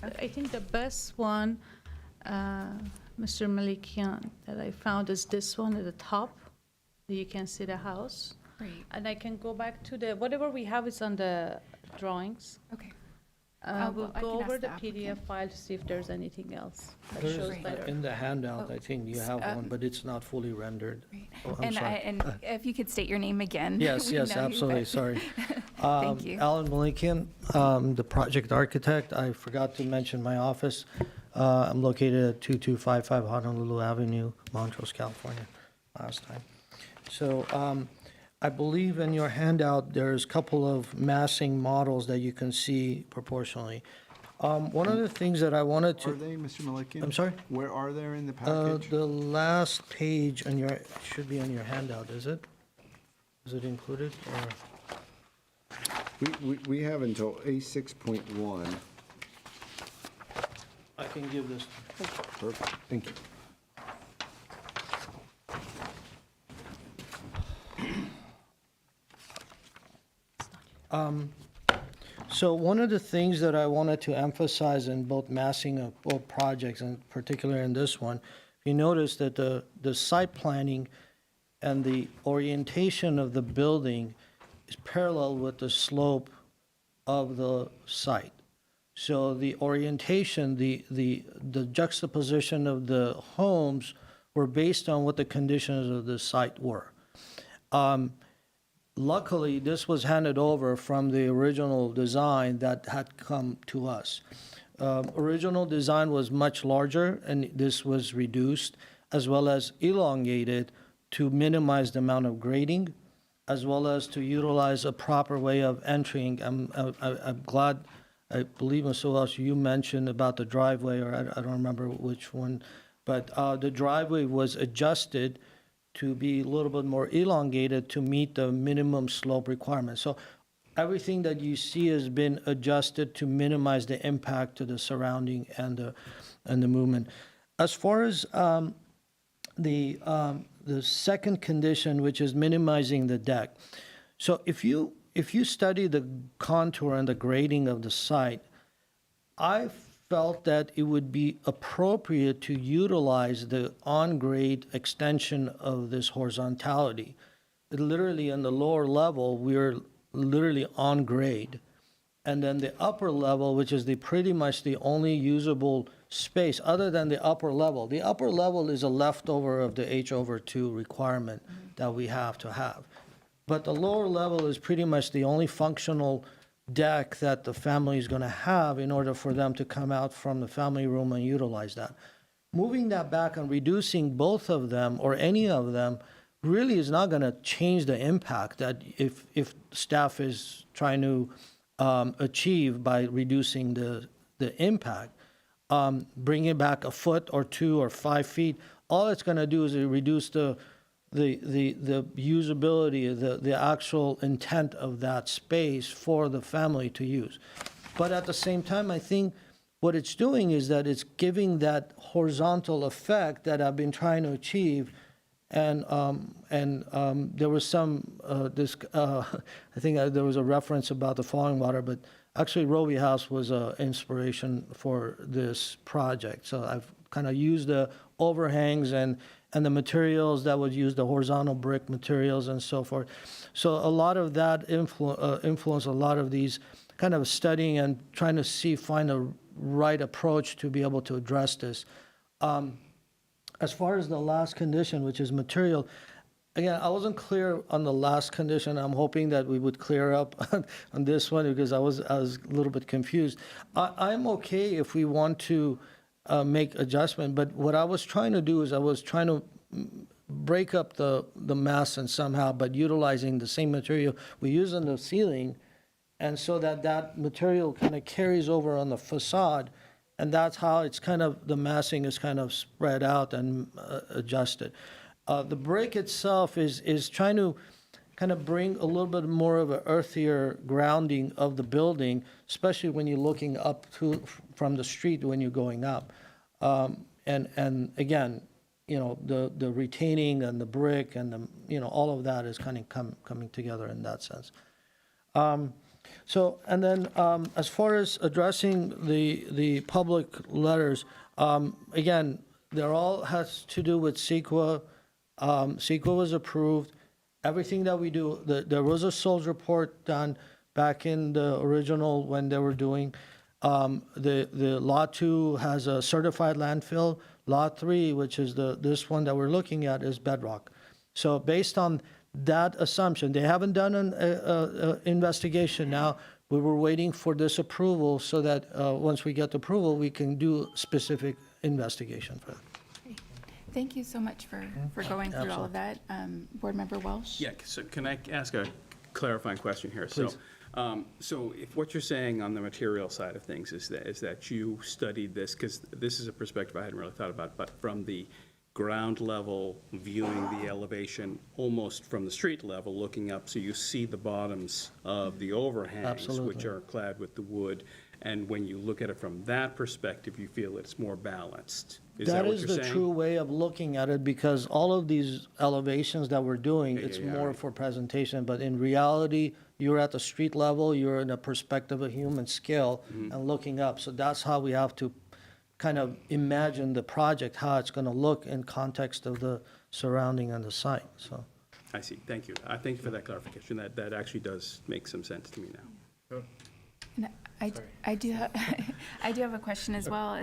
I think the best one, Mr. Malikian, that I found is this one at the top. You can see the house. Great. And I can go back to whatever we have is on the drawings. Okay. We'll I go can ask over the applicant. PDF file to see if there's anything else that There's, shows better. in the handout, I think you have one, but it's not fully rendered. Oh, I'm And sorry. and if you could state your name again. Yes, we yes, know you, absolutely, but- sorry. Thank you. Alan Malikian, the project architect. I forgot to mention my office. I'm located at 2255 Honolulu Avenue, Montrose, California, last time. So I believe in your handout, there's a couple of massing models that you can see proportionally. One of the things that I wanted Are to, they, Mr. Malikian? I'm sorry? Where are they in the package? The last page on your, should be on your handout, is it? Is it included, or? We have until A6.1. I can give this. Perfect, thank you. So one of the things that I wanted to emphasize in both massing of both projects, and particularly in this one, you notice that the site planning and the orientation of the building is parallel with the slope of the site. So the orientation, the juxtaposition of the homes were based on what the conditions of the site were. Luckily, this was handed over from the original design that had come to us. Original design was much larger, and this was reduced, as well as elongated to minimize the amount of grading, as well as to utilize a proper way of entering. I'm glad, I believe, Mr. Welch, you mentioned about the driveway, or I don't remember which one, but the driveway was adjusted to be a little bit more elongated to meet the minimum slope requirement. So everything that you see has been adjusted to minimize the impact to the surrounding and the movement. As far as the second condition, which is minimizing the deck. So if you study the contour and the grading of the site, I felt that it would be appropriate to utilize the on-grade extension of this horizontality. Literally, in the lower level, we're literally on grade. And then the upper level, which is pretty much the only usable space, other than the upper level. The upper level is a leftover of the H/2 requirement that we have to have. But the lower level is pretty much the only functional deck that the family is going to have in order for them to come out from the family room and utilize that. Moving that back and reducing both of them or any of them really is not going to change the impact that if staff is trying to achieve by reducing the impact. Bringing it back a foot or 2 or 5 feet, all it's going to do is reduce the usability, the actual intent of that space for the family to use. But at the same time, I think what it's doing is that it's giving that horizontal effect that I've been trying to achieve. And there was some, I think there was a reference about the falling water, but actually Roby House was an inspiration for this project. So I've kind of used the overhangs and the materials that would use the horizontal brick materials and so forth. So a lot of that influenced a lot of these kind of studying and trying to find a right approach to be able to address this. As far as the last condition, which is material, again, I wasn't clear on the last condition. I'm hoping that we would clear up on this one because I was a little bit confused. I'm okay if we want to make adjustment, but what I was trying to do is I was trying to break up the mass and somehow, but utilizing the same material we use on the ceiling, and so that material kind of carries over on the facade. And that's how it's kind of, the massing is kind of spread out and adjusted. The brick itself is trying to kind of bring a little bit more of an earthier grounding of the building, especially when you're looking up from the street when you're going up. And again, you know, the retaining and the brick and the, you know, all of that is kind of coming together in that sense. So, and then as far as addressing the public letters, again, they're all has to do with CEQA. CEQA was approved. Everything that we do, there was a SOLS report done back in the original when they were doing. The Lot 2 has a certified landfill. Lot 3, which is this one that we're looking at, is bedrock. So based on that assumption, they haven't done an investigation now. We were waiting for this approval so that once we get the approval, we can do specific investigation for that. Thank you so much for going through all of that. Board Member Welsh? Yeah, so can I ask a clarifying question here? Please. So if what you're saying on the material side of things is that you studied this, because this is a perspective I hadn't really thought about, but from the ground level, viewing the elevation almost from the street level, looking up, so you see the bottoms of the overhangs, which Absolutely. are clad with the wood, and when you look at it from that perspective, you feel it's more balanced. Is that what is you're the saying? true way of looking at it, because all of these elevations that we're doing, Yeah, it's yeah, more right. for presentation, but in reality, you're at the street level, you're in a perspective of human scale Mm-hmm. and looking up. So that's how we have to kind of imagine the project, how it's going to look in context of the surrounding and the site, so. I see, thank you. I thank you for that clarification. That actually does make some sense to me now. And I do have, I do have a question as well,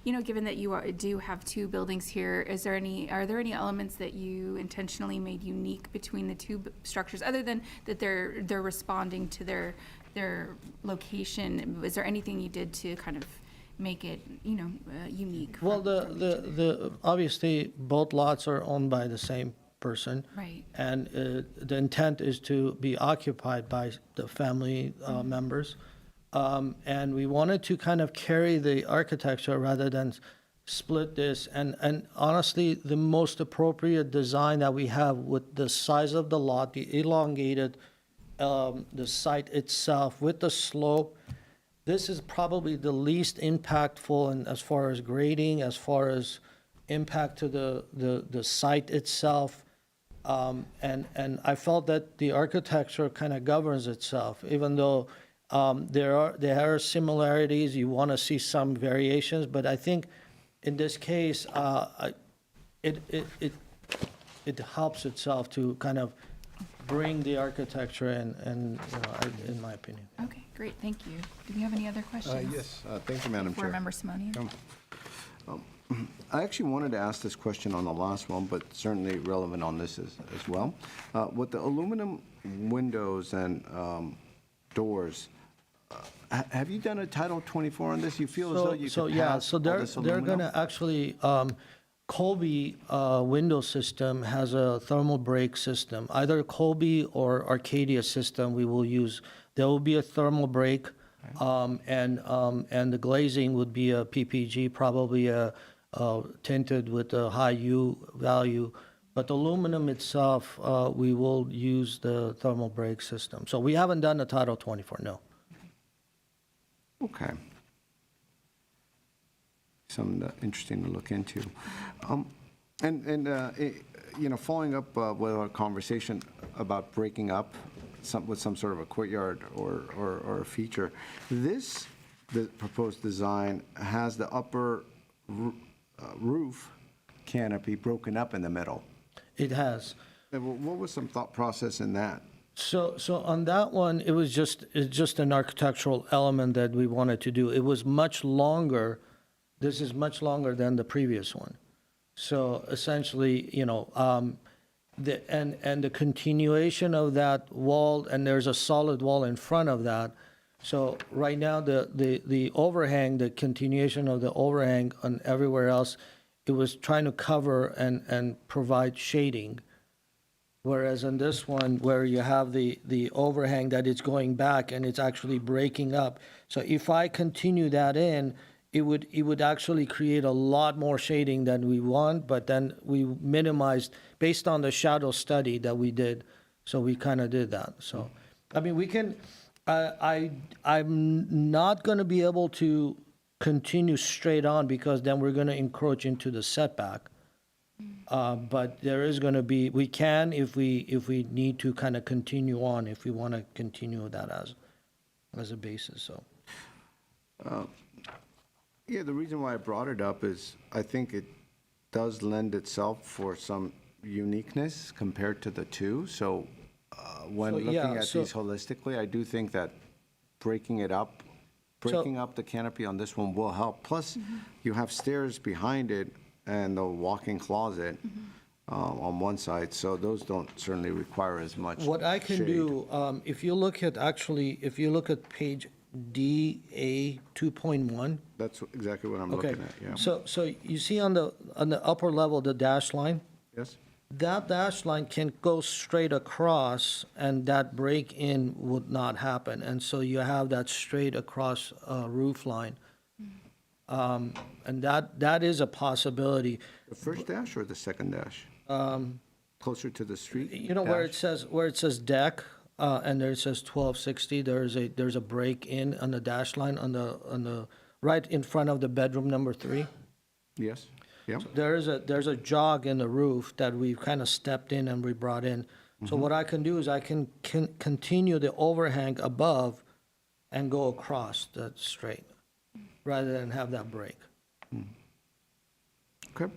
given that you do have two buildings here, are there any elements that you intentionally made unique between the two structures, other than that they're responding to their location? Is there anything you did to kind of make it, unique? Well, the obviously, both lots are owned by the same person. Right. And the intent is to be occupied by the family members. And we wanted to kind of carry the architecture rather than split this. And honestly, the most appropriate design that we have with the size of the lot, the elongated, the site itself with the slope, this is probably the least impactful in, as far as grading, as far as impact to the site itself. And I felt that the architecture kind of governs itself, even though there are similarities. You want to see some variations, but I think in this case, it helps itself to kind of bring the architecture in my opinion. Okay, great, thank you. Do we have any other questions? Yes, thank you, Madam Chair. Board Member Simonian? I actually wanted to ask this question on the last one, but certainly relevant on this as well. With the aluminum windows and doors, have you done a Title 24 on this? You feel as though you could pass So all they're this going aluminum? to actually, Colby window system has a thermal break system. Either Colby or Arcadia system we will use. There will be a thermal break, and the glazing would be a PPG, probably a tinted with a high U value. But the aluminum itself, we will use the thermal break system. So we haven't done the Title 24, no. Okay. Something interesting to look into. Following up with our conversation about breaking up with some sort of a courtyard or a feature, the proposed design has the upper roof canopy broken up in the middle. It has. What was some thought process in that? So on that one, it's just an architectural element that we wanted to do. It was much longer. This is much longer than the previous one. So essentially, the continuation of that wall, and there's a solid wall in front of that. So right now, the overhang, the continuation of the overhang and everywhere else, it was trying to cover and provide shading. Whereas in this one, where you have the overhang that it's going back and it's actually breaking up. So if I continue that in, it would actually create a lot more shading than we want, but then we minimized based on the shadow study that we did. So we kind of did that. So, I mean, we can, I'm not going to be able to continue straight on because then we're going to encroach into the setback. But there is going to be, we can if we need to kind of continue on, if we want to continue that as a basis, so. Yeah, the reason why I brought it up is I think it does lend itself for some uniqueness compared to the two. So when looking at these holistically, I do think that breaking it up breaking up the canopy on this one will help. Plus, you have stairs behind it and the walk-in closet on one side, so those don't certainly require as much What I can shade. do, if you look at, actually, if you look at page DA 2.1. That's exactly what I'm Okay, looking at, yeah. so you see on the upper level, the dash line? Yes? That dash line can go straight across, and that break-in would not happen. And so you have that straight across roof line. And that is a possibility. The first dash or the second dash? Closer to the street? You know where it says deck, and there it says 1260, there's a break-in on the dash line on the right in front of the bedroom number 3? Yes, yeah. There's a jog in the roof that we've kind of stepped in and we brought in. So what I can do is I can continue the overhang above and go across that straight, rather than have that break. Okay.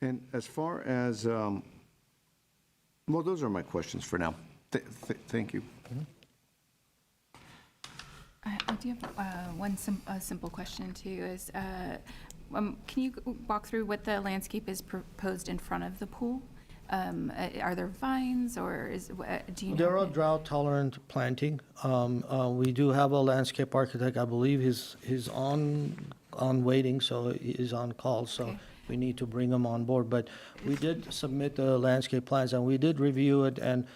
And as far as, well, those are my questions for now. Thank you. I do have one simple question too, is can you walk through what the landscape is proposed in front of the pool? Are there vines or do you know? They're all drought-tolerant planting. We do have a landscape architect, I believe he's on waiting, so he's on call, so Okay. we need to bring him on board. But we did submit the landscape plans, and we did review it, and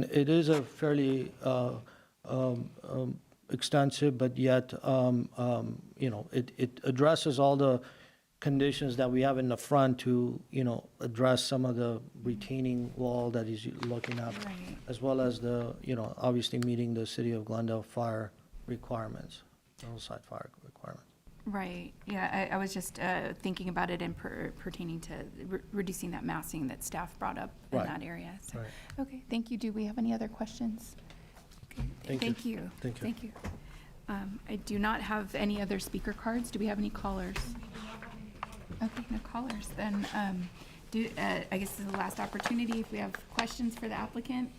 it is a fairly extensive, but yet, it addresses all the conditions that we have in the front to, address some of the retaining wall that he's looking at, Right. as well as the, obviously meeting the City of Glendale fire requirements, hillside fire requirements. Right, yeah, I was just thinking about it in pertaining to reducing that massing that staff brought up in Right. that area. So, Right. okay, thank you. Do we have any other questions? Okay, Thank you. Thank you. Thank you. Thank you. I do not have any other speaker cards. Do we have any callers? Okay, no callers. Then, I guess this is the last opportunity. If we have questions for the applicant?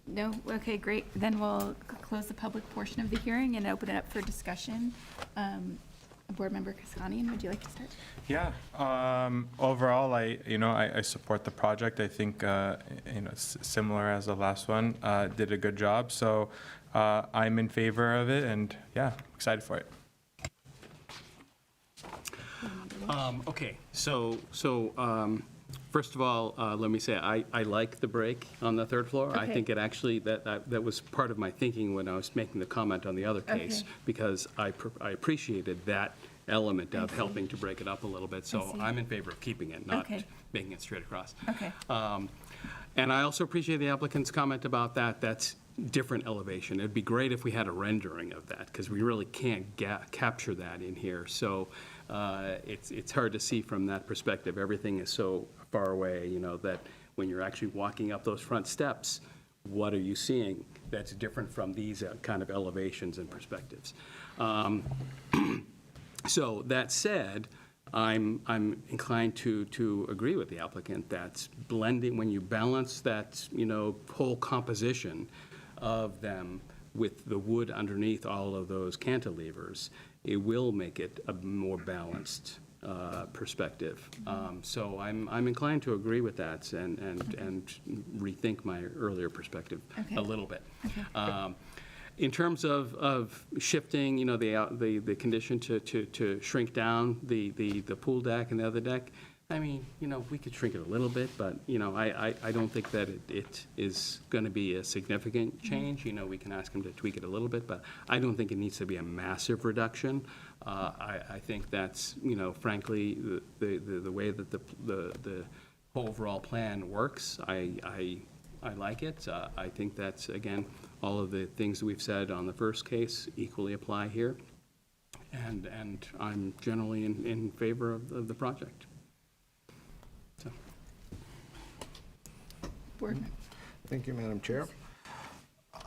No? Okay, great. Then we'll close the public portion of the hearing and open it up for discussion. Board Member Kaskanian, would you like to start? Yeah, overall, I support the project. I think, similar as the last one, did a good job. So I'm in favor of it, and yeah, excited for it. Okay, so first of all, let me say, I like the break on the third floor. I Okay. think it actually, that was part of my thinking when I was making the comment on the other case, Okay. because I appreciated that element of helping to break it up a little bit. So see. I'm in favor of keeping it, not Okay. making it straight across. Okay. And I also appreciate the applicant's comment about that. That's different elevation. It'd be great if we had a rendering of that, because we really can't capture that in here. So it's hard to see from that perspective. Everything is so far away, that when you're actually walking up those front steps, what are you seeing that's different from these kind of elevations and perspectives? So that said, I'm inclined to agree with the applicant that blending, when you balance that, whole composition of them with the wood underneath all of those cantilevers, it will make it a more balanced perspective. So I'm inclined to agree with that and rethink my earlier perspective Okay. a little bit. Okay. In terms of shifting, the condition to shrink down the pool deck and the other deck, I mean, we could shrink it a little bit, but, I don't think that it is going to be a significant change. We can ask them to tweak it a little bit, but I don't think it needs to be a massive reduction. I think that's, frankly, the way that the overall plan works. I like it. I think that's, again, all of the things that we've said on the first case equally apply here. And I'm generally in favor of the project. So. Board Member. Thank you, Madam Chair.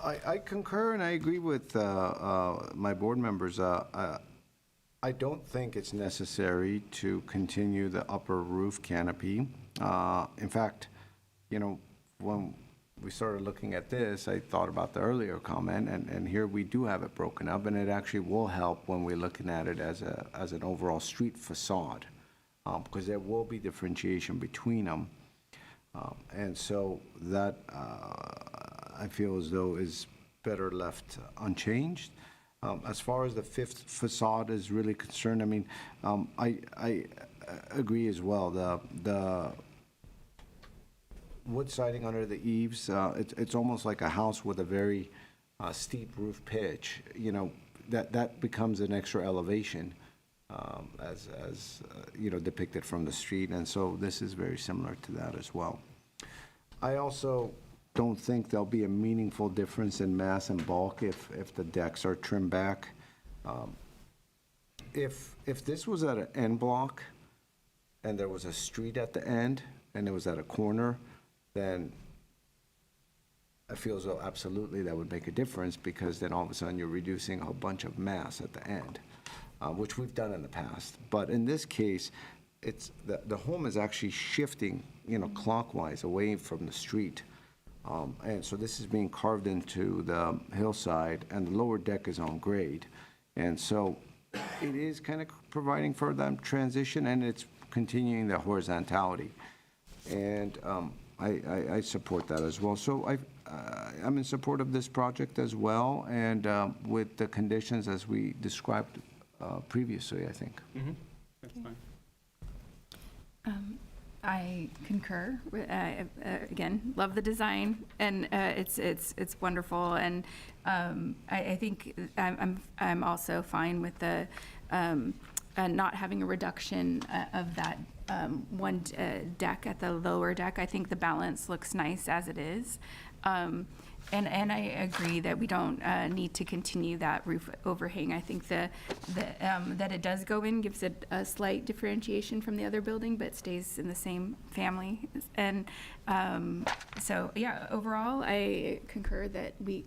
I concur and I agree with my board members. I don't think it's necessary to continue the upper roof canopy. In fact, when we started looking at this, I thought about the earlier comment, and here we do have it broken up, and it actually will help when we're looking at it as an overall street facade, because there will be differentiation between them. And so that, I feel as though is better left unchanged. As far as the fifth facade is really concerned, I mean, I agree as well. The wood siding under the eaves, it's almost like a house with a very steep roof pitch. You know, that becomes an extra elevation as depicted from the street. And so this is very similar to that as well. I also don't think there'll be a meaningful difference in mass and bulk if the decks are trimmed back. If this was at an end block and there was a street at the end and it was at a corner, then I feel as though absolutely that would make a difference, because then all of a sudden you're reducing a whole bunch of mass at the end, which we've done in the past. But in this case, it's the home is actually shifting, clockwise away from the street. And so this is being carved into the hillside, and the lower deck is on grade. And so it is kind of providing for that transition, and it's continuing the horizontality. And I support that as well. So I'm in support of this project as well, and with the conditions as we described previously, I think. Mm-hmm. That's fine. I concur. Again, love the design, and it's wonderful. And I think I'm also fine with the not having a reduction of that one deck at the lower deck. I think the balance looks nice as it is. And I agree that we don't need to continue that roof overhang. I think that it does go in, gives it a slight differentiation from the other building, but stays in the same family. And so, yeah, overall, I concur that we,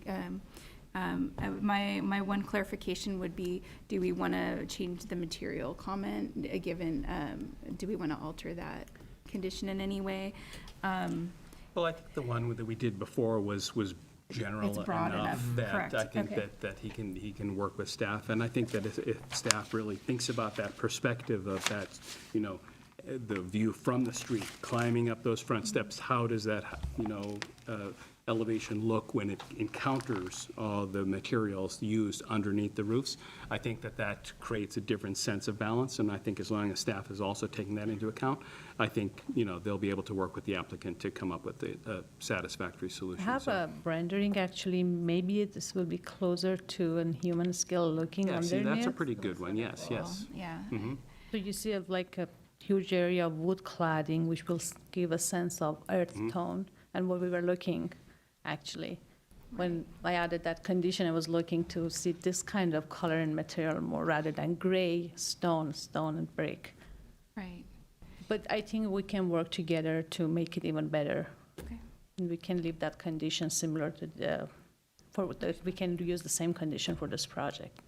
my one clarification would be, do we want to change the material comment, given, do we want to alter that condition in any way? Well, I think the one that we did before was general It's broad enough, that correct, I think okay. that he can work with staff. And I think that if staff really thinks about that perspective of that, the view from the street, climbing up those front steps, how does that, elevation look when it encounters all the materials used underneath the roofs? I think that creates a different sense of balance, and I think as long as staff is also taking that into account, I think, they'll be able to work with the applicant to come up with a satisfactory I solution. have a rendering, actually, maybe this will be closer to a human scale looking Yeah, underneath. see, that's a pretty good one, yes, yes. Yeah. Mhm. So you see like a huge area of wood cladding, which will give a sense of earth tone, and what we were looking, actually. When I added that condition, I was looking to see this kind of color and material more rather than gray, stone and brick. Right. But I think we can work together to make it even better. Okay. And we can leave that condition similar to we can use the same condition for this project.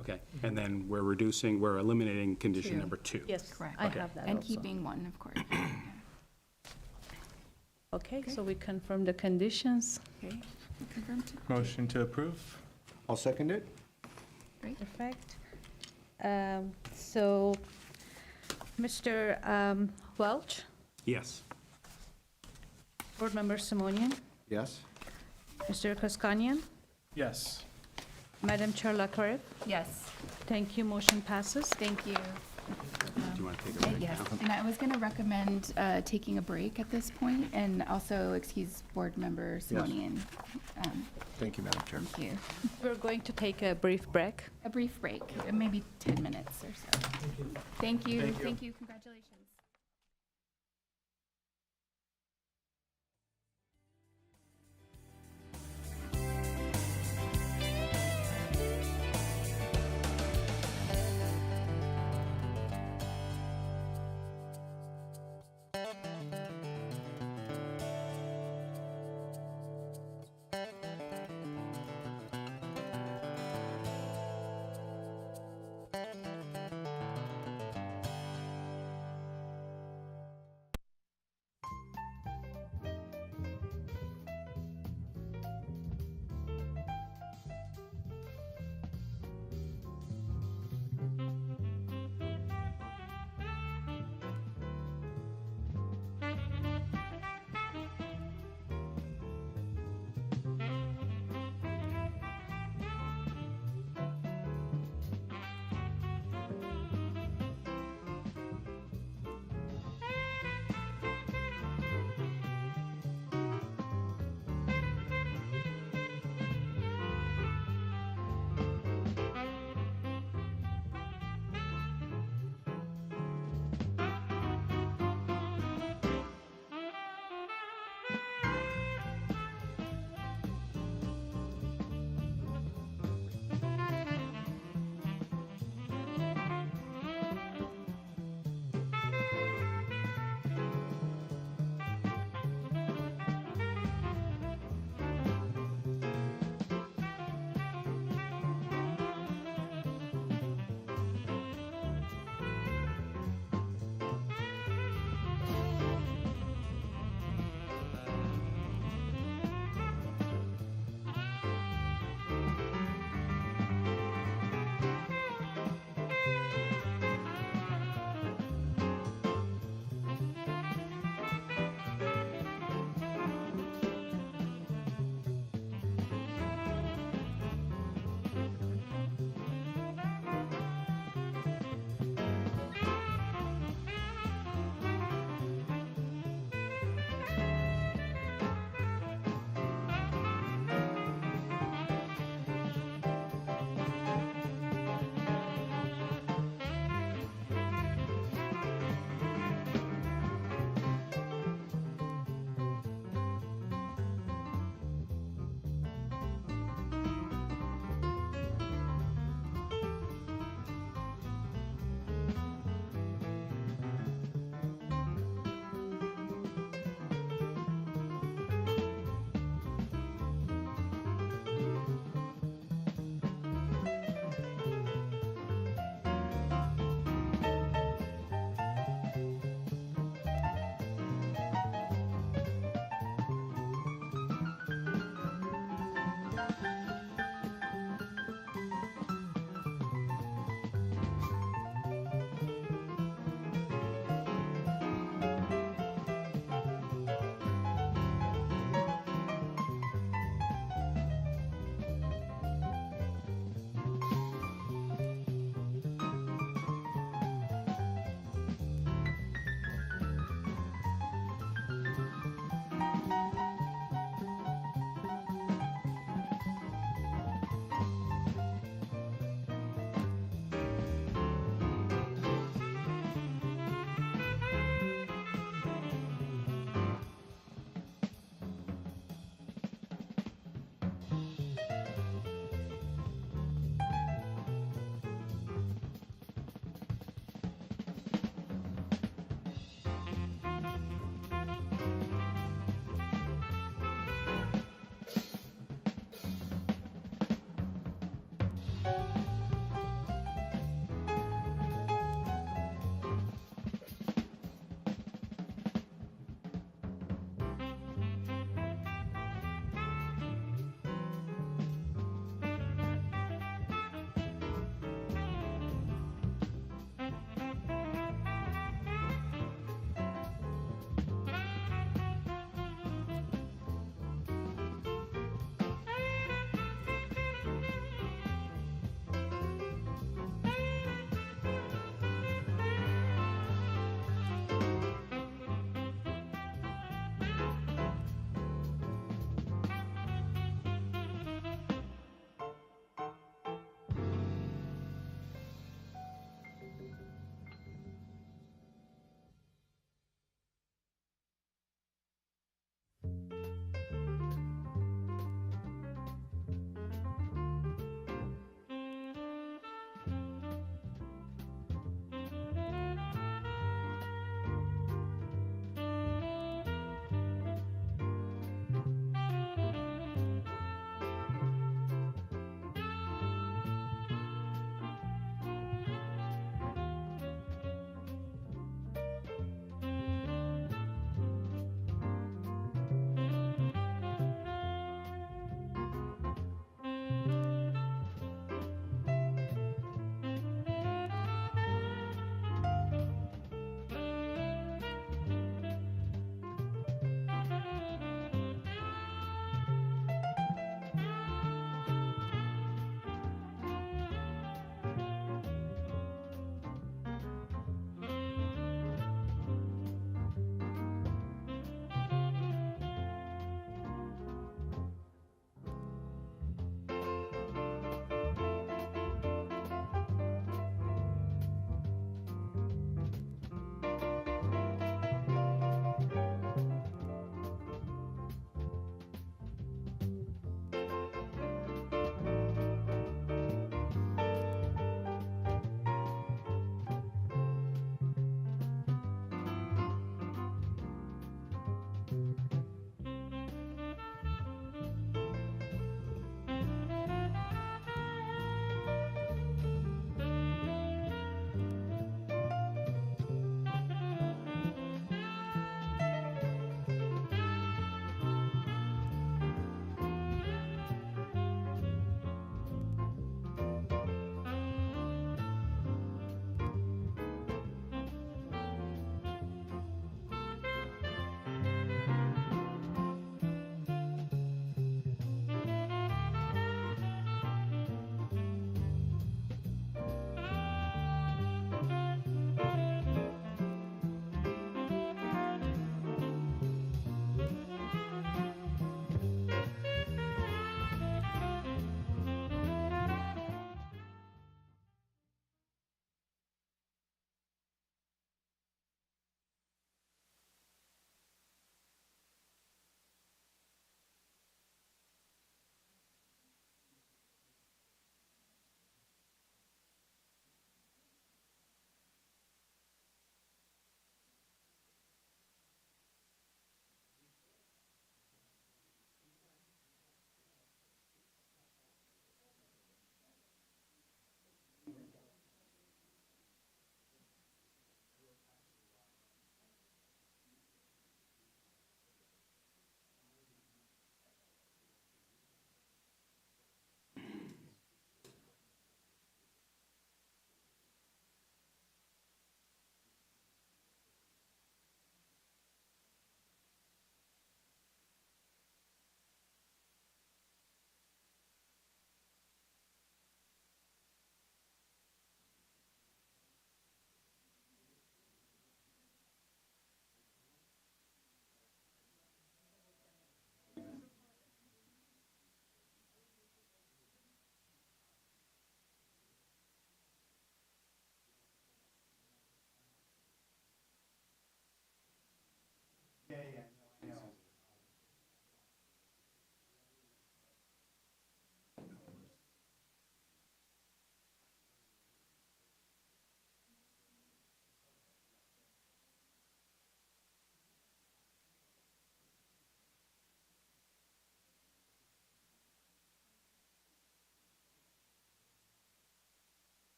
Okay, and then we're eliminating condition Two. number 2. Yes, Correct. I have that And also. keeping one, of course. Okay, so we confirm the conditions. Okay. Confirmed. Motion to approve? I'll second it. Perfect. So, Mr. Welch, Yes. Board Member Simonian, Yes? Mr. Koskanian, Yes. Madam Chair Lakarev. Yes. Thank you, motion passes. Thank you. Do you want to take a break Yes, now? and I was going to recommend taking a break at this point, and also excuse Board Member Simonian. Thank you, Madam Chair. Thank you. We're going to take a brief break. A brief break, maybe 10 minutes or so. Thank you, thank you, congratulations.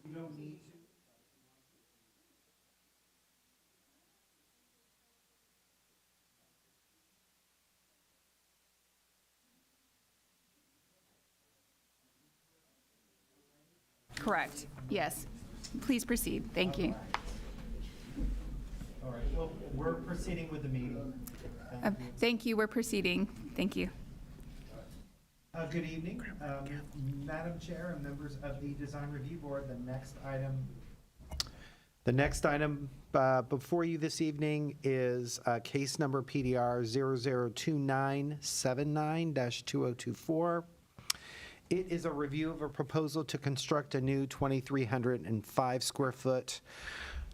You don't need to. Correct. Yes. Please proceed. Thank you. All right, well, we're proceeding with the meeting. Thank you. We're proceeding. Thank you. Good evening, Madam Chair and members of the Design Review Board. The next item before you this evening is case number PDR 002979-2024. It is a review of a proposal to construct a new 2,305 square foot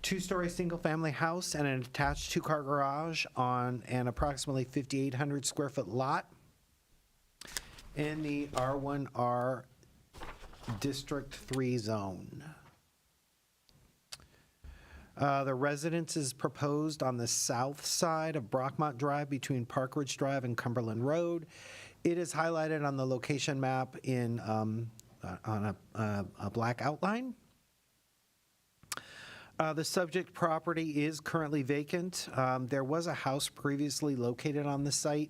two-story single-family house and an attached two-car garage on an approximately 5,800 square foot lot in the R1R District 3 zone. The residence is proposed on the south side of Brockmont Drive between Park Ridge Drive and Cumberland Road. It is highlighted on the location map in on a black outline. The subject property is currently vacant. There was a house previously located on the site,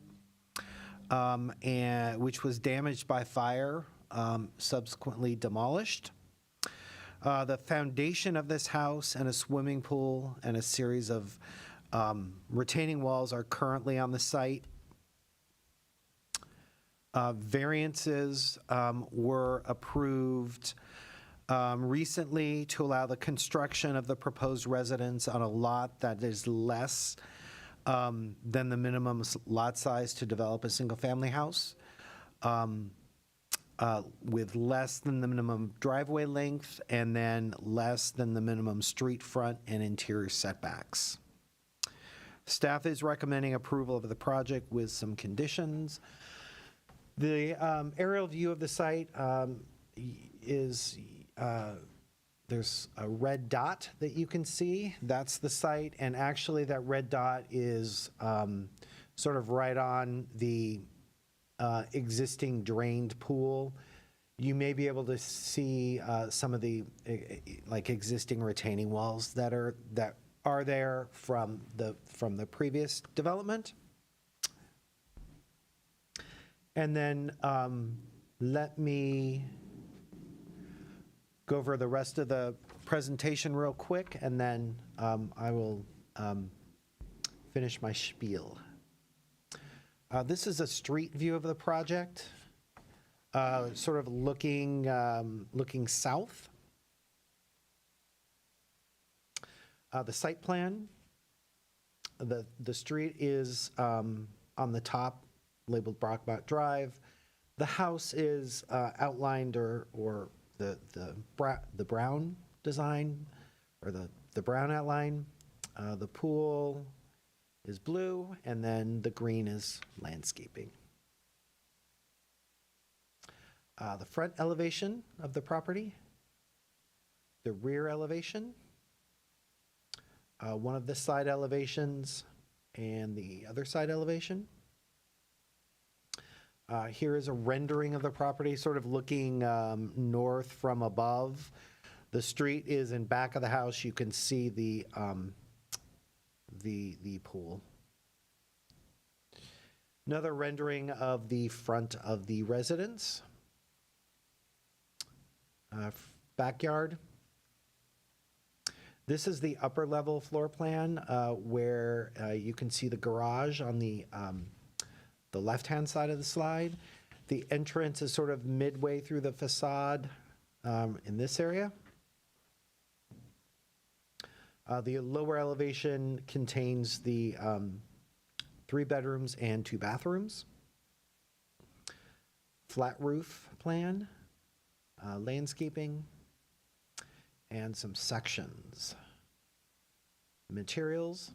and which was damaged by fire, subsequently demolished. The foundation of this house and a swimming pool and a series of retaining walls are currently on the site. Variances were approved recently to allow the construction of the proposed residence on a lot that is less than the minimum lot size to develop a single-family house, with less than the minimum driveway length and then less than the minimum street front and interior setbacks. Staff is recommending approval of the project with some conditions. The aerial view of the site is, there's a red dot that you can see. That's the site, and actually that red dot is sort of right on the existing drained pool. You may be able to see some of the like existing retaining walls that are there from the previous development. And then let me go over the rest of the presentation real quick, and then I will finish my spiel. This is a street view of the project, sort of looking south. The site plan, the street is on the top, labeled Brockmont Drive. The house is outlined or the brown design, or the brown outline. The pool is blue, and then the green is landscaping. The front elevation of the property, the rear elevation, one of the side elevations, and the other side elevation. Here is a rendering of the property, sort of looking north from above. The street is in back of the house. You can see the pool. Another rendering of the front of the residence. Backyard. This is the upper level floor plan where you can see the garage on the left-hand side of the slide. The entrance is sort of midway through the facade in this area. The lower elevation contains the 3 bedrooms and 2 bathrooms. Flat roof plan, landscaping, and some sections. Materials.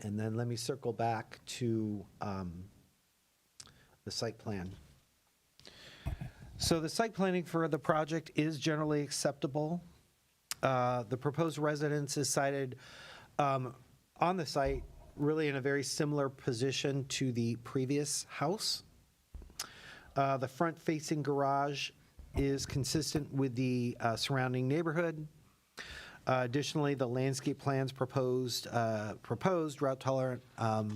And then let me circle back to the site plan. So the site planning for the project is generally acceptable. The proposed residence is sited on the site, really in a very similar position to the previous house. The front-facing garage is consistent with the surrounding neighborhood. Additionally, the landscape plans proposed drought-tolerant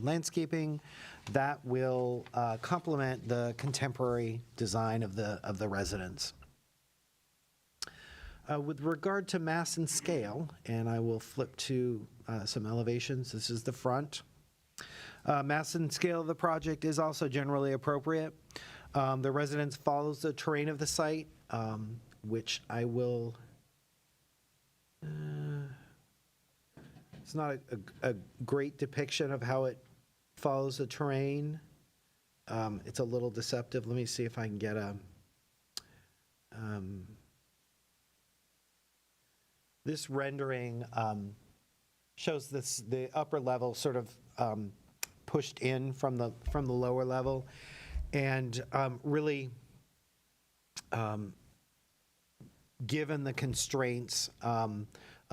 landscaping that will complement the contemporary design of the residence. With regard to mass and scale, and I will flip to some elevations. This is the front. Mass and scale of the project is also generally appropriate. The residence follows the terrain of the site, which I will. It's not a great depiction of how it follows the terrain. It's a little deceptive. Let me see if I can get a. This rendering shows the upper level sort of pushed in from the lower level, and really, given the constraints of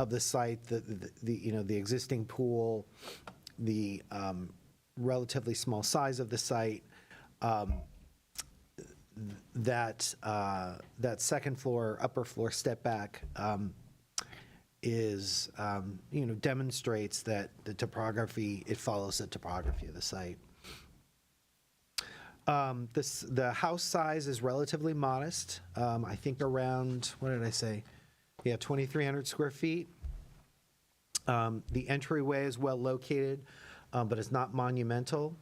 the site, the existing pool, the relatively small size of the site, that second floor, upper floor step back is, demonstrates that the topography, it follows the topography of the site. The house size is relatively modest. I think around, what did I say? Yeah, 2,300 square feet. The entryway is well located, but it's not monumental.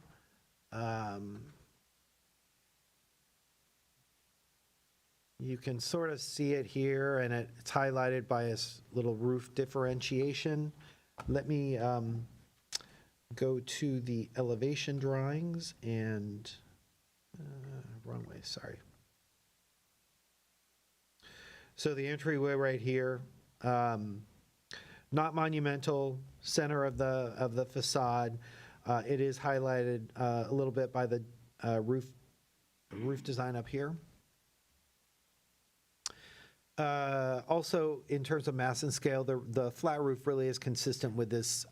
You can sort of see it here, and it's highlighted by a little roof differentiation. Let me go to the elevation drawings and, wrong way, sorry. So the entryway right here, not monumental, center of the facade. It is highlighted a little bit by the roof design up here. Also, in terms of mass and scale, the flat roof really is consistent with this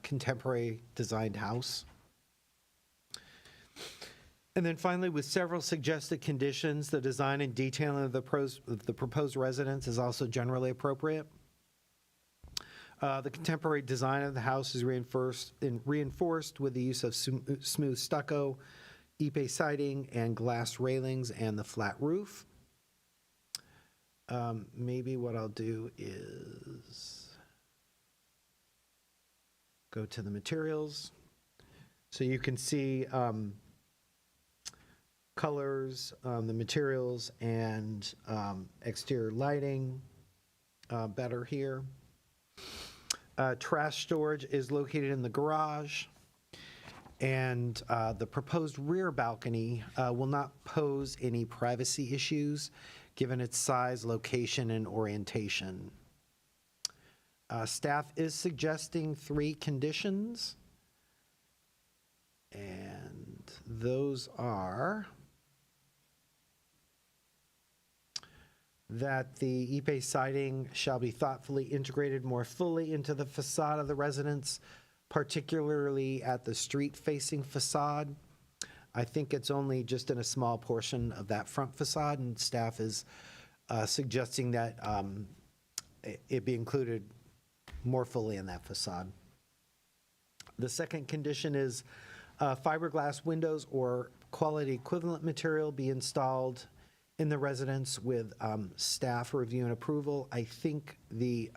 contemporary designed house. And then finally, with several suggested conditions, the design and detailing of the proposed residence is also generally appropriate. The contemporary design of the house is reinforced with the use of smooth stucco, Ipe siding, and glass railings, and the flat roof. Maybe what I'll do is go to the materials. So you can see colors, the materials, and exterior lighting better here. Trash storage is located in the garage, and the proposed rear balcony will not pose any privacy issues given its size, location, and orientation. Staff is suggesting 3 conditions, and those are that the Ipe siding shall be thoughtfully integrated more fully into the facade of the residence, particularly at the street-facing facade. I think it's only just in a small portion of that front facade, and staff is suggesting that it be included more fully in that facade. The second condition is fiberglass windows or quality equivalent material be installed in the residence with staff review and approval. I think the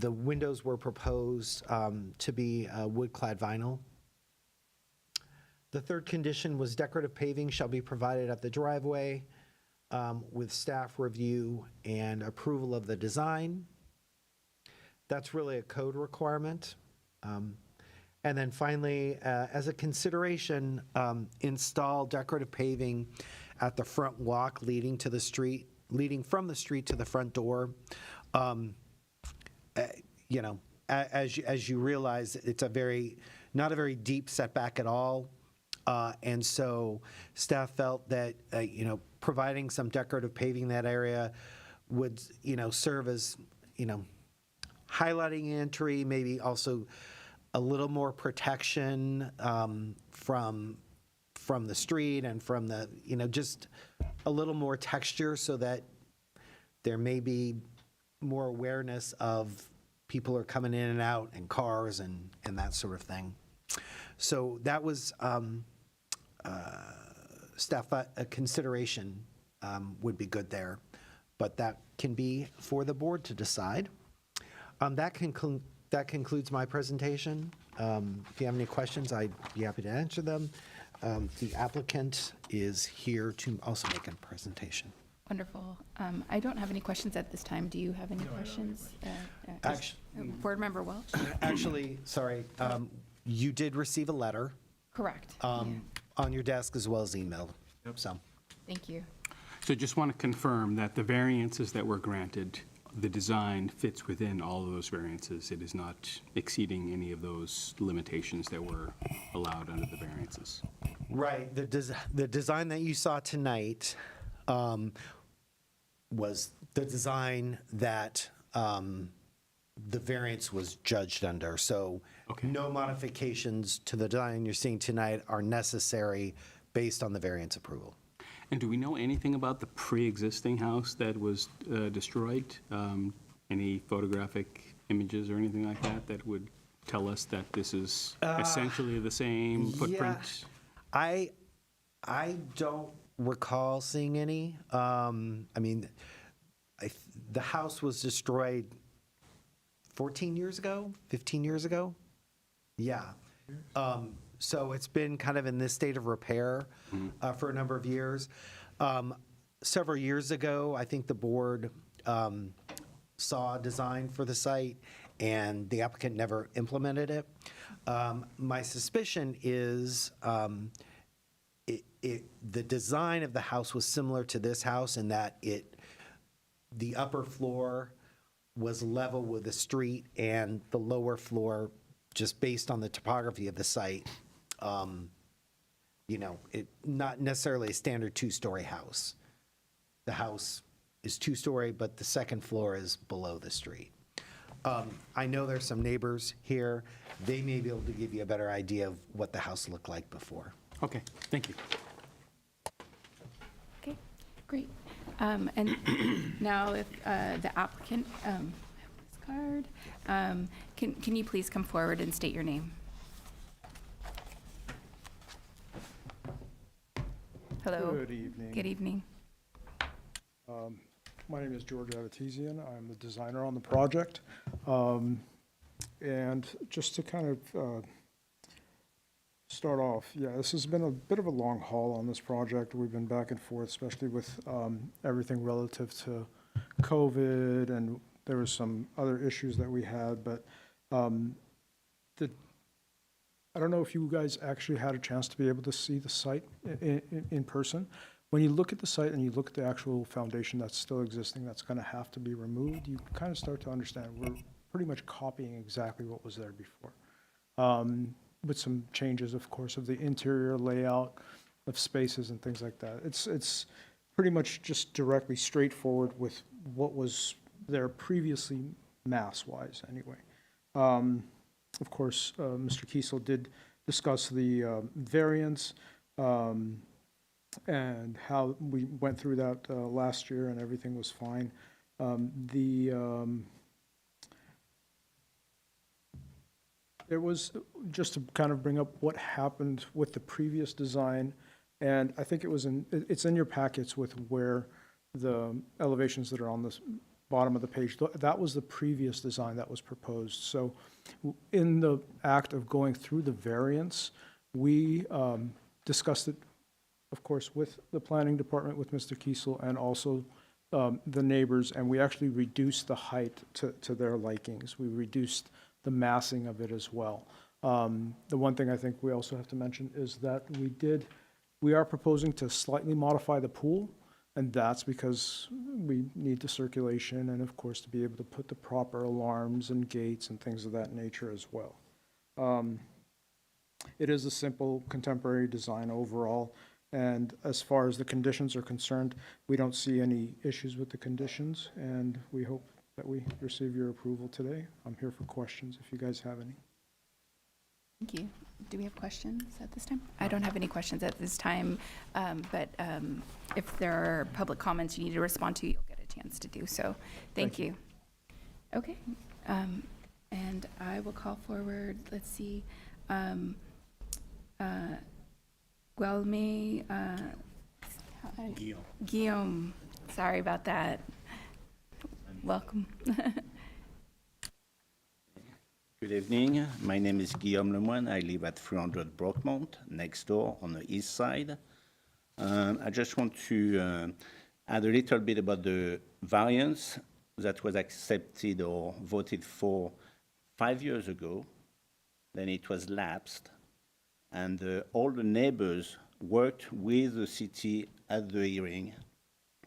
windows were proposed to be wood-clad vinyl. The third condition was decorative paving shall be provided at the driveway with staff review and approval of the design. That's really a code requirement. And then finally, as a consideration, install decorative paving at the front walk leading from the street to the front door. As you realize, it's not a very deep setback at all. And so staff felt that, providing some decorative paving in that area would, serve as, highlighting entry, maybe also a little more protection from from the street and from the, just a little more texture so that there may be more awareness of people are coming in and out and cars and that sort of thing. So that was staff a consideration would be good there, but that can be for the board to decide. That concludes my presentation. If you have any questions, I'd be happy to answer them. The applicant is here to also make a presentation. Wonderful. I don't have any questions at this time. Do you have any questions? Actu- Board Member Welch? Actually, sorry, you did receive a letter Correct. on your desk as well as emailed. So, Thank you. So just want to confirm that the variances that were granted, the design fits within all of those variances. It is not exceeding any of those limitations that were allowed under the variances. right, the design that you saw tonight was the design that the variance was judged under. So no modifications to the design you're seeing tonight are necessary based on the variance approval. And do we know anything about the pre-existing house that was destroyed? Any photographic images or anything like that that would tell us that this is essentially the same footprint? I don't recall seeing any. I mean, the house was destroyed 14 years ago, 15 years ago? Yeah. So it's been kind of in this state of repair for a number of years. Several years ago, I think the board saw a design for the site, and the applicant never implemented it. My suspicion is the design of the house was similar to this house in that the upper floor was level with the street, and the lower floor, just based on the topography of the site, not necessarily a standard two-story house. The house is two-story, but the second floor is below the street. I know there's some neighbors here. They may be able to give you a better idea of what the house looked like before. Okay, thank you. Okay, great. And now if the applicant, this card, can you please come forward and state your name? Hello. Good evening. Good evening. My name is George Avatizian. I'm the designer on the project. And just to kind of start off, yeah, this has been a bit of a long haul on this project. We've been back and forth, especially with everything relative to COVID, and there was some other issues that we had, but I don't know if you guys actually had a chance to be able to see the site in person. When you look at the site and you look at the actual foundation that's still existing, that's going to have to be removed, you kind of start to understand we're pretty much copying exactly what was there before. With some changes, of course, of the interior layout of spaces and things like that. It's pretty much just directly straightforward with what was there previously, mass-wise, anyway. Of course, Mr. Kiesel did discuss the variance and how we went through that last year, and everything was fine. There was, just to kind of bring up what happened with the previous design, and I think it's in your packets with where the elevations that are on this bottom of the page, that was the previous design that was proposed. So in the act of going through the variance, we discussed it, of course, with the planning department, with Mr. Kiesel, and also the neighbors, and we actually reduced the height to their likings. We reduced the massing of it as well. The one thing I think we also have to mention is that we are proposing to slightly modify the pool, and that's because we need the circulation and, of course, to be able to put the proper alarms and gates and things of that nature as well. It is a simple contemporary design overall, and as far as the conditions are concerned, we don't see any issues with the conditions, and we hope that we receive your approval today. I'm here for questions if you guys have any. Thank you. Do we have questions at this time? I don't have any questions at this time, but if there are public comments you need to respond to, you'll get a chance to do so. Thank you. Okay. And I will call forward, let's see, Guilherme, Guillaume, sorry about that. Welcome. Good evening. My name is Guillaume Lemoine. I live at 300 Brockmont, next door on the east side. I just want to add a little bit about the variance that was accepted or voted for 5 years ago. Then it was lapsed. And all the neighbors worked with the city at the hearing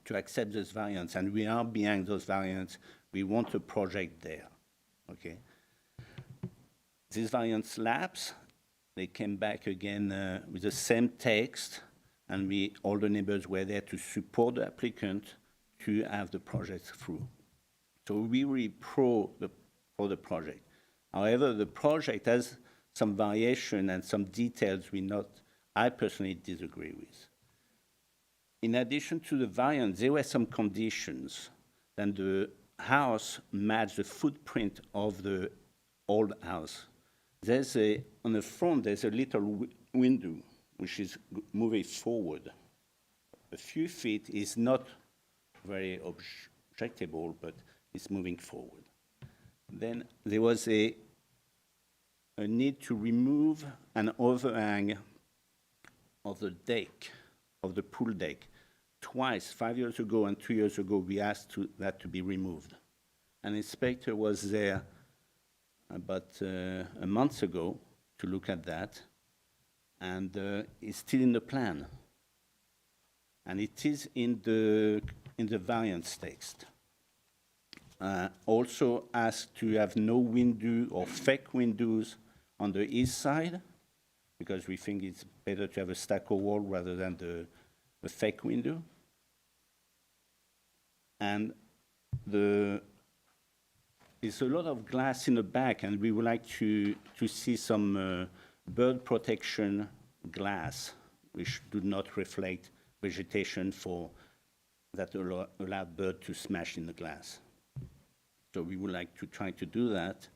to accept this variance. And we are behind those variants. We want a project there. Okay? This variance lapsed. They came back again with the same text, and all the neighbors were there to support the applicant to have the project through. So we really for the project. However, the project has some variation and some details I personally disagree with. In addition to the variance, there were some conditions that the house matched the footprint of the old house. On the front, there's a little window which is moving forward. A few feet is not very objectable, but it's moving forward. Then there was a need to remove an overhang of the deck, of the pool deck. Twice, 5 years ago and 2 years ago, we asked that to be removed. An inspector was there about a month ago to look at that, and it's still in the plan. And it is in the variance text. Also asked to have no window or fake windows on the east side, because we think it's better to have a stucco wall rather than the fake window. And there's a lot of glass in the back, and we would like to see some bird protection glass, which do not reflect vegetation that allow bird to smash in the glass. So we would like to try to do that.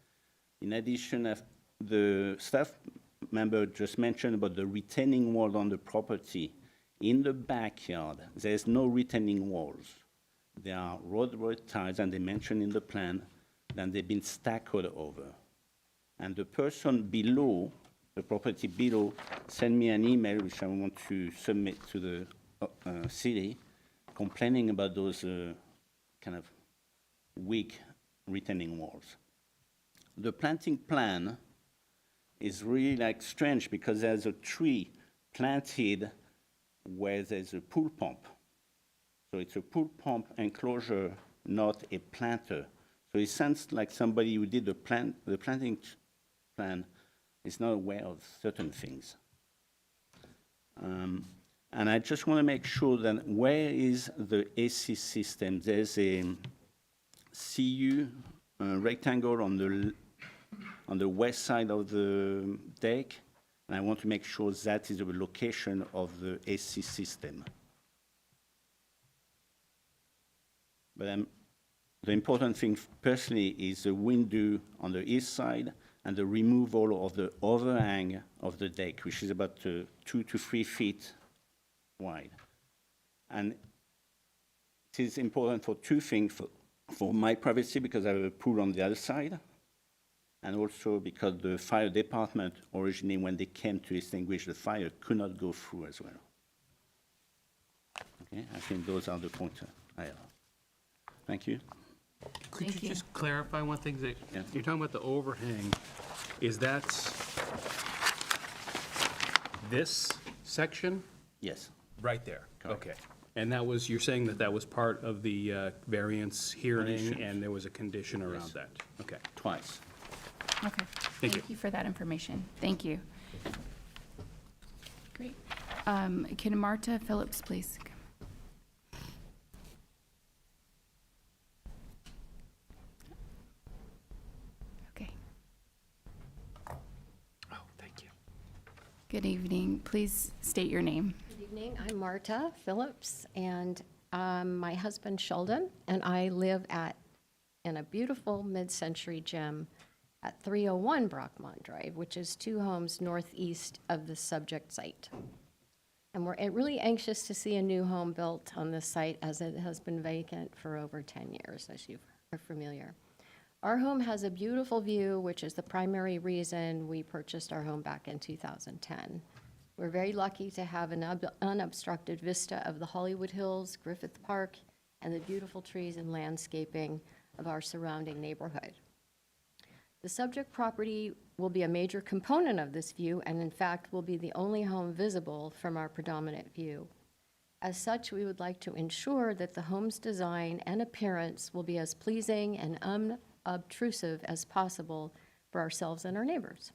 In addition, the staff member just mentioned about the retaining wall on the property. In the backyard, there's no retaining walls. There are road ties, and they mentioned in the plan, and they've been stuccoed over. And the person below, the property below, sent me an email, which I want to submit to the city, complaining about those kind of weak retaining walls. The planting plan is really like strange, because there's a tree planted where there's a pool pump. So it's a pool pump enclosure, not a planter. So it sounds like somebody who did the planting plan is not aware of certain things. And I just want to make sure that where is the AC system? There's a CU rectangle on the west side of the deck, and I want to make sure that is the location of the AC system. But the important thing personally is the window on the east side and the removal of the overhang of the deck, which is about 2 to 3 feet wide. And it is important for two things, for my privacy, because I have a pool on the other side, and also because the fire department, originally when they came to extinguish the fire, could not go through as well. Okay, I think those are the points I have. Thank you. Could you just clarify one thing? That you're talking about the overhang. Is that this section? Yes. Right there. Okay. And you're saying that was part of the variance hearing, Conditions. and there was a condition around Yes. that? Okay. Twice. Okay. Thank you for that information. Thank you. Great. Can Marta Phillips please come? Okay. Oh, thank Good evening. Please state your name. Good evening. I'm Marta Phillips, and my husband Sheldon, and I live in a beautiful mid-century gym at 301 Brockmont Drive, which is 2 homes northeast of the subject site. And we're really anxious to see a new home built on this site, as it has been vacant for over 10 years, as you are familiar. Our home has a beautiful view, which is the primary reason we purchased our home back in 2010. We're very lucky to have an unobstructed vista of the Hollywood Hills, Griffith Park, and the beautiful trees and landscaping of our surrounding neighborhood. The subject property will be a major component of this view, and in fact will be the only home visible from our predominant view. As such, we would like to ensure that the home's design and appearance will be as pleasing and unobtrusive as possible for ourselves and our neighbors.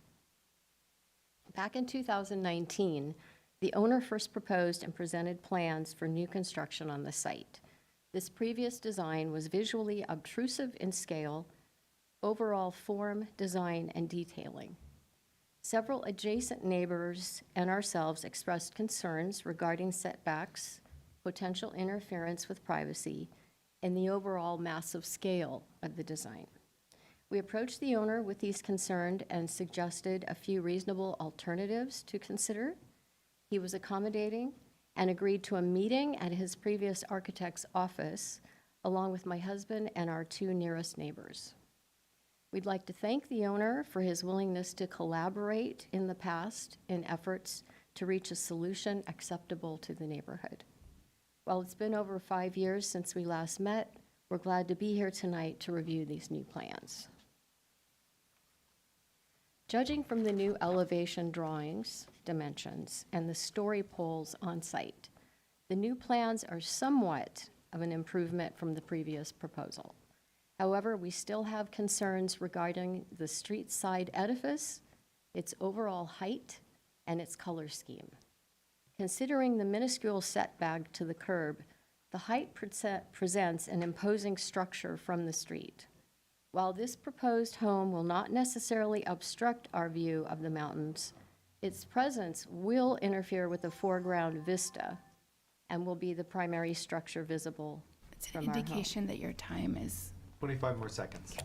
Back in 2019, the owner first proposed and presented plans for new construction on the site. This previous design was visually obtrusive in scale, overall form, design, and detailing. Several adjacent neighbors and ourselves expressed concerns regarding setbacks, potential interference with privacy, and the overall massive scale of the design. We approached the owner with these concerns and suggested a few reasonable alternatives to consider. He was accommodating and agreed to a meeting at his previous architect's office, along with my husband and our 2 nearest neighbors. We'd like to thank the owner for his willingness to collaborate in the past in efforts to reach a solution acceptable to the neighborhood. While it's been over 5 years since we last met, we're glad to be here tonight to review these new plans. Judging from the new elevation drawings, dimensions, and the story poles on site, the new plans are somewhat of an improvement from the previous proposal. However, we still have concerns regarding the street side edifice, its overall height, and its color scheme. Considering the minuscule setback to the curb, the height presents an imposing structure from the street. While this proposed home will not necessarily obstruct our view of the mountains, its presence will interfere with the foreground vista and will be the primary structure visible It's from an our home. indication that your time is 25 more seconds.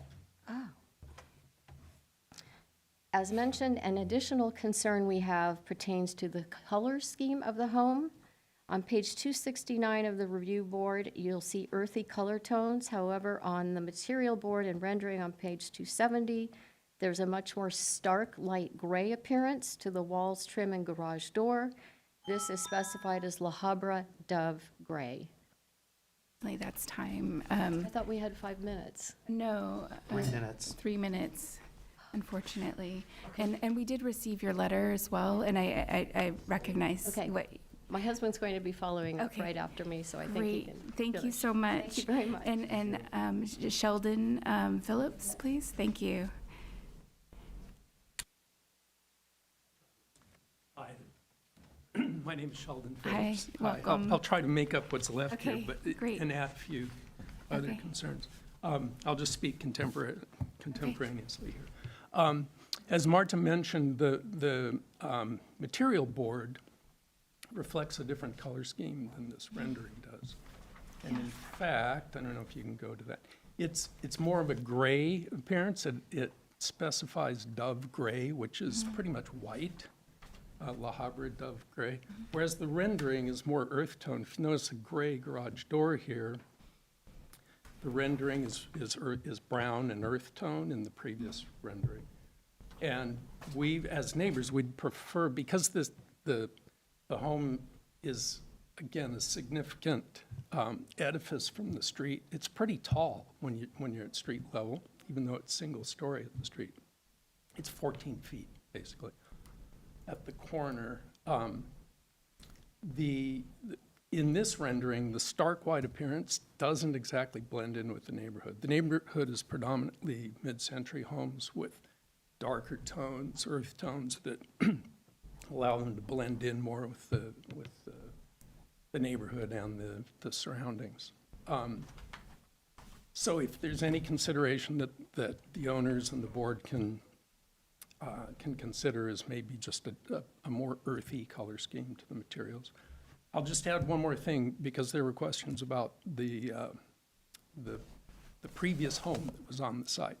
As mentioned, an additional concern we have pertains to the color scheme of the home. On page 269 of the review board, you'll see earthy color tones. However, on the material board and rendering on page 270, there's a much more stark light gray appearance to the walls, trim, and garage door. This is specified as La Habra Dove Gray. That's time. I thought we had 5 minutes. No. 3 minutes. 3 minutes, unfortunately. And we did receive your letter as well, and I recognize Okay. what. My husband's going to be following up Okay. right after me, so I think he Great. can. Thank you finish. so much. Thank you very much. And Sheldon Phillips, please. Thank you. Hi. My name is Sheldon Hi, Phillips. welcome. I'll try to make up what's left here, Okay, but great. and add a few other Okay. concerns. I'll just speak contemporaneously here. As Marta mentioned, the material board reflects a different color scheme than this rendering does. And in fact, I don't know if you can go to that, it's more of a gray appearance. It specifies dove gray, which is pretty much white, La Habra Dove Gray, whereas the rendering is more earth tone. If you notice a gray garage door here, the rendering is brown and earth tone in the previous rendering. And we, as neighbors, we'd prefer, because the home is, again, a significant edifice from the street. It's pretty tall when you're at street level, even though it's single story at the street. It's 14 feet, basically, at the corner. In this rendering, the stark white appearance doesn't exactly blend in with the neighborhood. The neighborhood is predominantly mid-century homes with darker tones, earth tones that allow them to blend in more with the neighborhood and the surroundings. So if there's any consideration that the owners and the board can can consider is maybe just a more earthy color scheme to the materials. I'll just add one more thing, because there were questions about the previous home that was on the site.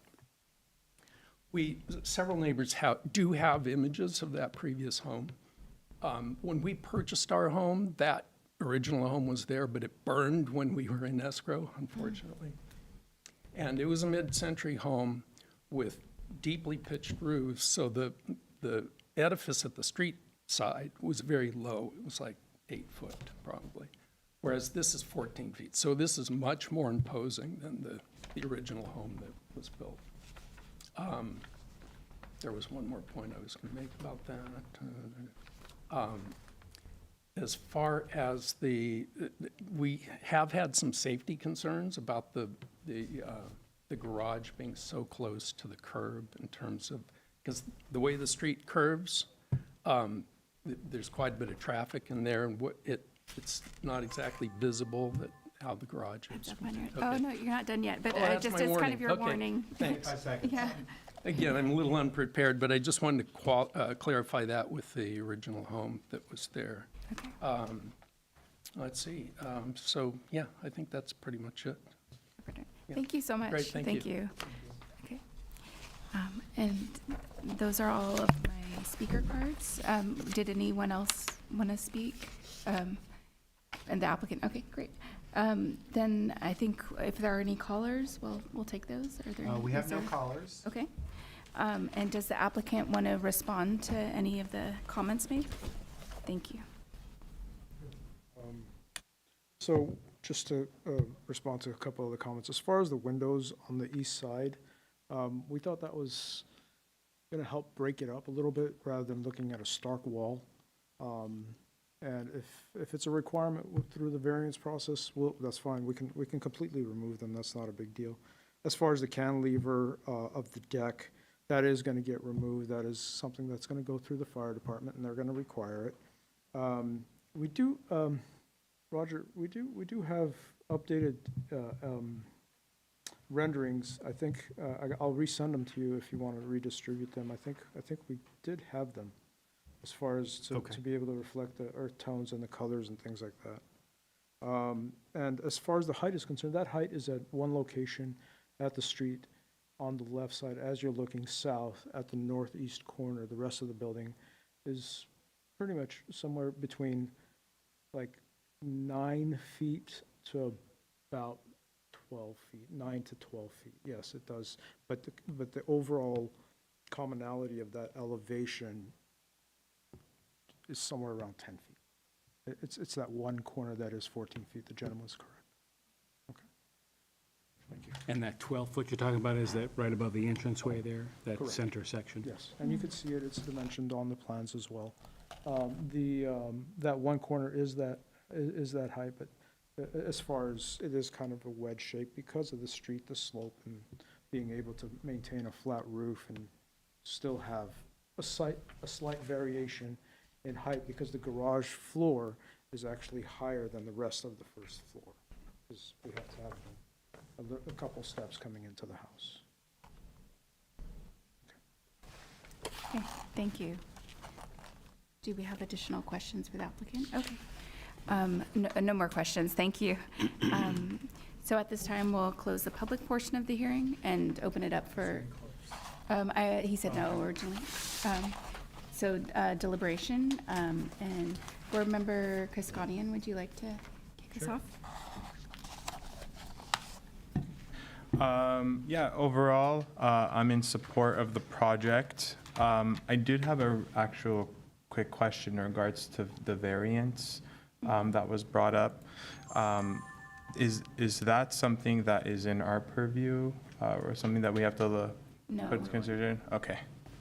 Several neighbors do have images of that previous home. When we purchased our home, that original home was there, but it burned when we were in escrow, unfortunately. And it was a mid-century home with deeply pitched roofs, so the edifice at the street side was very low. It was like 8 foot, probably, whereas this is 14 feet. So this is much more imposing than the original home that was built. There was one more point I was going to make about that. As far as we have had some safety concerns about the garage being so close to the curb in terms of, because the way the street curves, there's quite a bit of traffic in there, and it's not exactly visible how the garage is. Oh, no, you're not done yet, but that's just my as kind warning. of your Okay, warning. thanks. Yeah. Again, I'm a little unprepared, but I just wanted to clarify that with the original home that was there. Okay. Let's see. So, yeah, I think that's pretty much it. Yeah. Thank you so much. Great, thank you. Okay. And those are all of my speaker cards. Did anyone else want to speak? And the applicant, okay, great. Then I think if there are any callers, we'll take those. Are there? We have no is there- callers. Okay. And does the applicant want to respond to any of the comments made? Thank you. So just to respond to a couple of the comments, as far as the windows on the east side, we thought that was going to help break it up a little bit rather than looking at a stark wall. And if it's a requirement through the variance process, that's fine. We can completely remove them. That's not a big deal. As far as the cantilever of the deck, that is going to get removed. That is something that's going to go through the fire department, and they're going to require it. We do, Roger, we do have updated renderings. I think I'll resend them to you if you want to redistribute them. I think we did have them, as far as to be able to reflect the earth tones and the colors and things like that. And as far as the height is concerned, that height is at one location at the street on the left side as you're looking south at the northeast corner. The rest of the building is pretty much somewhere between like 9 feet to about 12 feet, 9 to 12 feet. Yes, it does. But the overall commonality of that elevation is somewhere around 10 feet. It's that one corner that is 14 feet. The gentleman's correct. Okay. Thank you. And that 12-foot you're talking about, is that right above the entranceway there, that Correct. center section? Yes, and you can see it. It's dimensioned on the plans as well. That one corner is that height, but as far as it is kind of a wedge shape because of the street, the slope, and being able to maintain a flat roof and still have a slight variation in height because the garage floor is actually higher than the rest of the first floor, because we have to have a couple steps coming into the house. Okay, thank you. Do we have additional questions for the applicant? Okay. No more questions. Thank you. So at this time, we'll close the public portion of the hearing and open it up for, he said no originally. So deliberation, and Board Member Kaskanian, would you like to kick us off? Yeah, overall, I'm in support of the project. I did have an actual quick question in regards to the variance that was brought up. Is that something that is in our purview or something that we have to put into consideration? Okay,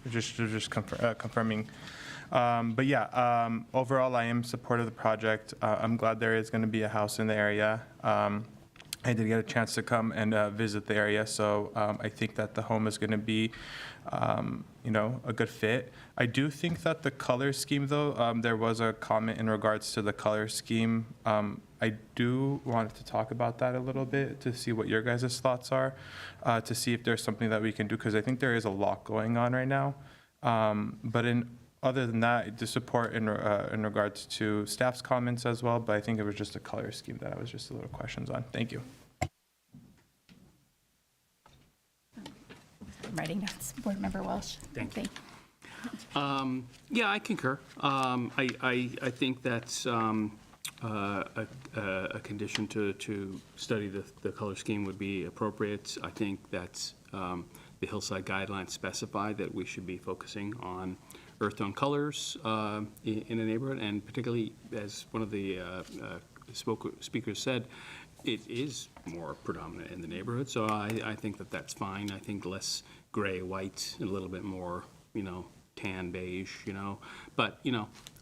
just confirming. But yeah, overall, I am in support of the project. I'm glad there is going to be a house in the area. I did get a chance to come and visit the area, so I think that the home is going to be, a good fit. I do think that the color scheme, though, there was a comment in regards to the color scheme. I do want to talk about that a little bit to see what your guys' thoughts are, to see if there's something that we can do, because I think there is a lot going on right now. But other than that, the support in regards to staff's comments as well, but I think it was just a color scheme that I was just a little questions on. Thank you. I'm writing notes. Board Member Welsh. Thank you. Yeah, I concur. I think that's a condition to study the color scheme would be appropriate. I think that's the Hillside guidelines specify that we should be focusing on earth tone colors in a neighborhood, and particularly, as one of the speakers said, it is more predominant in the neighborhood, so I think that that's fine. I think less gray, white, and a little bit more, tan, beige, But,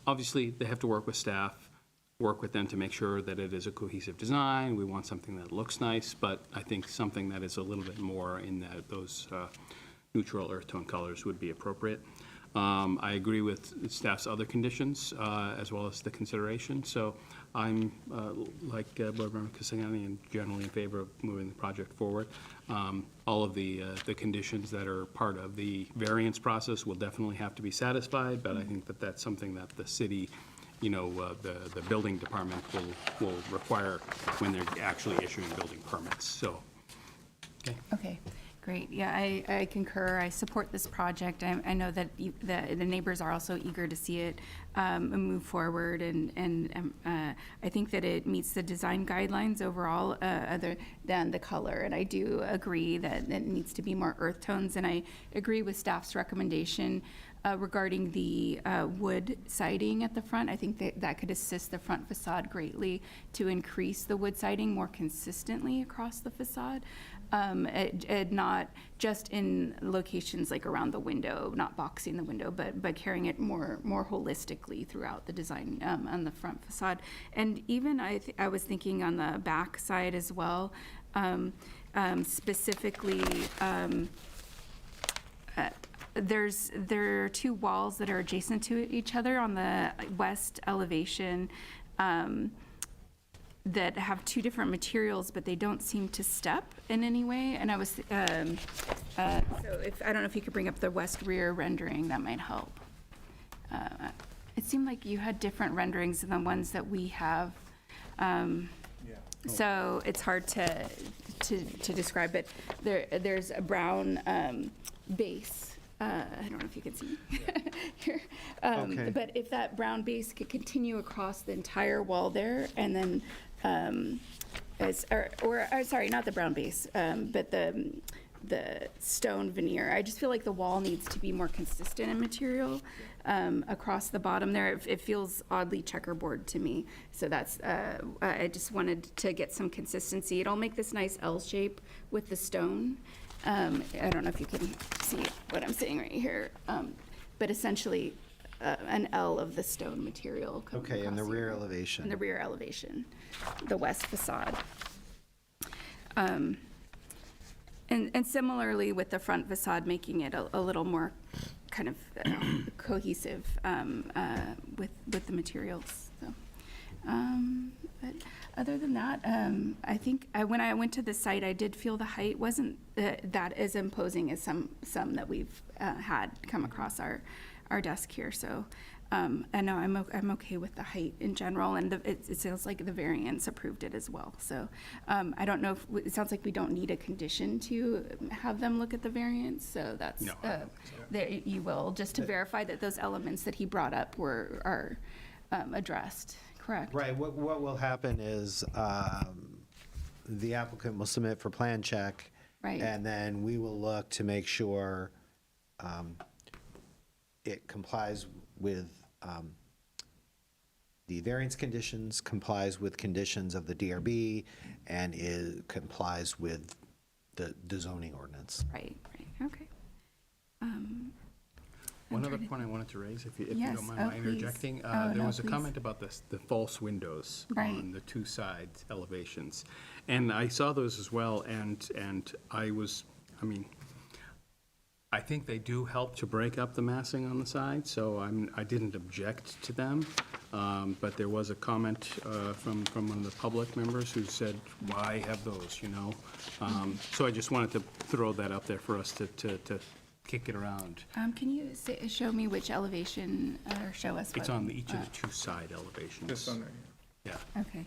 obviously, they have to work with staff, work with them to make sure that it is a cohesive design. We want something that looks nice, but I think something that is a little bit more in those neutral earth tone colors would be appropriate. I agree with staff's other conditions, as well as the consideration. So I'm, like Board Member Castellani, and generally in favor of moving the project forward. All of the conditions that are part of the variance process will definitely have to be satisfied, but I think that that's something that the city, the building department will require when they're actually issuing building permits. So, okay. Okay, great. Yeah, I concur. I support this project. I know that the neighbors are also eager to see it move forward, and I think that it meets the design guidelines overall, other than the color. And I do agree that it needs to be more earth tones, and I agree with staff's recommendation regarding the wood siding at the front. I think that could assist the front facade greatly to increase the wood siding more consistently across the facade. And not just in locations like around the window, not boxing the window, but carrying it more holistically throughout the design on the front facade. And even I was thinking on the back side as well, specifically, there are two walls that are adjacent to each other on the west elevation, that have two different materials, but they don't seem to step in any way. And I was, so I don't know if you could bring up the west rear rendering, that might help. It seemed like you had different renderings than the ones that we have. So it's hard to describe, but there's a brown base. I don't know if you can see here. Okay. But if that brown base could continue across the entire wall there, and then, sorry, not the brown base, but the stone veneer. I just feel like the wall needs to be more consistent in material across the bottom there. It feels oddly checkerboard to me. So that's, I just wanted to get some consistency. It'll make this nice L shape with the stone. I don't know if you can see what I'm saying right here, but essentially an L of the stone material. Okay, in the rear elevation. In the rear elevation, the west facade. And similarly with the front facade, making it a little more kind of cohesive with the materials. So, but other than that, I think when I went to the site, I did feel the height wasn't that as imposing as some that we've had come across our desk here. So I know I'm okay with the height in general, and it sounds like the variance approved it as well. So I don't know if it sounds like we don't need a condition to have them look at the variance. So that's No, there you will, just to verify that those elements that he brought up are addressed. Correct. Right, what will happen is the applicant will submit for plan check. Right. And then we will look to make sure it complies with the variance conditions, complies with conditions of the DRB, and complies with the zoning ordinance. Right, okay. One other point I wanted to raise, if you Yes. don't mind Oh, my please. interjecting. Oh, There no, was a please. comment about the false windows Right. on the two sides elevations. And I saw those as well, and I think they do help to break up the massing on the side, so I didn't object to them. But there was a comment from one of the public members who said, why have those, So I just wanted to throw that up there for us to kick it around. Can you show me which elevation, or show us what? It's on each of the two side elevations. This one right here. Yeah. Okay.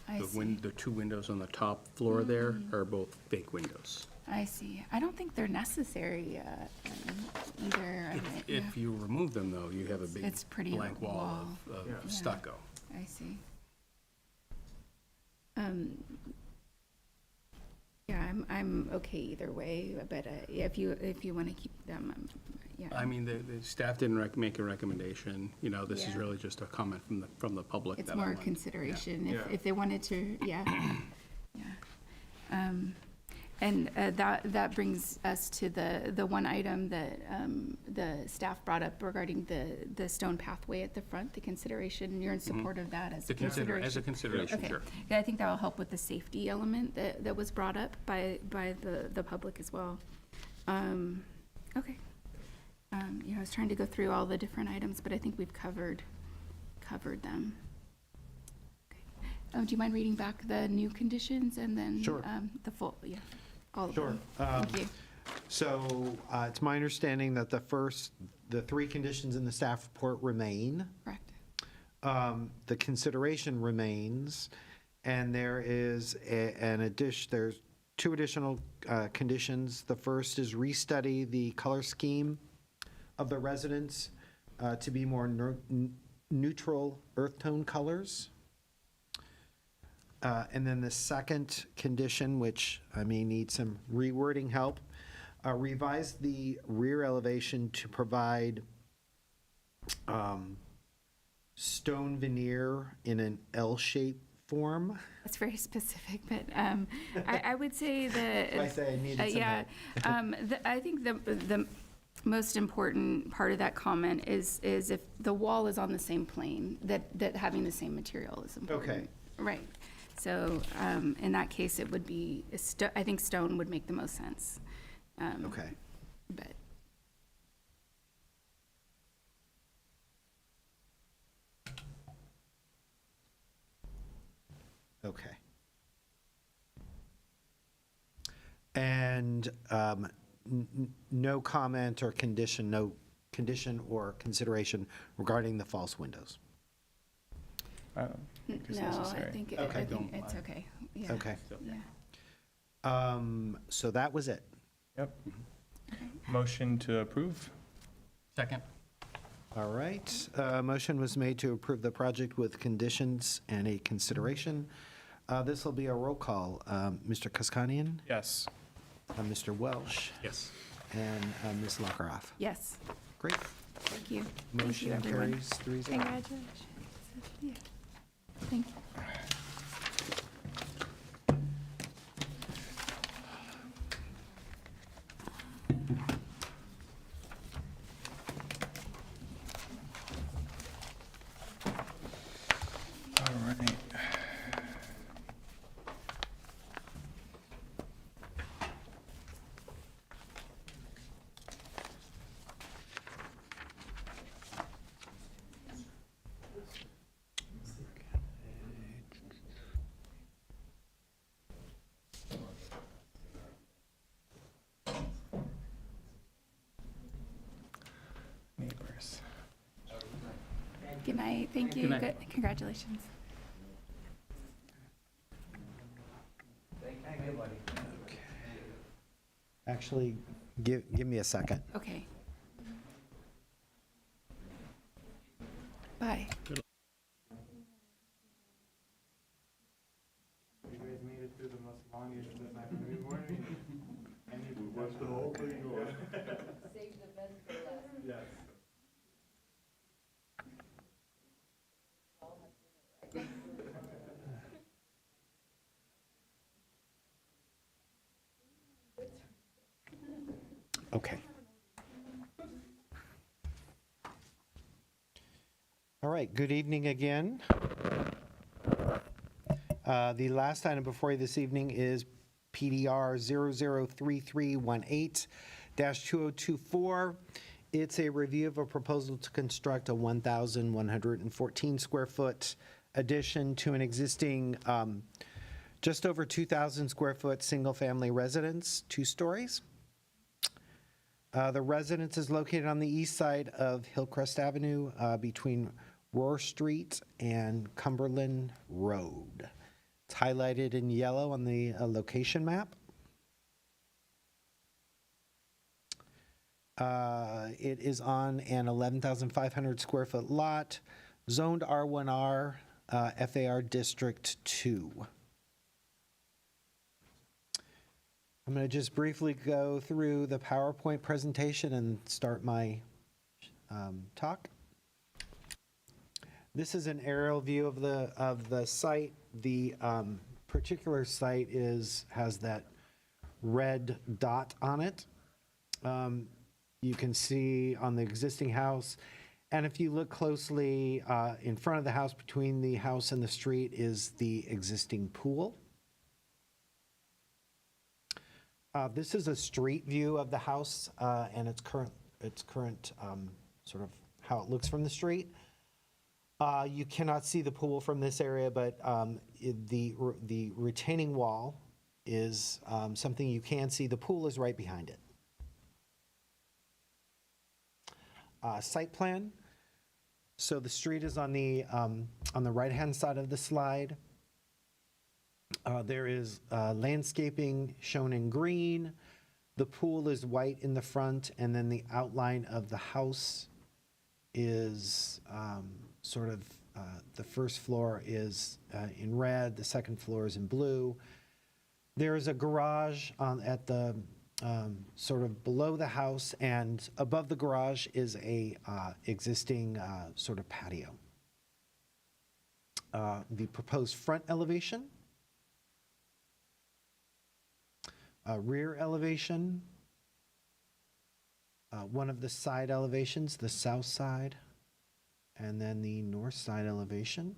I see. The two windows on the top floor there are both fake windows. I see. I don't think they're necessary either. If you remove them, though, you have a big It's pretty blank wall wall. of Yeah. stucco. I see. Yeah, I'm okay either way, but if you want to keep them, yeah. I mean, the staff didn't make a recommendation. You know, this is Yeah. really just a comment from the public. It's that I more wanted. consideration, Yeah. if they wanted to, yeah. And that brings us to the one item that the staff brought up regarding the stone pathway at the front, the consideration. You're in support of that as a consideration? As a consideration, Okay. sure. Yeah, I think that will help with the safety element that was brought up by the public as well. Okay. I was trying to go through all the different items, but I think we've covered them. Do you mind reading back the new conditions and then? Sure. The full, yeah, all of Sure. them. Thank you. So it's my understanding that the three conditions in the staff report remain. Correct. The consideration remains, and there's two additional conditions. The first is restudy the color scheme of the residence to be more neutral earth tone colors. And then the second condition, which I may need some rewording help, revise the rear elevation to provide stone veneer in an L-shaped form. That's very specific, but I would say that. I say I needed some Yeah, I think the most important part of that comment is if the wall is on the same plane, that having the same material is important. Okay. Right. So in that case, it would be, I think stone would make the most sense. Okay. But. Okay. And no comment or condition, no condition or consideration regarding the false windows? No, I think it's okay. Yeah. Okay. Yeah. So that was it. Yep. Motion to approve? Second. All right. Motion was made to approve the project with conditions and a consideration. This will be a roll call. Mr. Kaskanian? Yes. Mr. Welsh? Yes. And Ms. Lockeroff? Yes. Great. Thank you. Thank you, Motion everyone. carries 3-0. Congratulations. Yeah. Thank you. All right. Neighbors. Good night. Thank you. Good night. Good. Congratulations. Actually, give me a second. Okay. Bye. You guys made it through the most longest morning. We watched the whole thing go. Save the best for last. Yes. Okay. All right, good evening again. The last item before you this evening is PDR 003318-2024. It's a review of a proposal to construct a 1,114 square foot addition to an existing just over 2,000 square foot single-family residence, 2 stories. The residence is located on the east side of Hillcrest Avenue between Roar Street and Cumberland Road. It's highlighted in yellow on the location map. It is on an 11,500 square foot lot, zoned R1R, FAR District 2. I'm going to just briefly go through the PowerPoint presentation and start my talk. This is an aerial view of the site. The particular site has that red dot on it. You can see on the existing house, and if you look closely in front of the house, between the house and the street, is the existing pool. This is a street view of the house and its current sort of how it looks from the street. You cannot see the pool from this area, but the retaining wall is something you can see. The pool is right behind it. Site plan. So the street is on the right-hand side of the slide. There is landscaping shown in green. The pool is white in the front, and then the outline of the house is the first floor is in red, the second floor is in blue. There is a garage at the sort of below the house, and above the garage is a existing sort of patio. The proposed front elevation, rear elevation, one of the side elevations, the south side, and then the north side elevation.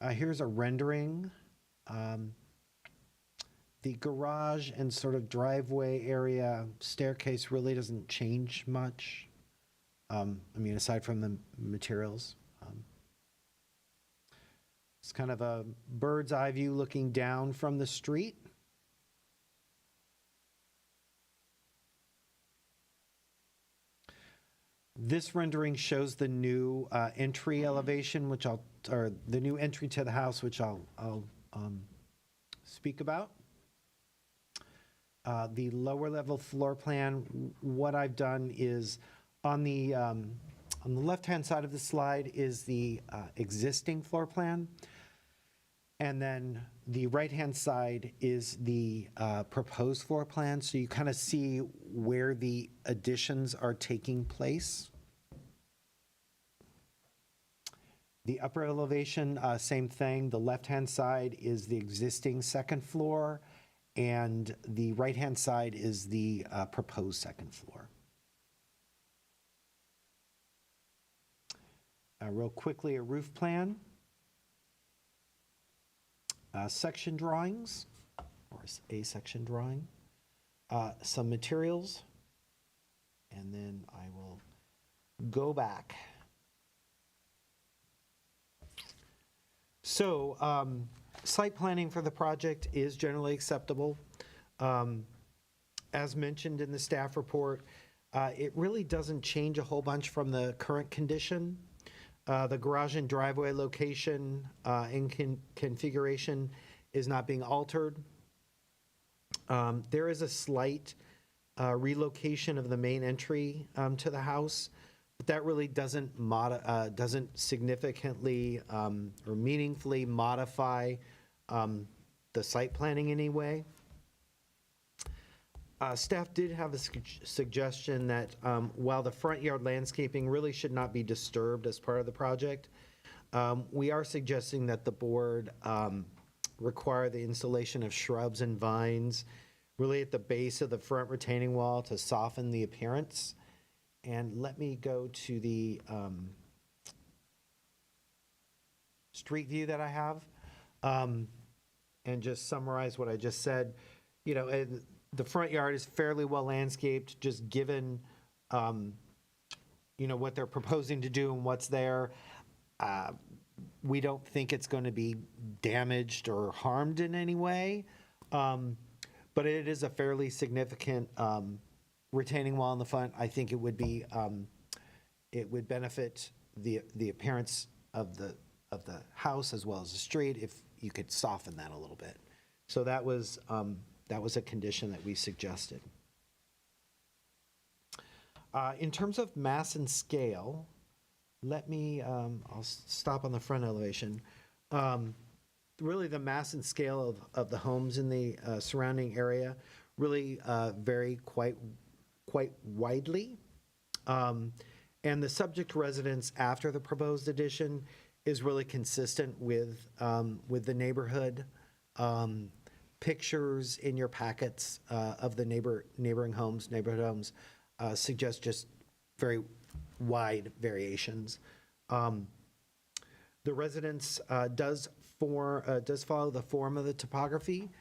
Here's a rendering. The garage and sort of driveway area, staircase really doesn't change much. Aside from the materials. It's kind of a bird's eye view looking down from the street. This rendering shows the new entry elevation, or the new entry to the house, which I'll speak about. The lower level floor plan, what I've done is on the left-hand side of the slide is the existing floor plan. And then the right-hand side is the proposed floor plan. So you kind of see where the additions are taking place. The upper elevation, same thing. The left-hand side is the existing second floor, and the right-hand side is the proposed second floor. Real quickly, a roof plan. Section drawings, or a section drawing, some materials, and then I will go back. So, site planning for the project is generally acceptable. As mentioned in the staff report, it really doesn't change a whole bunch from the current condition. The garage and driveway location and configuration is not being altered. There is a slight relocation of the main entry to the house, but that really doesn't significantly or meaningfully modify the site planning in any way. Staff did have a suggestion that while the front yard landscaping really should not be disturbed as part of the project, we are suggesting that the board require the installation of shrubs and vines really at the base of the front retaining wall to soften the appearance. And let me go to the street view that I have and just summarize what I just said. You know, the front yard is fairly well landscaped, just given, what they're proposing to do and what's there. We don't think it's going to be damaged or harmed in any way. But but it is a fairly significant retaining wall in the front. I think it would be, it would benefit the appearance of the house as well as the street if you could soften that a little bit. So that was a condition that we suggested. In terms of mass and scale, let me, I'll stop on the front elevation. Really, the mass and scale of the homes in the surrounding area really vary quite widely. And the subject residence after the proposed addition is really consistent with the neighborhood. Pictures in your packets of the neighborhood homes suggest just very wide variations. The residence does follow the form of the topography.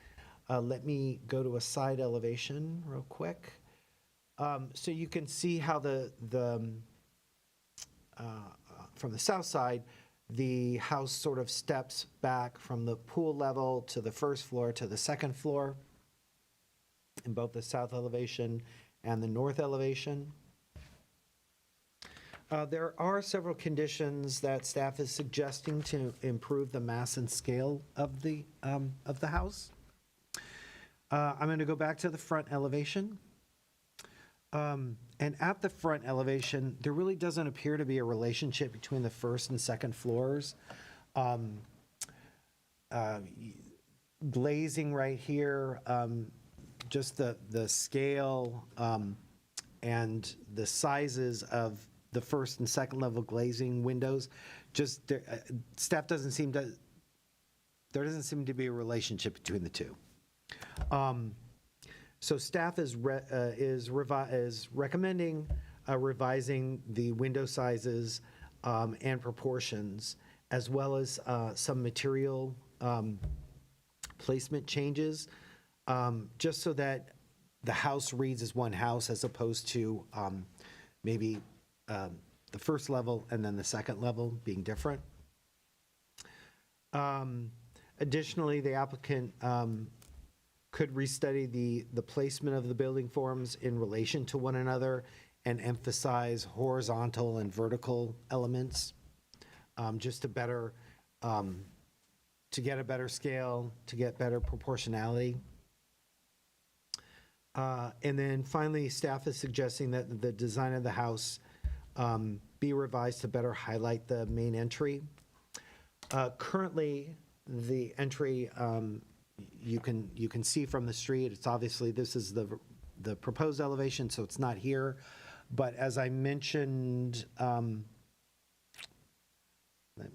Let me go to a side elevation real quick. So you can see how from the south side, the house sort of steps back from the pool level to the first floor to the second floor in both the south elevation and the north elevation. There are several conditions that staff is suggesting to improve the mass and scale of the house. I'm going to go back to the front elevation. And at the front elevation, there really doesn't appear to be a relationship between the first and second floors. Glazing right here, just the scale and the sizes of the first and second level glazing windows, just staff doesn't seem to, there doesn't seem to be a relationship between the two. So staff is recommending revising the window sizes and proportions, as well as some material placement changes, just so that the house reads as one house as opposed to maybe the first level and then the second level being different. Additionally, the applicant could restudy the placement of the building forms in relation to one another and emphasize horizontal and vertical elements, just to better, to get a better scale, to get better proportionality. And then finally, staff is suggesting that the design of the house be revised to better highlight the main entry. Currently, the entry, you can see from the street. It's obviously, this is the proposed elevation, so it's not here. But as I mentioned, let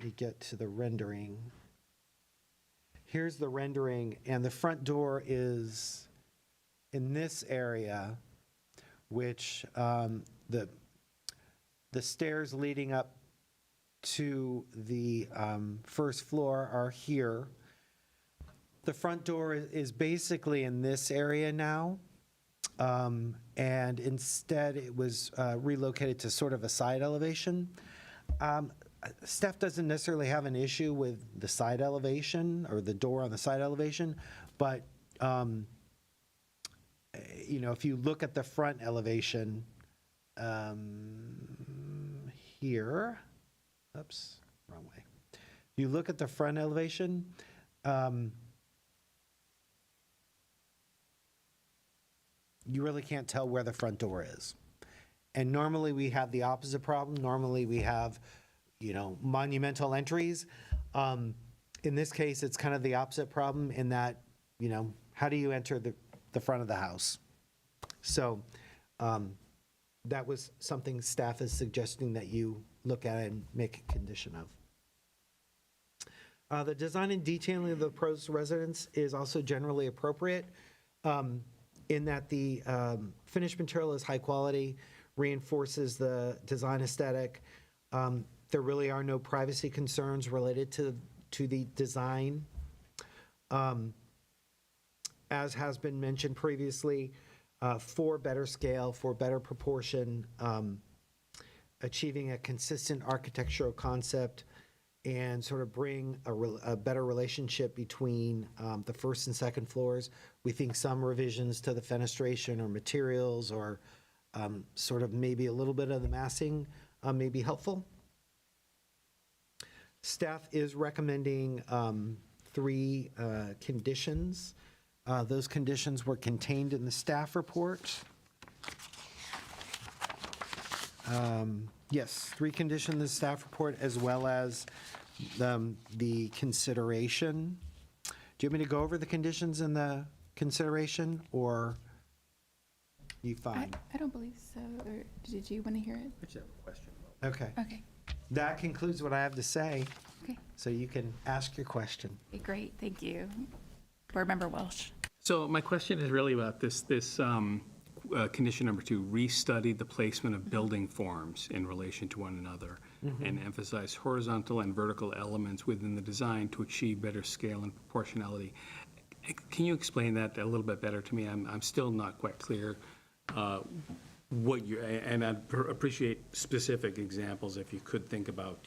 me get to the rendering. Here's the rendering, and the front door is in this area, which the stairs leading up to the first floor are here. The front door is basically in this area now, and instead it was relocated to sort of a side elevation. Staff doesn't necessarily have an issue with the side elevation or the door on the side elevation, but you know, if you look at the front elevation here, oops, wrong way. If you look at the front elevation, you really can't tell where the front door is. And normally we have the opposite problem. Normally we have, you know, monumental entries. In this case, it's kind of the opposite problem in that, you know, how do you enter the front of the house? So that was something staff is suggesting that you look at and make a condition of. The design and detailing of the proposed residence is also generally appropriate in that the finished material is high quality, reinforces the design aesthetic. There really are no privacy concerns related to the design. As has been mentioned previously, for better scale, for better proportion, achieving a consistent architectural concept, and sort of bring a better relationship between the first and second floors. We think some revisions to the fenestration or materials or sort of maybe a little bit of the massing may be helpful. Staff is recommending 3 conditions. Those conditions were contained in the staff report. Yes, 3 conditions in the staff report, as well as the consideration. Do you want me to go over the conditions in the consideration, or you fine? I don't believe so. Or did you want to hear it? I just have a question. Okay. Okay. That concludes what I have to say. Okay. So you can ask your question. Okay, great. Thank you. Board Member Welsh. So my question is really about this condition number 2, restudy the placement of building forms in relation to one another and emphasize horizontal and vertical elements within the design to achieve better scale and proportionality. Can you explain that a little bit better to me? I'm still not quite clear what you, and I'd appreciate specific examples if you could think about,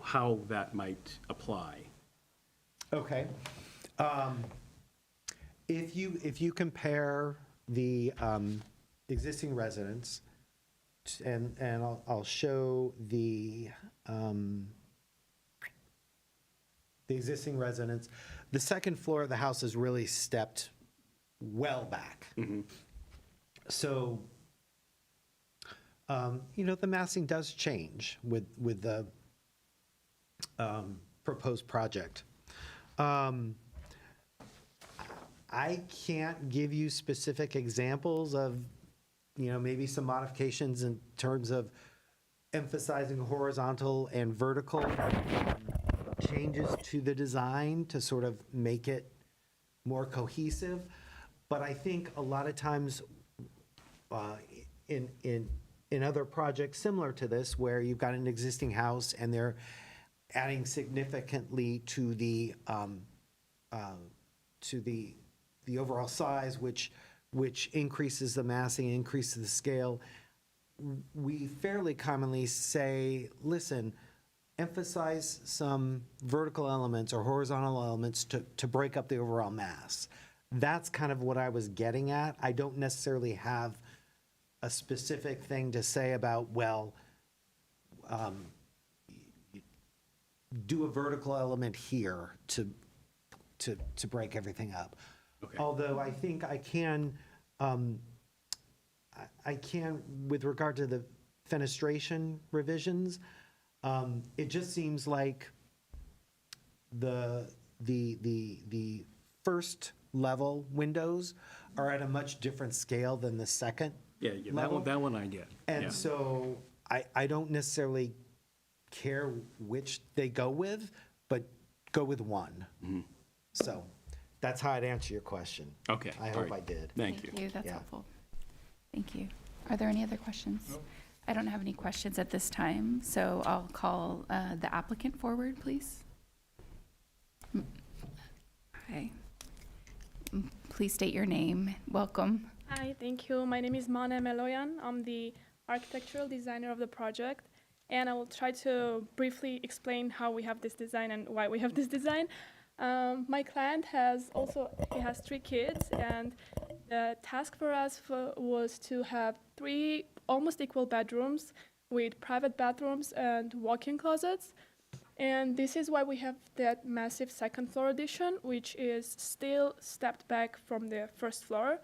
how that might apply. Okay. If you compare the existing residence, and I'll show the existing residence, the second floor of the house is really stepped well back. So, the massing does change with the proposed project. I can't give you specific examples of, maybe some modifications in terms of emphasizing horizontal and vertical changes to the design to sort of make it more cohesive. But I think a lot of times in other projects similar to this, where you've got an existing house and they're adding significantly to the overall size, which increases the massing, increases the scale, we fairly commonly say, listen, emphasize some vertical elements or horizontal elements to break up the overall mass. That's kind of what I was getting at. I don't necessarily have a specific thing to say about, do a vertical element here to break everything up. Okay. Although I think I can, with regard to the fenestration revisions, it just seems like the first level windows are at a much different scale than the second level. that one I get. And Yeah. so I don't necessarily care which they go with, but go with one. So that's how I'd answer your question. Okay. I all hope right. I did. Thank you. That's Yeah. helpful. Thank you. Are there any other questions? I don't have any questions at this time, so I'll call the applicant forward, please. Hi. Please state your name. Welcome. Hi, thank you. My name is Mana Meloyan. I'm the architectural designer of the project, and I will try to briefly explain how we have this design and why we have this design. My client has 3 kids, and the task for us was to have 3 almost equal bedrooms with private bathrooms and walk-in closets. And this is why we have that massive second floor addition, which is still stepped back from the first floor.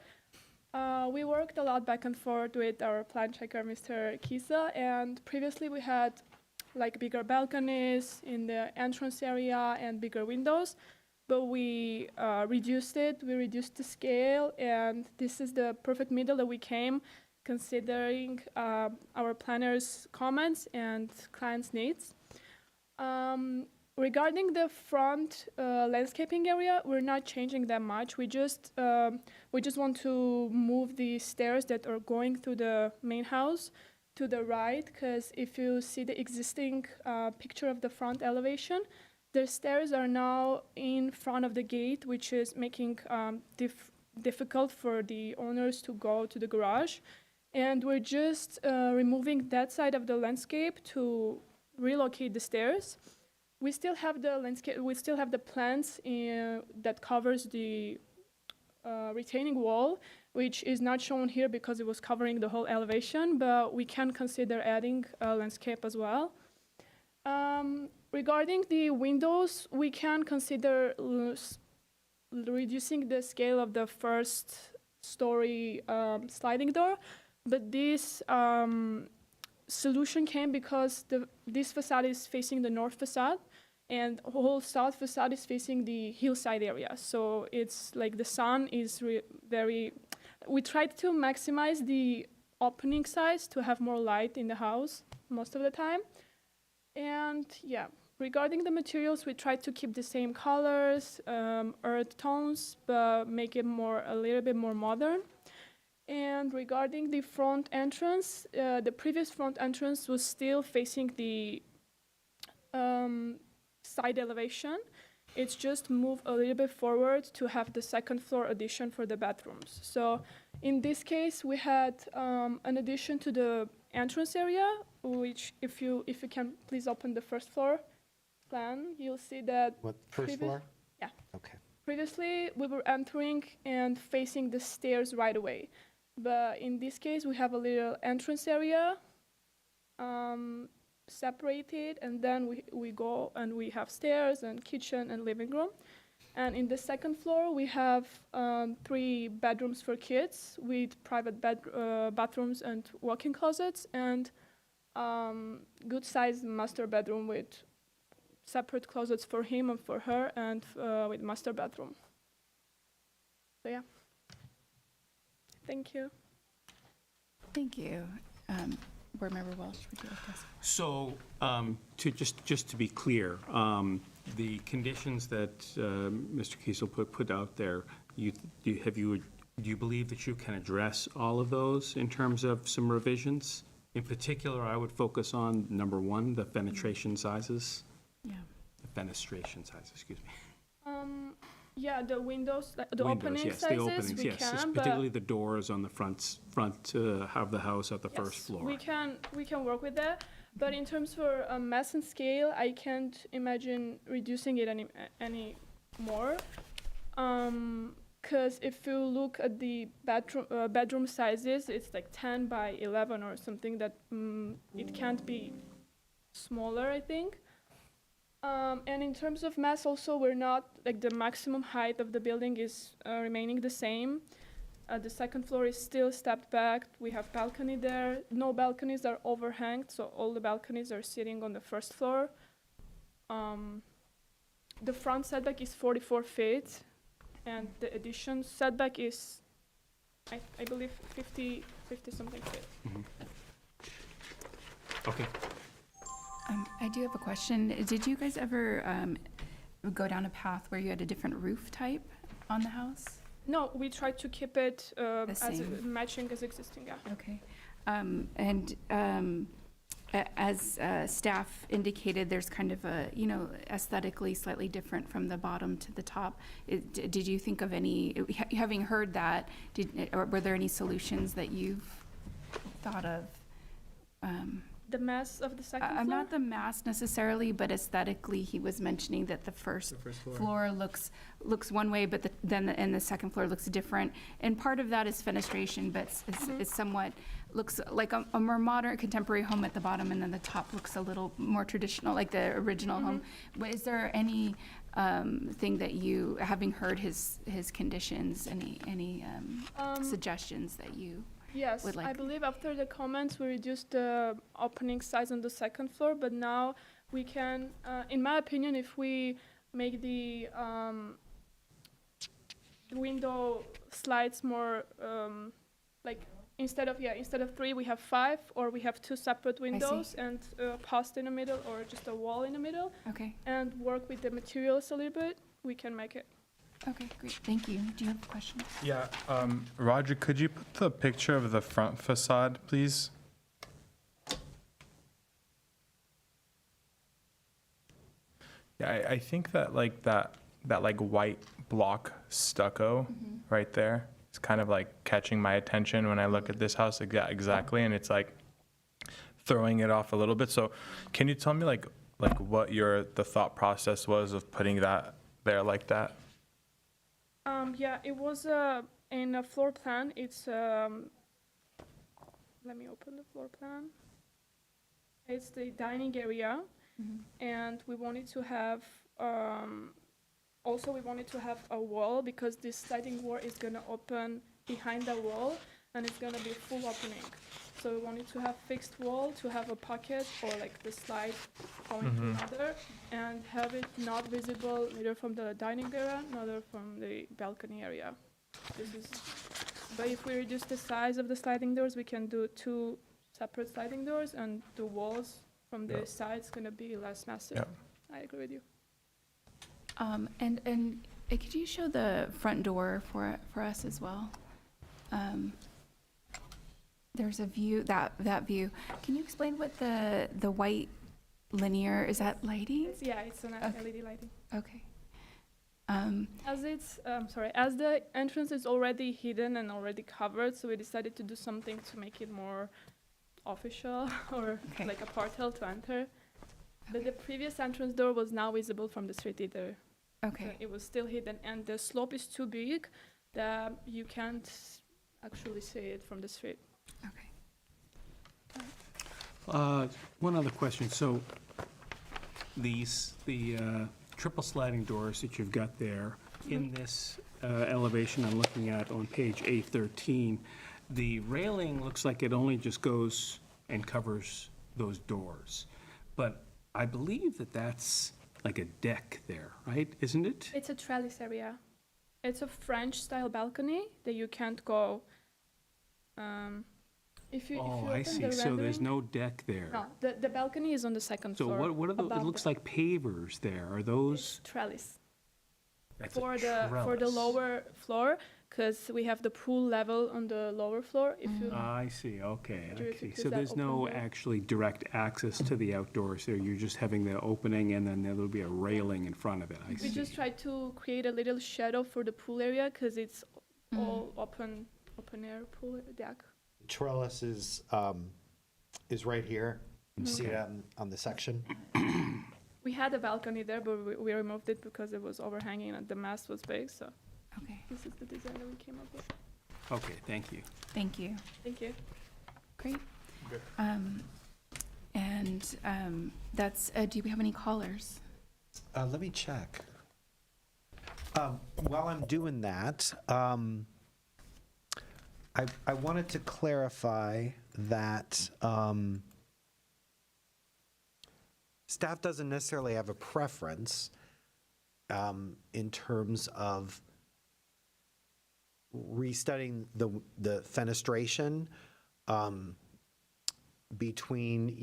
We worked a lot back and forth with our plan checker, Mr. Kisa, and previously we had bigger balconies in the entrance area and bigger windows, but we reduced it. We reduced the scale, and this is the perfect middle that we came, considering our planner's comments and client's needs. Regarding the front landscaping area, we're not changing that much. We just want to move the stairs that are going through the main house to the right, because if you see the existing picture of the front elevation, the stairs are now in front of the gate, which is making difficult for the owners to go to the garage. And we're just removing that side of the landscape to relocate the stairs. we still have the landscape. We still have the plants that covers the retaining wall, which is not shown here because it was covering the whole elevation. But we can consider adding a landscape as well. Regarding the windows, we can consider reducing the scale of the first story sliding door, but this solution came because this facade is facing the north facade, and the whole south facade is facing the hillside area. So it's like the sun is we tried to maximize the opening size to have more light in the house most of the time. And yeah, regarding the materials, we tried to keep the same colors, earth tones, but make it a little bit more modern. And regarding the front entrance, the previous front entrance was still facing the side elevation. It's just moved a little bit forward to have the second floor addition for the bathrooms. So in this case, we had an addition to the entrance area, which if you can please open the first floor plan, you'll see that. What, first floor? Yeah. Okay. Previously, we were entering and facing the stairs right away. But in this case, we have a little entrance area separated, and then we go and we have stairs and kitchen and living room. And in the second floor, we have 3 bedrooms for kids with private bathrooms and walk-in closets, and good-sized master bedroom with separate closets for him and for her, and with master bathroom. So yeah. Thank you. Thank you. Board Member Welsh, would you like to ask? So, just to be clear, the conditions that Mr. Kiesel put out there, do you believe that you can address all of those in terms of some revisions? In particular, I would focus on number 1, the fenestration sizes. Yeah. The fenestration sizes, excuse me. Yeah, the windows, the Windows, opening yes, sizes, the openings, we yes, can, particularly the doors on the front of the house at the first floor. we can work with that. But in terms for mass and scale, I can't imagine reducing it any more. Because if you look at the bedroom sizes, it's like 10 by 11 or something that it can't be smaller, I think. And in terms of mass also, we're not, like the maximum height of the building is remaining the same. The second floor is still stepped back. We have balcony there. No balconies are overhanged, so all the balconies are sitting on the first floor. The front setback is 44 feet, and the addition setback is, I believe, 50 something feet. Okay. I do have a question. Did you guys ever go down a path where you had a different roof type on the house? No, we tried to keep it as same. matching as existing, yeah. Okay. As staff indicated, there's kind of a, aesthetically slightly different from the bottom to the top. Did you think of any, having heard that, or were there any solutions that you've thought of? The mass of the second floor? Not the mass necessarily, but aesthetically, he was mentioning that the first floor looks one way, but then the second floor looks different. And part of that is fenestration, but it's somewhat, looks like a more modern, contemporary home at the bottom, and then the top looks a little more traditional, like the original home. But is there any thing that you, having heard his conditions, any suggestions that you Yes, would like? I believe after the comments, we reduced the opening size on the second floor, but now we can, in my opinion, if we make the window slides more, like instead of 3, we have 5, or we have 2 separate windows and a post in the middle, or just a wall in the middle. Okay. And work with the materials a little bit, we can make it. Okay, great. Thank you. Do you have a question? Yeah, Roger, could you put the picture of the front facade, please? Yeah, I think that that white block stucco right there is kind of like catching my attention when I look at this house exactly, and it's like throwing it off a little bit. So can you tell me like what the thought process was of putting that there like that? Yeah, it was in a floor plan. It's let me open the floor plan. It's the dining area, and we wanted to have also we wanted to have a wall because this sliding door is gonna open behind the wall, and it's gonna be full opening. So we wanted to have fixed wall to have a pocket or like the slide going to another, and have it not visible neither from the dining area, nor from the balcony area. But if we reduce the size of the sliding doors, we can do 2 separate sliding doors, and the walls from the sides gonna be less massive. I agree with you. And could you show the front door for us as well? There's a view, that view. Can you explain what the white linear, is that lighting? Yeah, it's an LED lighting. Okay. As the entrance is already hidden and already covered, so we decided to do something to make it more official or like a portal to enter. But the previous entrance door was now visible from the street either. Okay. So it was still hidden, and the slope is too big that you can't actually see it from the street. One other question. So the triple sliding doors that you've got there, in this elevation I'm looking at on page A13, the railing looks like it only just goes and covers those doors. But I believe that that's like a deck there, right? Isn't it? It's a trellis area. It's a French-style balcony that you can't go. If you Oh, open I see. the So there's rendering- no deck there. No, the balcony is on the second So floor. what are those? It above looks the like pavers there. Are those? trellis. That's a For the trellis. lower floor, because we have the pool level on the lower floor. If you I see, okay, Do you I see. think So that there's no open door? actually direct access to the outdoors there, you're just having the opening and then there'll be a railing in front of it, I we see. just try to create a little shadow for the pool area because it's all open air pool deck. Trellis is right here. You can see it on the section. We had a balcony there, but we removed it because it was overhanging and the mast was big. So this is the design that we came up with. Okay, thank you. Thank you. Thank you. Great. That's, do we have any callers? Let me check. While I'm doing that, I wanted to clarify that staff doesn't necessarily have a preference in terms of restudying the fenestration between,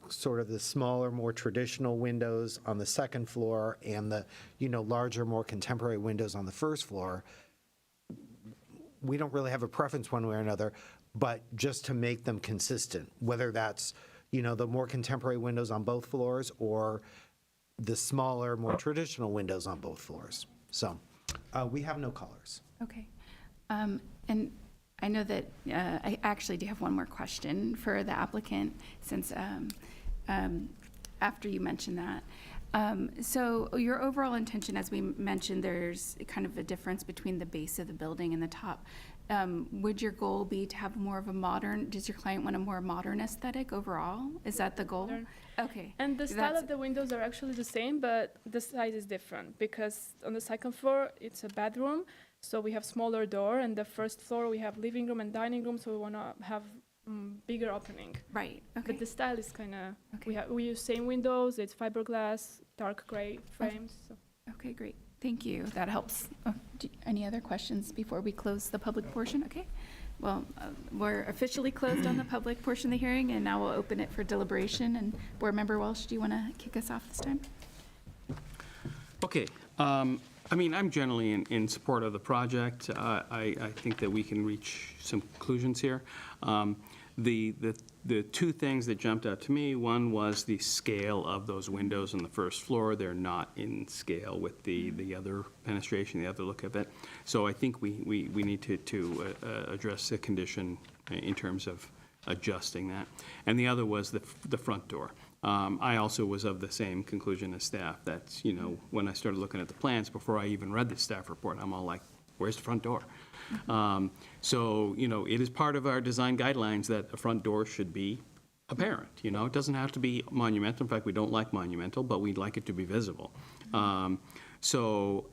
sort of the smaller, more traditional windows on the second floor and the, larger, more contemporary windows on the first floor. We don't really have a preference one way or another, but just to make them consistent, whether that's, the more contemporary windows on both floors or the smaller, more traditional windows on both floors. So we have no callers. Okay. And I know that I actually do have one more question for the applicant, since after you mentioned that. So your overall intention, as we mentioned, there's kind of a difference between the base of the building and the top. Would your goal be to have more of a modern, does your client want a more modern aesthetic overall? Is that the goal? Modern. Okay. And the style That's- of the windows are actually the same, but the size is different because on the second floor it's a bedroom, so we have smaller door, and the first floor we have living room and dining room, so we want to have bigger opening. Right. Okay. But the style is kind of we use same windows. It's fiberglass, dark gray frames. So. Okay, great. Thank you. That helps. Any other questions before we close the public portion? Okay. Well, we're officially closed on the public portion of the hearing, and now we'll open it for deliberation. And Board Member Welsh, do you want to kick us off this time? Okay, I'm generally in support of the project. I think that we can reach some conclusions here. The two things that jumped out to me, one was the scale of those windows on the first floor. They're not in scale with the other fenestration, the other look of it. So I think we need to address the condition in terms of adjusting that. And the other was the front door. I also was of the same conclusion as staff, that, you know, when I started looking at the plans, before I even read the staff report, I'm all like, where's the front door? So, you know, it is part of our design guidelines that a front door should be apparent, you know? It doesn't have to be monumental. In fact, we don't like monumental, but we'd like it to be visible. So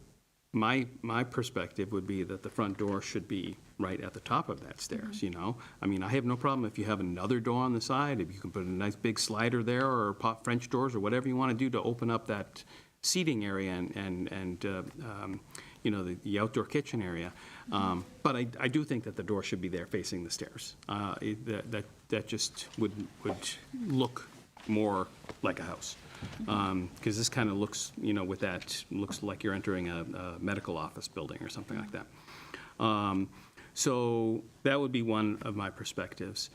my perspective would be that the front door should be right at the top of that stairs, you know? I mean, I have no problem if you have another door on the side, if you can put a nice big slider there, or pop French doors, or whatever you want to do to open up that seating area and you know, the outdoor kitchen area. But I do think that the door should be there facing the stairs. That just would look more like a house. Because this kind of looks, you know, with that, looks like you're entering a medical office building or something like that. So that would be one of my perspectives.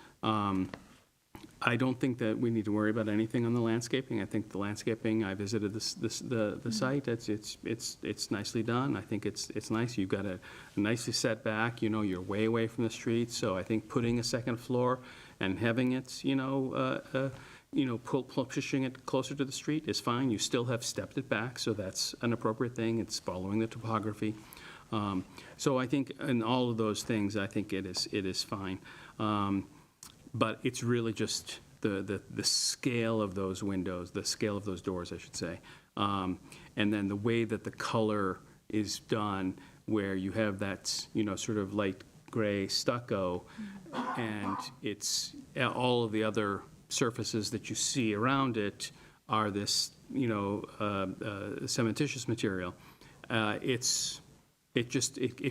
I don't think that we need to worry about anything on the landscaping. I think the landscaping, I visited the site, it's nicely done. I think it's nice. You've got a nicely set back, you know, you're way away from the street, so I think putting a second floor and having it, pushing it closer to the street is fine. You still have stepped it back, so that's an appropriate thing. It's following the topography. So I think in all of those things, I think it is fine. But it's really just the scale of those windows, the scale of those doors, I should say. And then the way that the color is done, where you have that, you know, sort of light gray stucco, and it's all of the other surfaces that you see around it are this, you know, cementitious material. It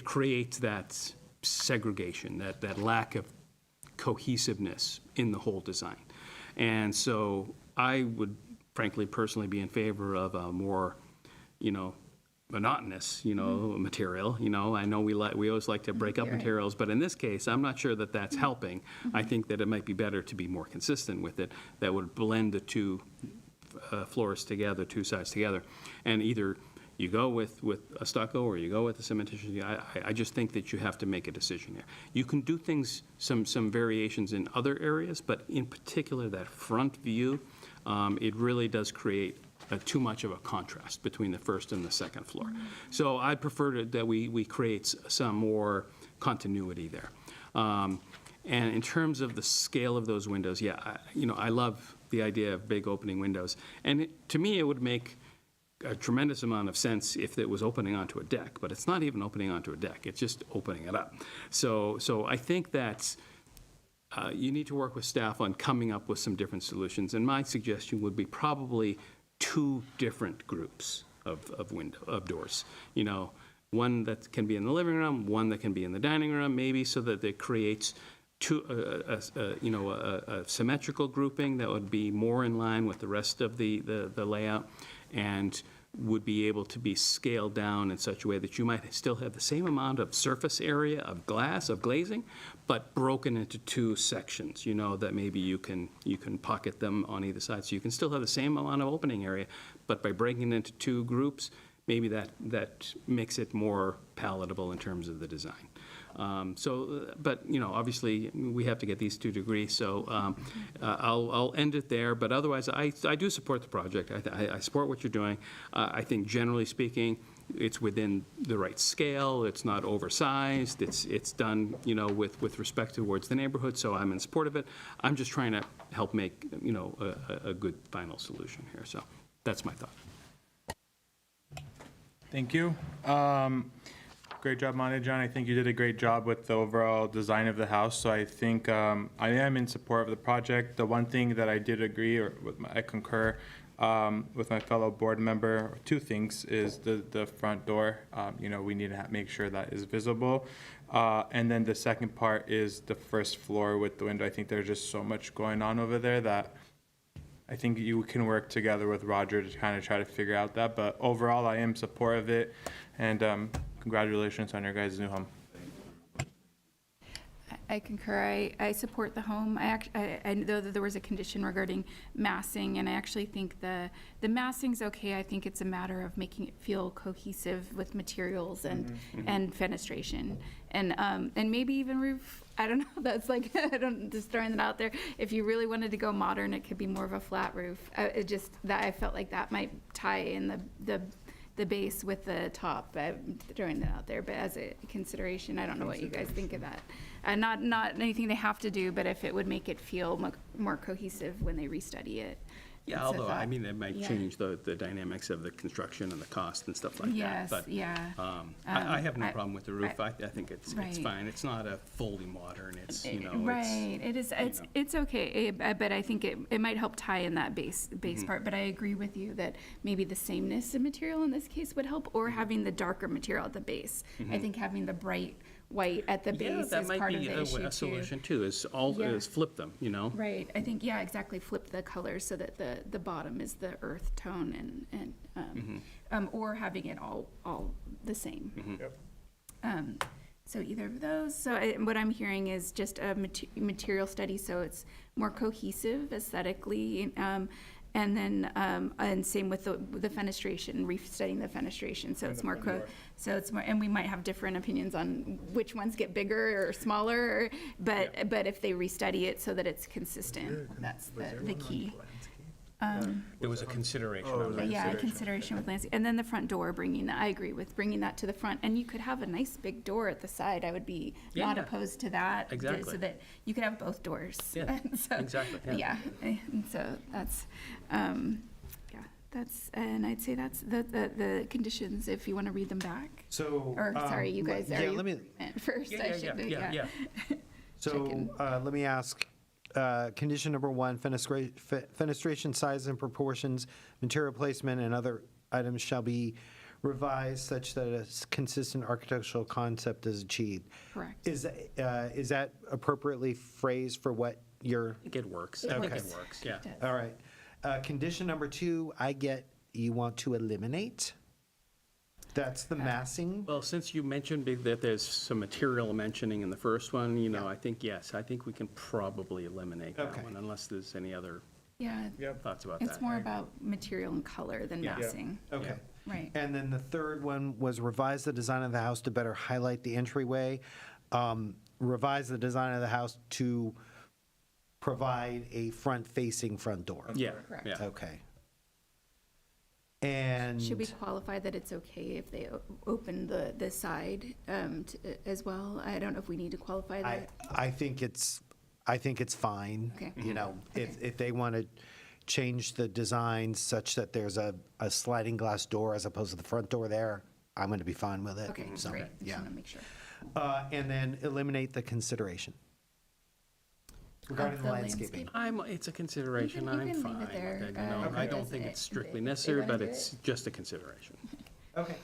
creates that segregation, that lack of cohesiveness in the whole design. And so I would frankly personally be in favor of a more, you know, monotonous, you know, material. You know, I know we always like to break up materials, but in this case, I'm not sure that that's helping. I think that it might be better to be more consistent with it, that would blend the two floors together, two sides together. And either you go with a stucco or you go with a cementitious. I just think that you have to make a decision there. You can do things, some variations in other areas, but in particular that front view, it really does create too much of a contrast between the first and the second floor. So I'd prefer that we create some more continuity there. And in terms of the scale of those windows, I love the idea of big opening windows. And to me, it would make a tremendous amount of sense if it was opening onto a deck, but it's not even opening onto a deck, it's just opening it up. So I think that you need to work with staff on coming up with some different solutions, and my suggestion would be probably two different groups of doors. You know, one that can be in the living room, one that can be in the dining room, maybe, so that it creates a symmetrical grouping that would be more in line with the rest of the layout, and would be able to be scaled down in such a way that you might still have the same amount of surface area of glass, of glazing, but broken into two sections, you know, that maybe you can pocket them on either side. So you can still have the same amount of opening area, but by breaking it into two groups, maybe that makes it more palatable in terms of the design. But, you know, obviously, we have to get these 2 degrees, so I'll end it there. But otherwise, I do support the project. I support what you're doing. I think, generally speaking, it's within the right scale. It's not oversized. It's done, you know, with respect towards the neighborhood, so I'm in support of it. I'm just trying to help make, you know, a good final solution here. So that's my thought. Thank you. Great job, Monte John. I think you did a great job with the overall design of the house. So I think I am in support of the project. The one thing that I did agree, I concur with my fellow board member, 2 things, is the front door. You know, we need to make sure that is visible. And then the second part is the first floor with the window. I think there's just so much going on over there that I think you can work together with Roger to kind of try to figure out that. But overall, I am supportive of it. And congratulations on your guys' new home. I I concur. I support the home. I know that there was a condition regarding massing, and I actually think the massing's okay. I think it's a matter of making it feel cohesive with materials and fenestration, and maybe even roof. I don't know. That's like just throwing that out there. If you really wanted to go modern, it could be more of a flat roof. I felt like that might tie in the base with the top. I'm throwing that out there, but as a consideration, I don't know what you guys think of that. Not anything they have to do, but if it would make it feel more cohesive when they restudy it. Yeah, It's a although, I thought. mean, it might Yeah. change the dynamics of the construction and the cost and stuff like that. Yes, But, yeah. I have no I- problem with the roof. I think it's Right. fine. It's not a fully modern, it's, Right, it is, it's okay, but I think it might help tie in that base Mm-hmm. part, but I agree with you that maybe the sameness of material in this case would help, or having the darker material at the base. I think having the bright white at the Mm-hmm. Yeah, base that is might part of be the issue too. a solution too, is Yeah. flip them, Right, I think, yeah, exactly, flip the colors so that the bottom is the earth tone and or having it all the same. So either of those. So what I'm hearing is just a material study, so it's more cohesive aesthetically, and then and same with the fenestration, restudying the fenestration, so it's more and we might have different opinions on which ones get bigger or smaller, but if they restudy it so that it's consistent, that's the key. There was a consideration on that. Yeah, consideration with landscape, and then the front door, I agree with bringing that to the front, and you could have a nice big door at the side, I would be not Yeah. opposed to that. Exactly. So that you could have both doors. Yeah, So, exactly, yeah. and so that's, and I'd say that's the conditions, if you want to read them back. So. Or, sorry, you guys, yeah, are let me- you meant first? I should, Yeah. So let me ask, condition number one, fenestration size and proportions, material placement, and other items shall be revised such that a consistent architectural concept is achieved. Correct. Is that appropriately phrased for what you're? I think it works. Okay. I think it works, yeah. All right. Condition number two, you want to eliminate? That's the massing? Well, since you mentioned that there's some material mentioning in the first one, I think, yes, I think we can probably eliminate that Okay. one, unless there's any other Yeah, thoughts about that. it's more about material and color than Yeah. massing. Okay. Right. And then the third one was revise the design of the house to better highlight the entryway. Revise the design of the house to provide a front-facing front door. Yeah, Correct. yeah. Okay. And. Should we qualify that it's okay if they open the side as well? I don't know if we need to qualify that. I think it's fine. Okay. If they want to change the design such that there's a sliding glass door as opposed to the front door there, I'm going to be fine with it. Okay, So, great. Just Yeah. want to make sure. And then eliminate the consideration regarding the the landscaping. It's a consideration, You I'm can leave fine it with there, it. Okay. I don't think it's strictly necessary, but it's just a consideration. Okay.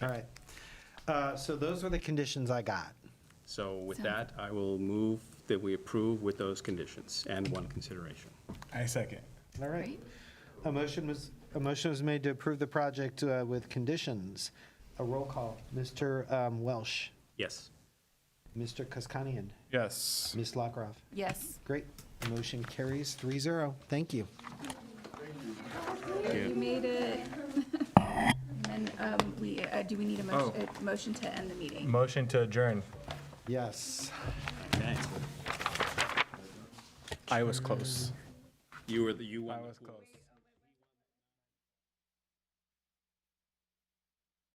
All right. So those are the conditions I got. So with Sounds- that, I will move that we approve with those conditions and one consideration. I second. All right. Great. A motion was made to approve the project with conditions. A roll call. Mr. Welsh. Yes. Mr. Kaskanian. Yes. Ms. Lockroff. Yes. Great. Motion carries 3-0. Thank you. You made it. And then do we need a motion to end the meeting? Motion to adjourn. Yes. I was close. You were the, you won. I was close.